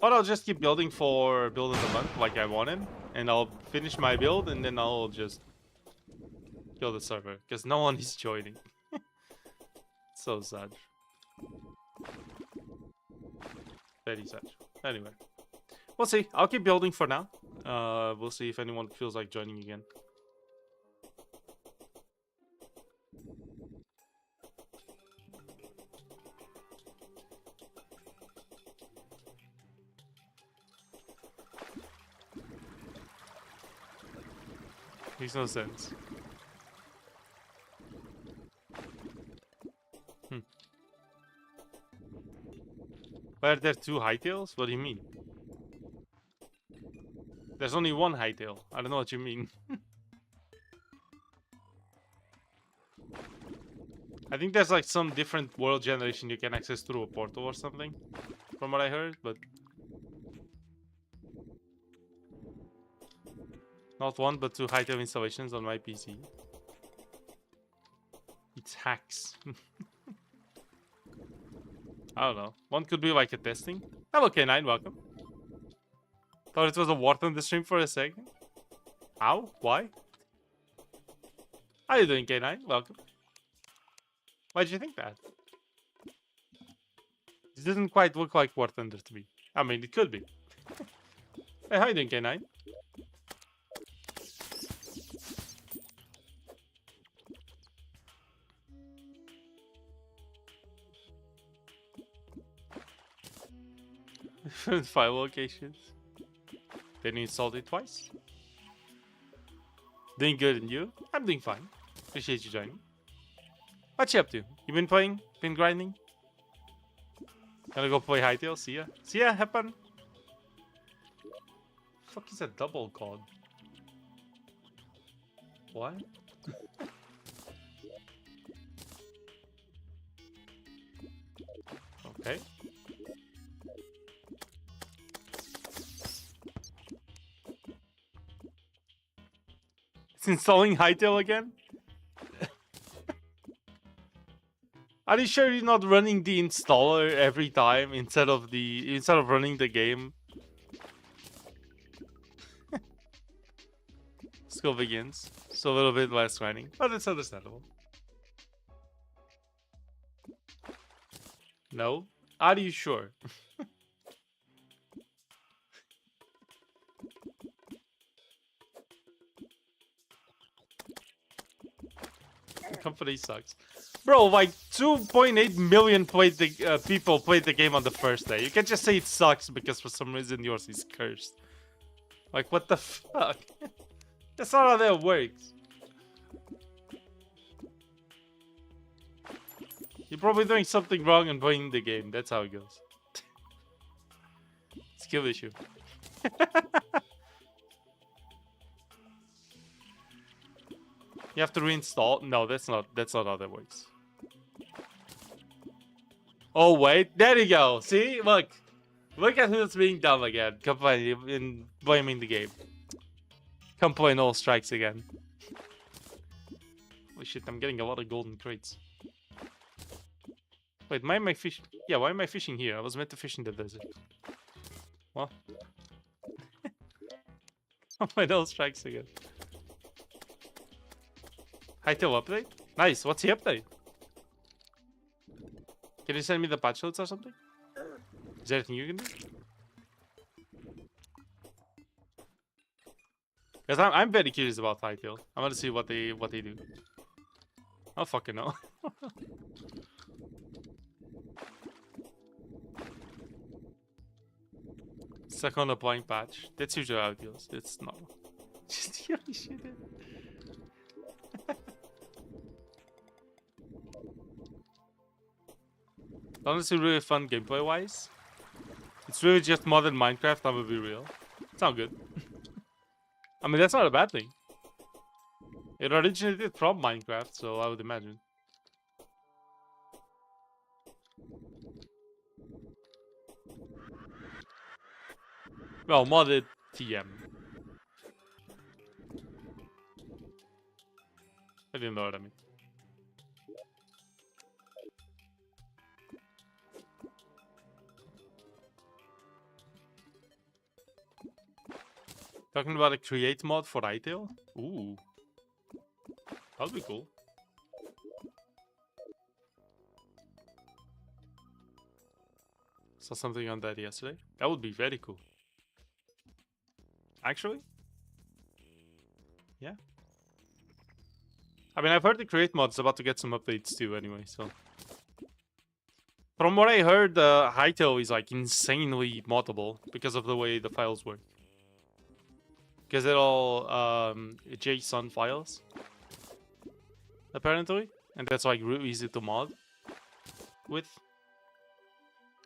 Or I'll just keep building for build of the month like I wanted. And I'll finish my build and then I'll just kill the server. Because no one is joining. So sad. Very sad. Anyway. We'll see. I'll keep building for now. We'll see if anyone feels like joining again. Makes no sense. Why are there two hightails? What do you mean? There's only one hightail. I don't know what you mean. I think there's like some different world generation you can access through a portal or something, from what I heard, but not one but two hightail installations on my PC. It's hacks. I don't know. One could be like a testing. Hello K9, welcome. Thought it was a wart on the stream for a second. How? Why? How you doing K9? Welcome. Why did you think that? It doesn't quite look like War Thunder to me. I mean, it could be. Hey, how you doing, K9? Different file locations. Then you installed it twice. Doing good, and you? I'm doing fine. Appreciate you joining. What you up to? You been playing? Been grinding? Gonna go play Hytale? See ya. See ya, have fun. Fuck is a double cod? What? Okay. It's installing Hytale again? Are you sure you're not running the installer every time instead of running the game? School begins, so a little bit less grinding, but it's understandable. No? Are you sure? The company sucks. Bro, like 2.8 million people played the game on the first day. You can't just say it sucks because for some reason yours is cursed. Like, what the fuck? That's not how that works. You're probably doing something wrong and playing the game. That's how it goes. Skill issue. You have to reinstall? No, that's not how that works. Oh wait, there you go. See, look at who's being dumb again. Complaining and blaming the game. Complain all strikes again. Holy shit, I'm getting a lot of golden crates. Wait, why am I fishing? Yeah, why am I fishing here? I was meant to fish in the desert. What? Complain all strikes again. Hytale update? Nice, what's the update? Can you send me the patch notes or something? Is there anything you can do? Because I'm very curious about Hytale. I want to see what they do. I don't fucking know. Stuck on applying patch. That's usually how it goes. It's not. Just really shit. Honestly, really fun gameplay wise. It's really just modern Minecraft, I'm gonna be real. It's not good. I mean, that's not a bad thing. It originated from Minecraft, so I would imagine. Well, modded TM. I didn't know what I mean. Talking about a create mod for Hytale? Ooh. That'd be cool. Saw something on that yesterday. That would be very cool. Actually? Yeah. I mean, I've heard the create mod's about to get some updates too anyway, so. From what I heard, Hytale is like insanely moddable because of the way the files work. Because they're all JSON files, apparently, and that's like really easy to mod with.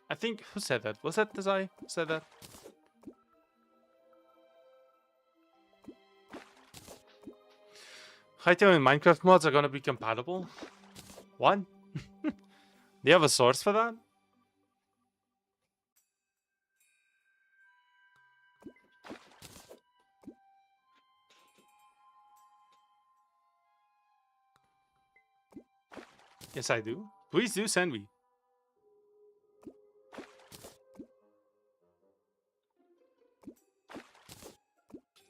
I think who said that? Was that Desai who said that? Hytale and Minecraft mods are gonna be compatible. What? Do you have a source for that? Yes, I do. Please do send me.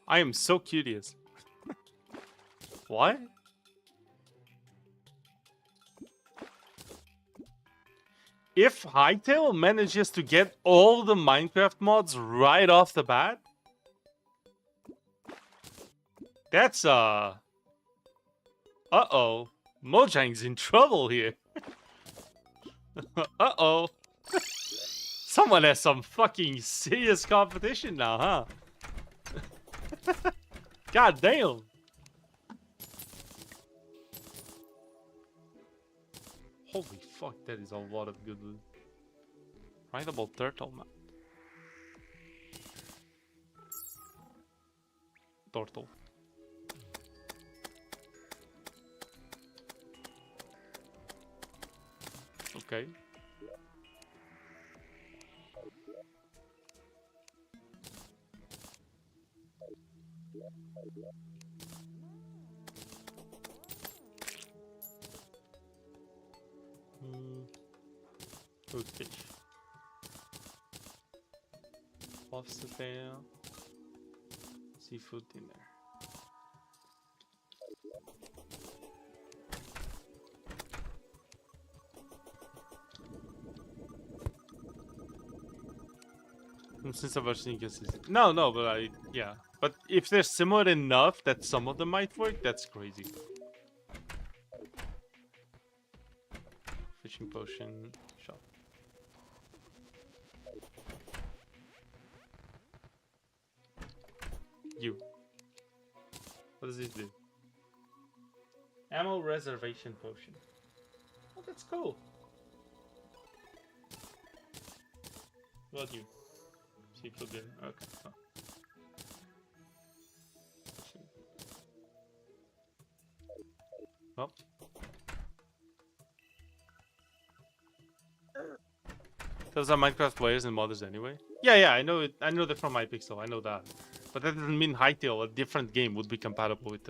I am so curious. What? If Hytale manages to get all the Minecraft mods right off the bat, that's uh-oh. Mojang's in trouble here. Uh-oh. Someone has some fucking serious competition now, huh? God damn. Holy fuck, that is a lot of good loot. Rideable turtle map. Turtle. Okay. Good fish. Lobster tail. Seafood dinner. Since I've watched inconsistent. No, but yeah. But if they're similar enough that some of them might work, that's crazy. Fishing potion shop. You. What does this do? Ammo reservation potion. Oh, that's cool. What you? Seafood dinner. Okay. Oh. Well. Those are Minecraft players and modders anyway. Yeah, I know it. I know they're from iPixel. I know that, but that doesn't mean Hytale, a different game, would be compatible with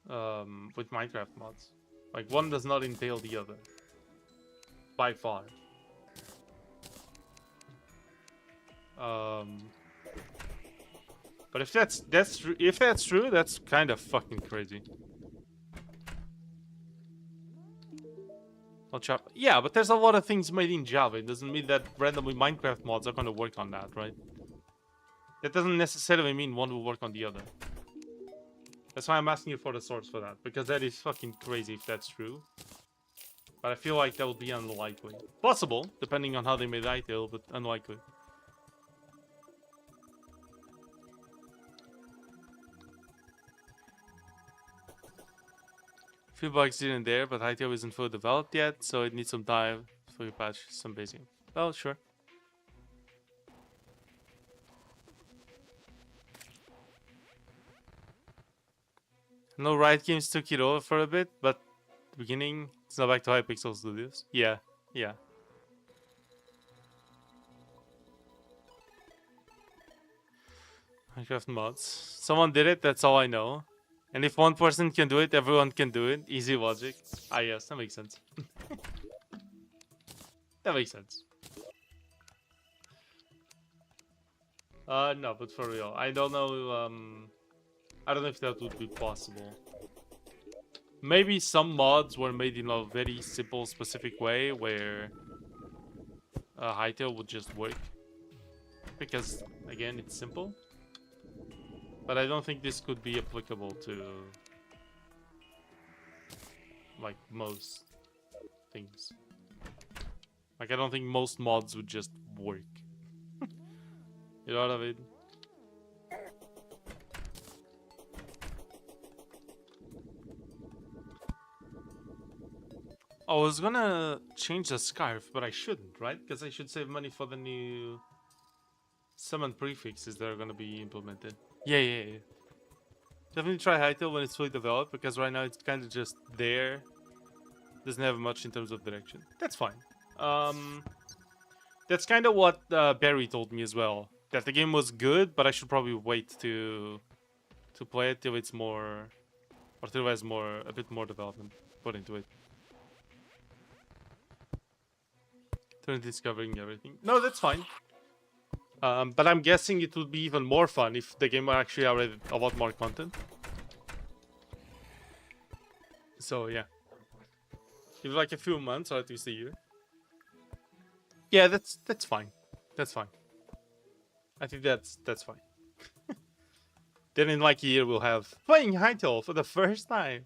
Minecraft mods. Like one does not entail the other, by far. But if that's true, that's kind of fucking crazy. Yeah, but there's a lot of things made in Java. It doesn't mean that randomly Minecraft mods are going to work on that, right? That doesn't necessarily mean one will work on the other. That's why I'm asking you for the source for that, because that is fucking crazy if that's true. But I feel like that would be unlikely. Possible, depending on how they made Hytale, but unlikely. Few bugs here and there, but Hytale isn't fully developed yet, so it needs some time for you patch some basic. Well, sure. No, Riot Games took it over for a bit, but the beginning, it's not back to Hypixel Studios. Yeah. Minecraft mods. Someone did it, that's all I know. And if one person can do it, everyone can do it. Easy logic. Ah, yes, that makes sense. That makes sense. No, but for real, I don't know. I don't know if that would be possible. Maybe some mods were made in a very simple, specific way where Hytale would just work. Because, again, it's simple. But I don't think this could be applicable to, like, most things. Like, I don't think most mods would just work. You're out of it. I was gonna change the scarf, but I shouldn't, right? Because I should save money for the new summon prefixes that are gonna be implemented. Yeah. Definitely try Hytale when it's fully developed, because right now it's kind of just there. Doesn't have much in terms of direction. That's fine. That's kind of what Barry told me as well. That the game was good, but I should probably wait to play it till it's more, or till it has a bit more development put into it. Turn discovering everything. No, that's fine. But I'm guessing it would be even more fun if the game actually added a lot more content. So yeah, give it like a few months or at least a year. Yeah, that's fine. That's fine. I think that's fine. Then in like a year we'll have playing Hytale for the first time.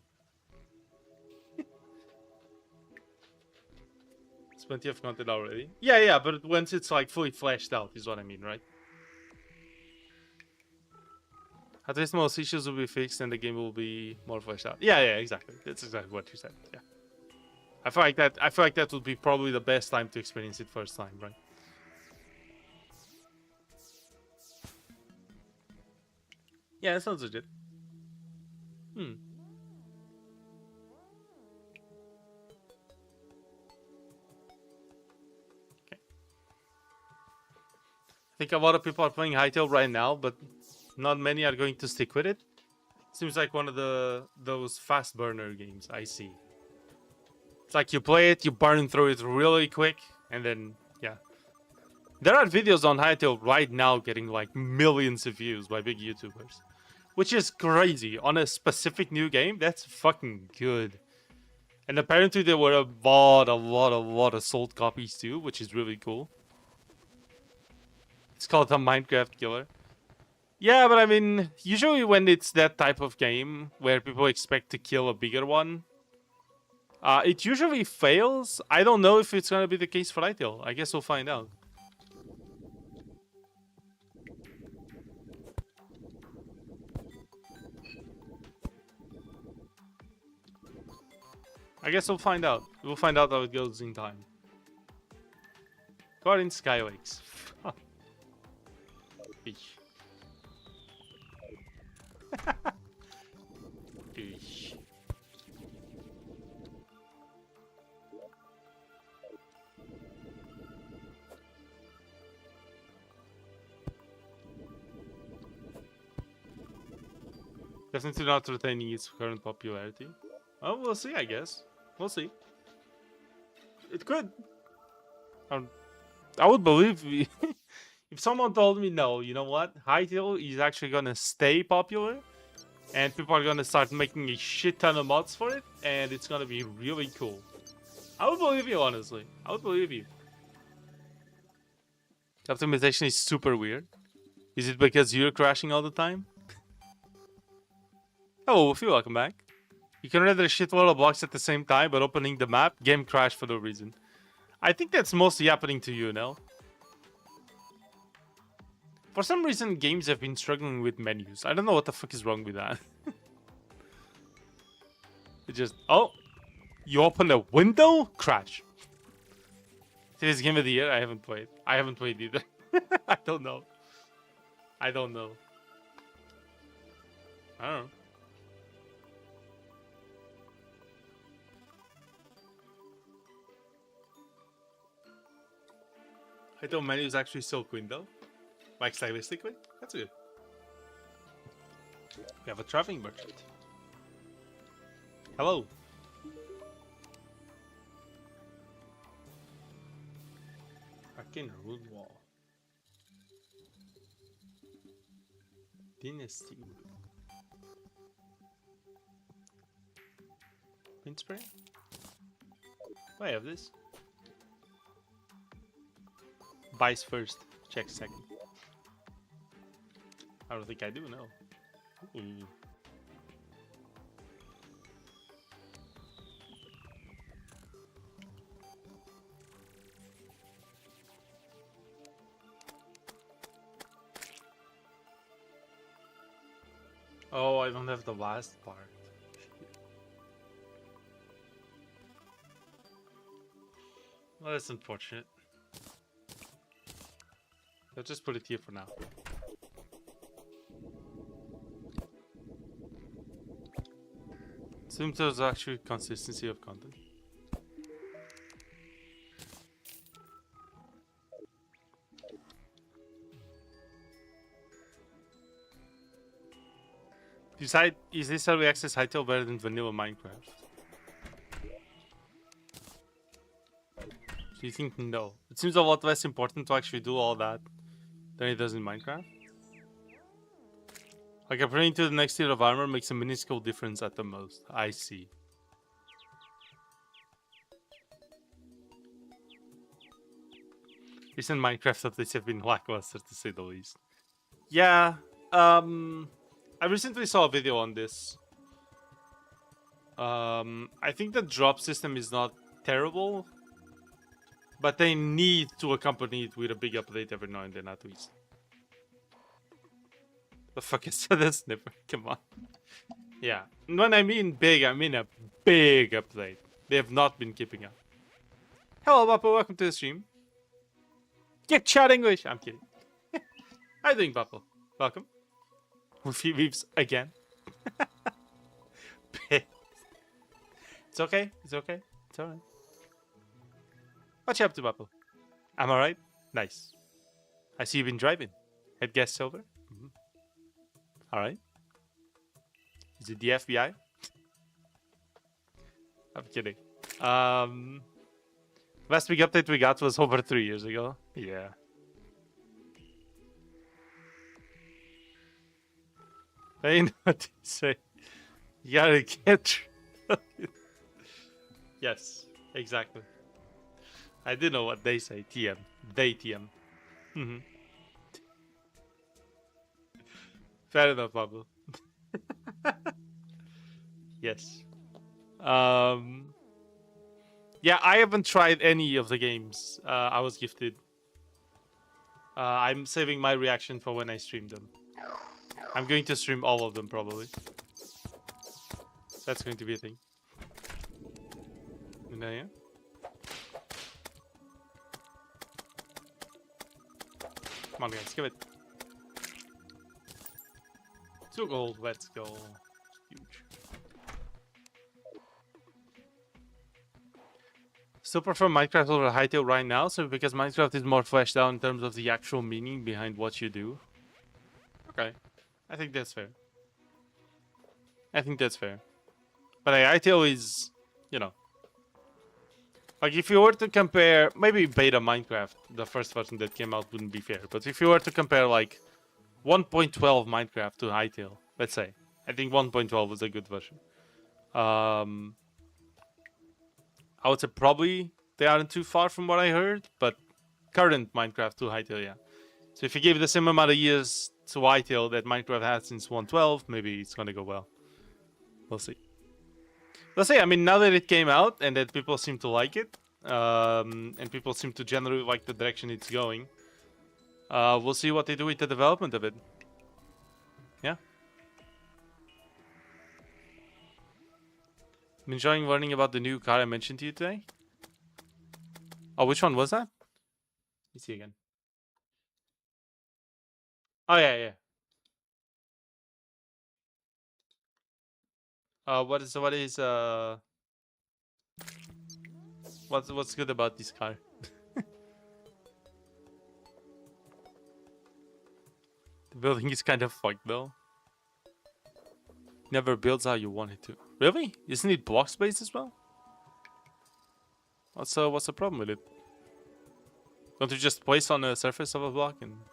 It's plenty of content already. Yeah, but once it's like fully fleshed out is what I mean, right? At least most issues will be fixed and the game will be more fleshed out. Yeah, exactly. That's exactly what you said. Yeah. I feel like that would be probably the best time to experience it first time, right? Yeah, that sounds legit. Okay. I think a lot of people are playing Hytale right now, but not many are going to stick with it. Seems like one of those fast burner games I see. It's like you play it, you burn through it really quick, and then, yeah. There are videos on Hytale right now getting like millions of views by big YouTubers. Which is crazy. On a specific new game, that's fucking good. And apparently there were a lot of sold copies too, which is really cool. It's called a Minecraft killer. Yeah, but I mean, usually when it's that type of game where people expect to kill a bigger one, it usually fails. I don't know if it's gonna be the case for Hytale. I guess we'll find out. I guess we'll find out. We'll find out how it goes in time. Caught in Skylakes. Fish. Fish. Definitely not retaining its current popularity. Oh, we'll see, I guess. We'll see. It could. I would believe if someone told me, no, you know what? Hytale is actually gonna stay popular, and people are gonna start making a shit ton of mods for it, and it's gonna be really cool. I would believe you, honestly. I would believe you. Optimization is super weird. Is it because you're crashing all the time? Oh, Wolfie, welcome back. You can render a shitload of blocks at the same time, but opening the map, game crash for no reason. I think that's mostly happening to you now. For some reason, games have been struggling with menus. I don't know what the fuck is wrong with that. It just... Oh! You open a window? Crash. Today's game of the year? I haven't played. I haven't played either. I don't know. I don't know. I don't know. Hytale menu is actually so clean though. Like stylistically. That's good. We have a traveling merchant. Hello. Arcane Rune Wall. Dynasty. Paint spray? Do I have this? Buys first, check second. I don't think I do, no. Ooh. Oh, I don't have the last part. Well, that's unfortunate. I'll just put it here for now. Seems there's actually consistency of content. Decide, is this early access Hytale better than vanilla Minecraft? So you think no? It seems a lot less important to actually do all that than it does in Minecraft. Like upgrading to the next tier of armor makes a minuscule difference at the most. I see. Recent Minecraft updates have been lackluster to say the least. Yeah, I recently saw a video on this. I think the drop system is not terrible, but they need to accompany it with a big update every now and then at least. The fuck is that snipper? Come on. Yeah, when I mean big, I mean a big update. They have not been keeping up. Hello, Bappo. Welcome to the stream. Get chat English. I'm kidding. How you doing, Bappo? Welcome. With weaves again. It's okay. It's okay. It's alright. What you up to, Bappo? Am I right? Nice. I see you've been driving. Head gas silver. Alright. Is it the FBI? I'm kidding. Last big update we got was over 3 years ago. Yeah. I know what to say. You gotta get. Yes, exactly. I do know what they say. TM. They TM. Fair enough, Pablo. Yes. Yeah, I haven't tried any of the games I was gifted. I'm saving my reaction for when I stream them. I'm going to stream all of them, probably. That's going to be a thing. Yeah. Come on, guys, give it. 2 gold, let's go. Huge. Still prefer Minecraft over Hytale right now, so because Minecraft is more fleshed out in terms of the actual meaning behind what you do. Okay, I think that's fair. I think that's fair. But Hytale is, you know, like if you were to compare, maybe beta Minecraft, the first version that came out wouldn't be fair. But if you were to compare like 1.12 Minecraft to Hytale, let's say, I think 1.12 was a good version. I would say probably they aren't too far from what I heard, but current Minecraft to Hytale, yeah. So if you give the same amount of years to Hytale that Minecraft had since 1.12, maybe it's gonna go well. We'll see. Let's say, I mean, now that it came out and that people seem to like it, and people seem to generally like the direction it's going, we'll see what they do with the development of it. Yeah. I'm enjoying learning about the new car I mentioned to you today. Oh, which one was that? Let me see again. Oh, yeah. What's good about this car? The building is kind of fucked though. Never builds how you want it to. Really? Isn't it block space as well? What's the problem with it? Don't you just place on the surface of a block and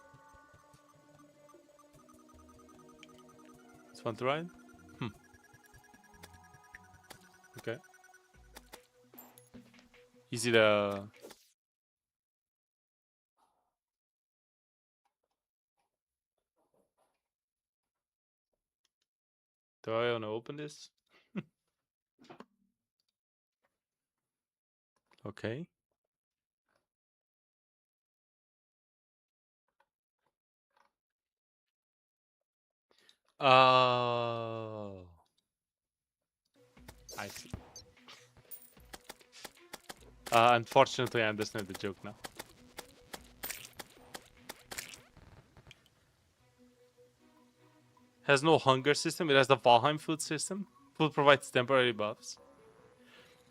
it's fun to ride? Okay. Easy to... Do I want to open this? Okay. Oh, I see. Unfortunately, I understand the joke now. Has no hunger system. It has the Valheim food system. Food provides temporary buffs.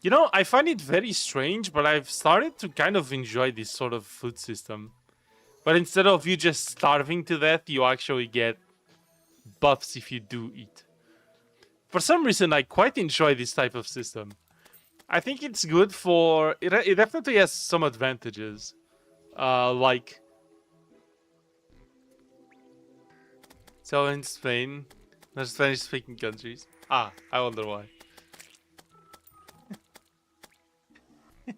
You know, I find it very strange, but I've started to kind of enjoy this sort of food system. But instead of you just starving to death, you actually get buffs if you do eat. For some reason, I quite enjoy this type of system. I think it's good for... It definitely has some advantages. Like... So in Spain, there's Spanish-speaking countries. Ah, I wonder why. You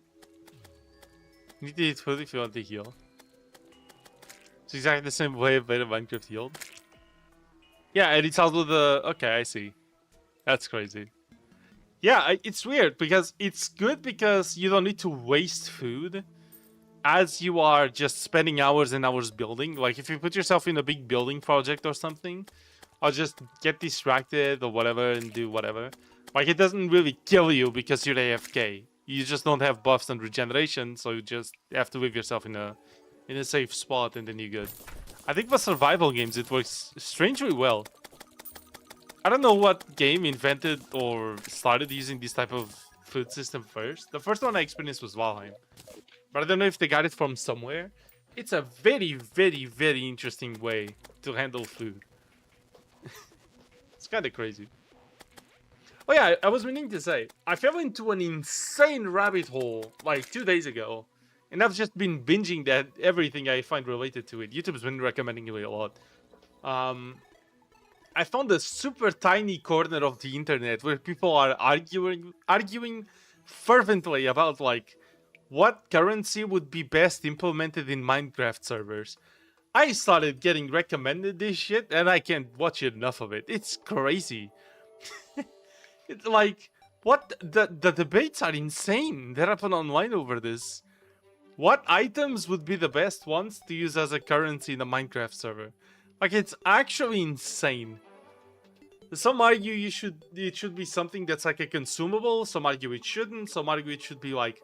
need to eat food if you want to heal. It's exactly the same way Beta Minecraft healed. Yeah, and it's also the... Okay, I see. That's crazy. Yeah, it's weird because it's good because you don't need to waste food as you are just spending hours and hours building. Like if you put yourself in a big building project or something, or just get distracted or whatever and do whatever. Like it doesn't really kill you because you're AFK. You just don't have buffs and regeneration, so you just have to leave yourself in a safe spot and then you're good. I think for survival games it works strangely well. I don't know what game invented or started using this type of food system first. The first one I experienced was Valheim. But I don't know if they got it from somewhere. It's a very, very, very interesting way to handle food. It's kind of crazy. Oh yeah, I was meaning to say, I fell into an insane rabbit hole like 2 days ago. And I've just been binging that everything I find related to it. YouTube's been recommending it a lot. I found a super tiny corner of the internet where people are arguing fervently about like what currency would be best implemented in Minecraft servers. I started getting recommended this shit and I can't watch enough of it. It's crazy. It's like, what? The debates are insane. They're up and online over this. What items would be the best ones to use as a currency in a Minecraft server? Like, it's actually insane. Some argue it should be something that's like a consumable. Some argue it shouldn't. Some argue it should be like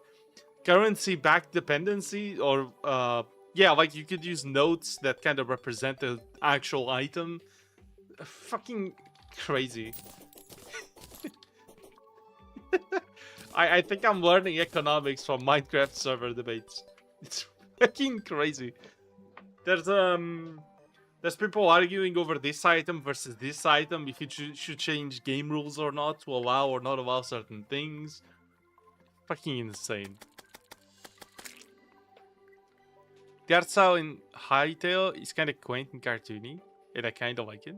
currency-backed dependency, or yeah, like you could use nodes that kind of represent the actual item. Fucking crazy. I think I'm learning economics from Minecraft server debates. It's fucking crazy. There's people arguing over this item versus this item, if it should change game rules or not to allow or not allow certain things. Fucking insane. The art style in Hytale is kind of quaint and cartoony, and I kind of like it.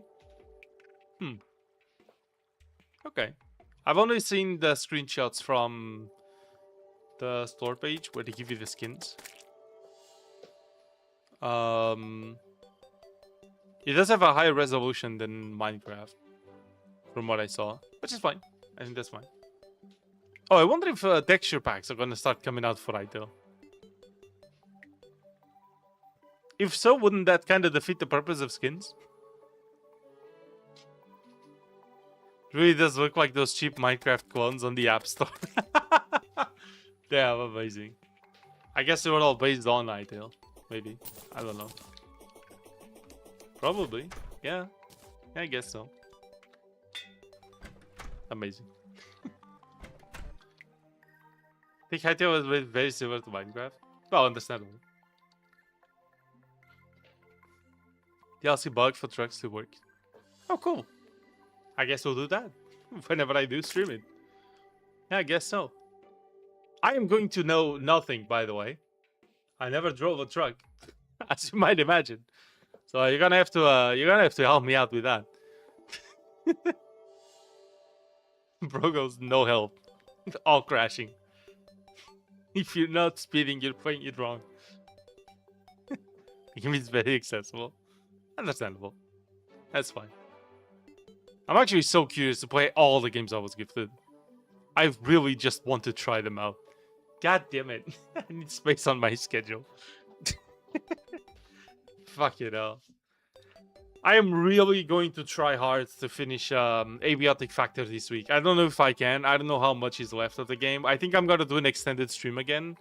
Okay. I've only seen the screenshots from the store page where they give you the skins. It does have a higher resolution than Minecraft, from what I saw, which is fine. I think that's fine. Oh, I wonder if texture packs are gonna start coming out for Hytale. If so, wouldn't that kind of defeat the purpose of skins? It really does look like those cheap Minecraft clones on the App Store. Damn, amazing. I guess they were all based on Hytale. Maybe. I don't know. Probably. Yeah. I guess so. Amazing. I think Hytale was very similar to Minecraft. Well, understandable. DLC bug for trucks to work. Oh, cool. I guess we'll do that whenever I do stream it. Yeah, I guess so. I am going to know nothing, by the way. I never drove a truck, as you might imagine. So you're gonna have to help me out with that. Bro goes no help, all crashing. If you're not speeding, you're playing it wrong. The game is very accessible. Understandable. That's fine. I'm actually so curious to play all the games I was gifted. I really just want to try them out. God damn it. I need space on my schedule. Fuck it all. I am really going to try hard to finish Abiotic Factor this week. I don't know if I can. I don't know how much is left of the game. I think I'm gonna do an extended stream again,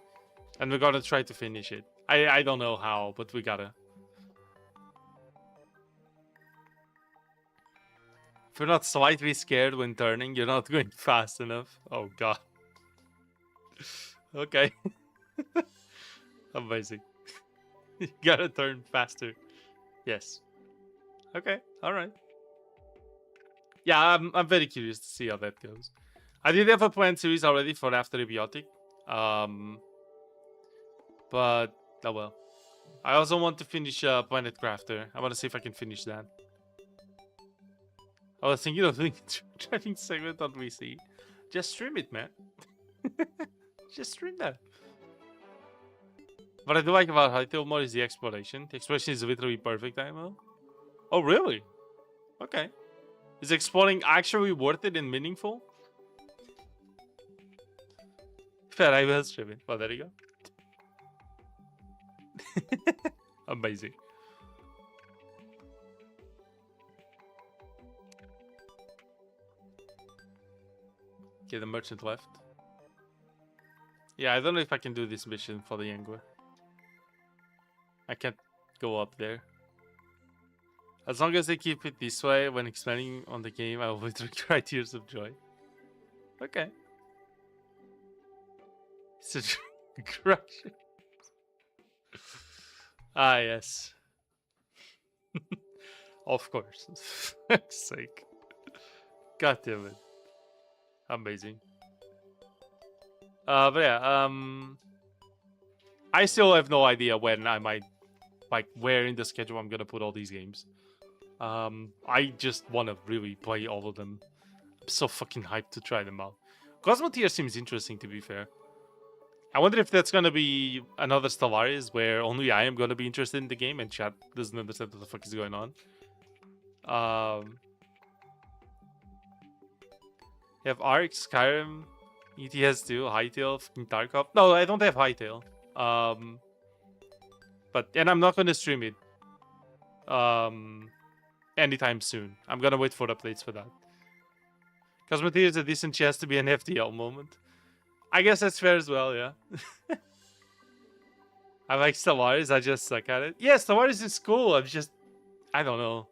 and we're gonna try to finish it. I don't know how, but we gotta. If you're not slightly scared when turning, you're not going fast enough. Oh god. Okay. Amazing. You gotta turn faster. Yes. Okay, alright. Yeah, I'm very curious to see how that goes. I did have a planned series already for after Abiotic. But, oh well. I also want to finish Planet Crafter. I want to see if I can finish that. I was thinking of doing a driving segment on VC. Just stream it, man. Just stream that. What I do like about Hytale more is the exploration. The exploration is literally perfect, IMO. Oh, really? Okay. Is exploring actually worth it and meaningful? Fair, I will stream it. Well, there you go. Amazing. Okay, the merchant left. Yeah, I don't know if I can do this mission for the Angler. I can't go up there. As long as they keep it this way when expanding on the game, I will literally cry tears of joy. Okay. It's a crush. Ah, yes. Of course. For fuck's sake. God damn it. Amazing. But yeah, I still have no idea when I might, like, where in the schedule I'm gonna put all these games. I just want to really play all of them. I'm so fucking hyped to try them out. Cosmotier seems interesting, to be fair. I wonder if that's gonna be another Stellaris where only I am gonna be interested in the game and chat doesn't understand what the fuck is going on. You have Ark, Skyrim, ETS2, Hytale, fucking Tarkov. No, I don't have Hytale. And I'm not gonna stream it. Anytime soon. I'm gonna wait for updates for that. Cosmotier is a decent chance to be an FTL moment. I guess that's fair as well, yeah. I like Stellaris, I just suck at it. Yeah, Stellaris is cool, I don't know.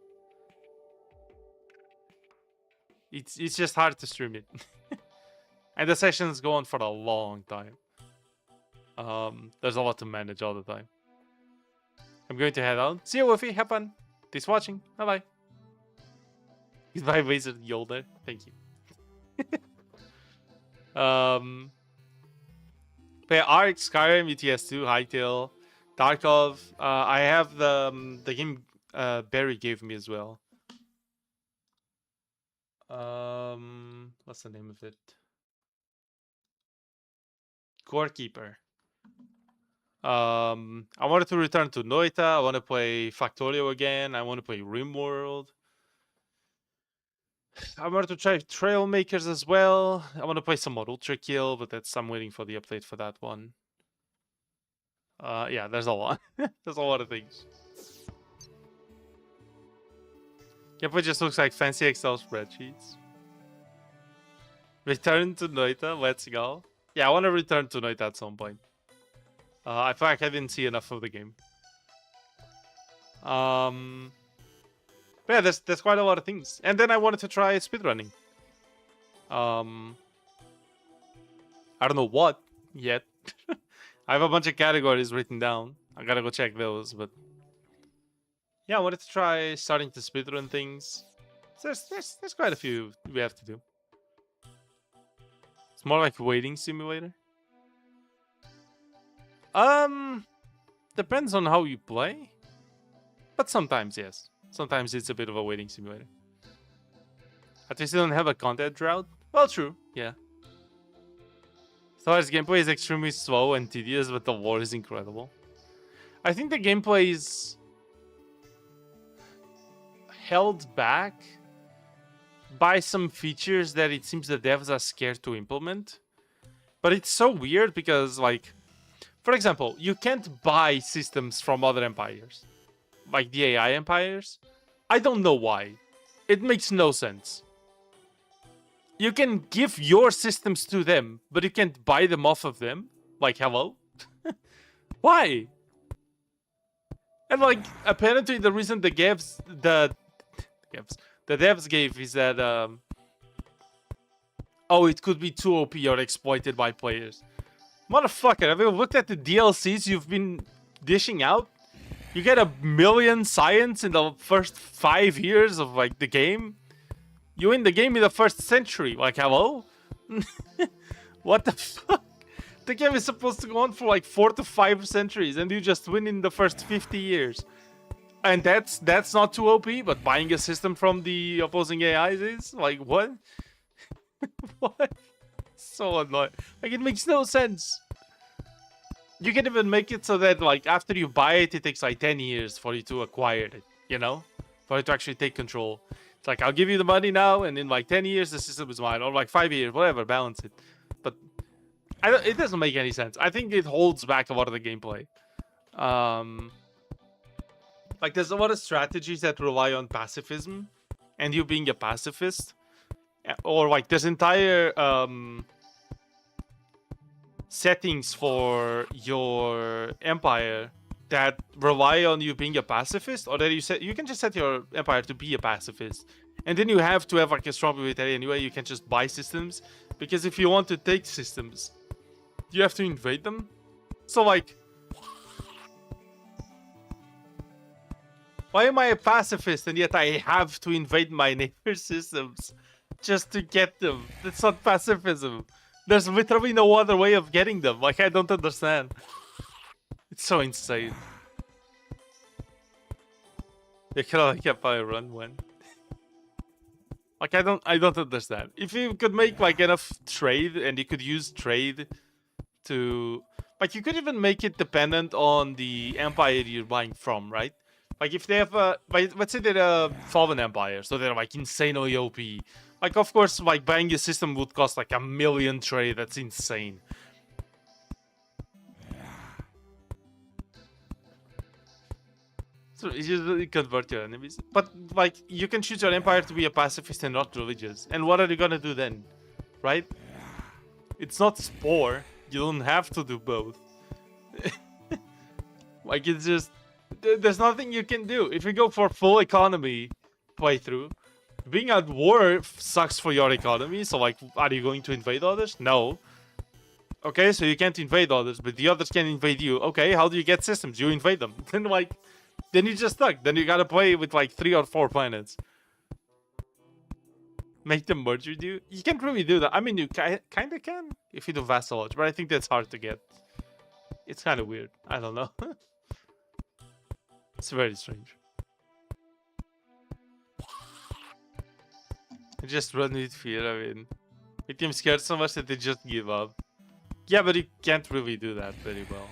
It's just hard to stream it. And the sessions go on for a long time. There's a lot to manage all the time. I'm going to head out. See you, Wolfie. Have fun. Thanks for watching. Bye-bye. Goodbye, Wizard Yolder. Thank you. But Ark, Skyrim, ETS2, Hytale, Tarkov. I have the game Barry gave me as well. What's the name of it? Gorekeeper. I wanted to return to Noita. I want to play Factorio again. I want to play RimWorld. I wanted to try Trailmakers as well. I want to play some more Ultra Kill, but I'm waiting for the update for that one. Yeah, there's a lot. There's a lot of things. Yep, it just looks like fancy Excel spreadsheets. Return to Noita. Let's go. Yeah, I want to return to Noita at some point. I feel like I didn't see enough of the game. But yeah, there's quite a lot of things. And then I wanted to try speedrunning. I don't know what yet. I have a bunch of categories written down. I gotta go check those, but yeah, I wanted to try starting to speedrun things. So there's quite a few we have to do. It's more like waiting simulator. Depends on how you play. But sometimes, yes. Sometimes it's a bit of a waiting simulator. At least you don't have a content drought. Well, true, yeah. Stellaris gameplay is extremely slow and tedious, but the lore is incredible. I think the gameplay is held back by some features that it seems the devs are scared to implement. But it's so weird because, like, for example, you can't buy systems from other empires. Like the AI empires. I don't know why. It makes no sense. You can give your systems to them, but you can't buy them off of them. Like, hello? Why? And like, apparently the reason the devs gave is that oh, it could be too OP or exploited by players. Motherfucker, have you looked at the DLCs you've been dishing out? You get 1,000,000 science in the first 5 years of like the game. You win the game in the first century. Like, hello? What the fuck? The game is supposed to go on for like 4 to 5 centuries, and you just win in the first 50 years. And that's not too OP, but buying a system from the opposing AIs is? Like, what? What? So annoying. Like, it makes no sense. You can even make it so that, like, after you buy it, it takes like 10 years for you to acquire it, you know? For you to actually take control. It's like, I'll give you the money now, and in like 10 years, the system is mine. Or like 5 years, whatever, balance it. But it doesn't make any sense. I think it holds back a lot of the gameplay. Like, there's a lot of strategies that rely on pacifism, and you being a pacifist. Or like, there's entire settings for your empire that rely on you being a pacifist, or that you can just set your empire to be a pacifist, and then you have to have like a strong military anyway. You can just buy systems, because if you want to take systems, you have to invade them. So like, why am I a pacifist and yet I have to invade my neighbor's systems just to get them? That's not pacifism. There's literally no other way of getting them. Like, I don't understand. It's so insane. You can only get by a run when. Like, I don't understand. If you could make like enough trade, and you could use trade to, like, you could even make it dependent on the empire you're buying from, right? Like, if they have like, let's say they're a Fallen Empire, so they're like insanely OP. Like, of course, like, buying a system would cost like 1,000,000 trade. That's insane. So you just convert your enemies. But like, you can choose your empire to be a pacifist and not religious. And what are you gonna do then? Right? It's not Spore. You don't have to do both. Like, it's just, there's nothing you can do. If you go for full economy playthrough, being at war sucks for your economy. So like, are you going to invade others? No. Okay, so you can't invade others, but the others can invade you. Okay, how do you get systems? You invade them. Then like, then you're just stuck. Then you gotta play with like 3 or 4 planets. Make them merge with you. You can't really do that. I mean, you kinda can if you do vassalage, but I think that's hard to get. It's kind of weird. I don't know. It's very strange. I just run with fear. I mean, make them scared so much that they just give up. Yeah, but you can't really do that very well.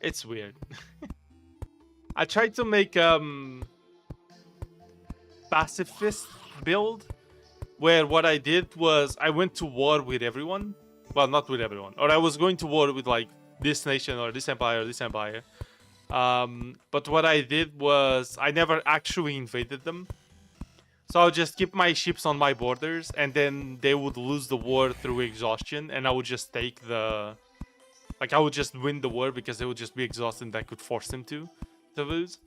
It's weird. I tried to make pacifist build, where what I did was I went to war with everyone. Well, not with everyone. Or I was going to war with like this nation or this empire or this empire. But what I did was I never actually invaded them. So I would just keep my ships on my borders, and then they would lose the war through exhaustion, and I would just take the... Like, I would just win the war because they would just be exhausted and I could force them to lose.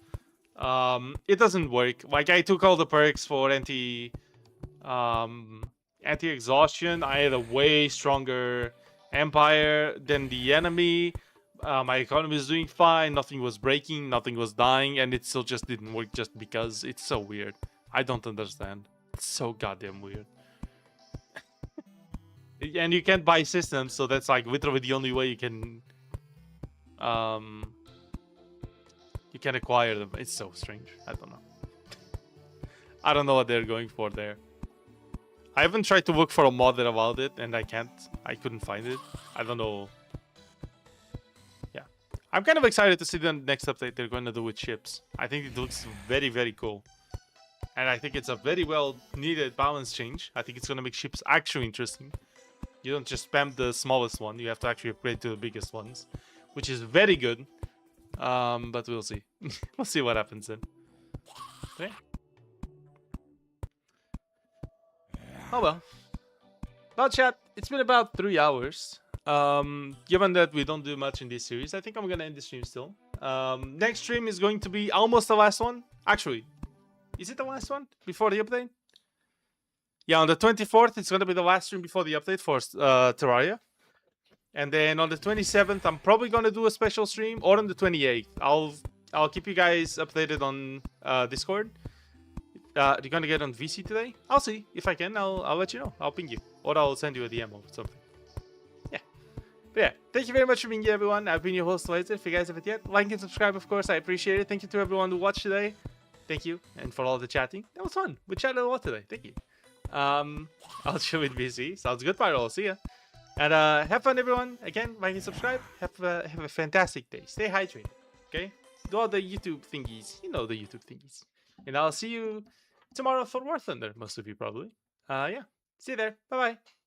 It doesn't work. Like, I took all the perks for anti-exhaustion. I had a way stronger empire than the enemy. My economy was doing fine. Nothing was breaking. Nothing was dying. And it still just didn't work just because. It's so weird. I don't understand. It's so goddamn weird. And you can't buy systems, so that's like literally the only way you can acquire them. It's so strange. I don't know. I don't know what they're going for there. I haven't tried to look for a mod that allowed it, and I couldn't find it. I don't know. Yeah. I'm kind of excited to see the next update they're going to do with ships. I think it looks very, very cool. And I think it's a very well needed balance change. I think it's going to make ships actually interesting. You don't just spam the smallest one. You have to actually upgrade to the biggest ones, which is very good. But we'll see. We'll see what happens then. Okay. Oh well. Well, chat, it's been about 3 hours. Given that we don't do much in this series, I think I'm gonna end the stream still. Next stream is going to be almost the last one. Actually, is it the last one before the update? Yeah, on the 24th, it's gonna be the last stream before the update for Terraria. And then on the 27th, I'm probably gonna do a special stream, or on the 28th. I'll keep you guys updated on Discord. You're gonna get on VC today? I'll see if I can. I'll let you know. I'll ping you, or I'll send you a DM or something. Yeah, but yeah. Thank you very much for being here, everyone. I've been your host, Laser. If you guys haven't yet, like and subscribe, of course. I appreciate it. Thank you to everyone who watched today. Thank you, and for all the chatting. That was fun. We chatted a lot today. Thank you. I'll chill with VC. Sounds good, Pyro. See ya. And have fun, everyone. Again, like and subscribe. Have a fantastic day. Stay hydrated. Okay. Do all the YouTube thingies. You know the YouTube thingies. And I'll see you tomorrow for War Thunder, most of you probably. Yeah. See you there. Bye-bye.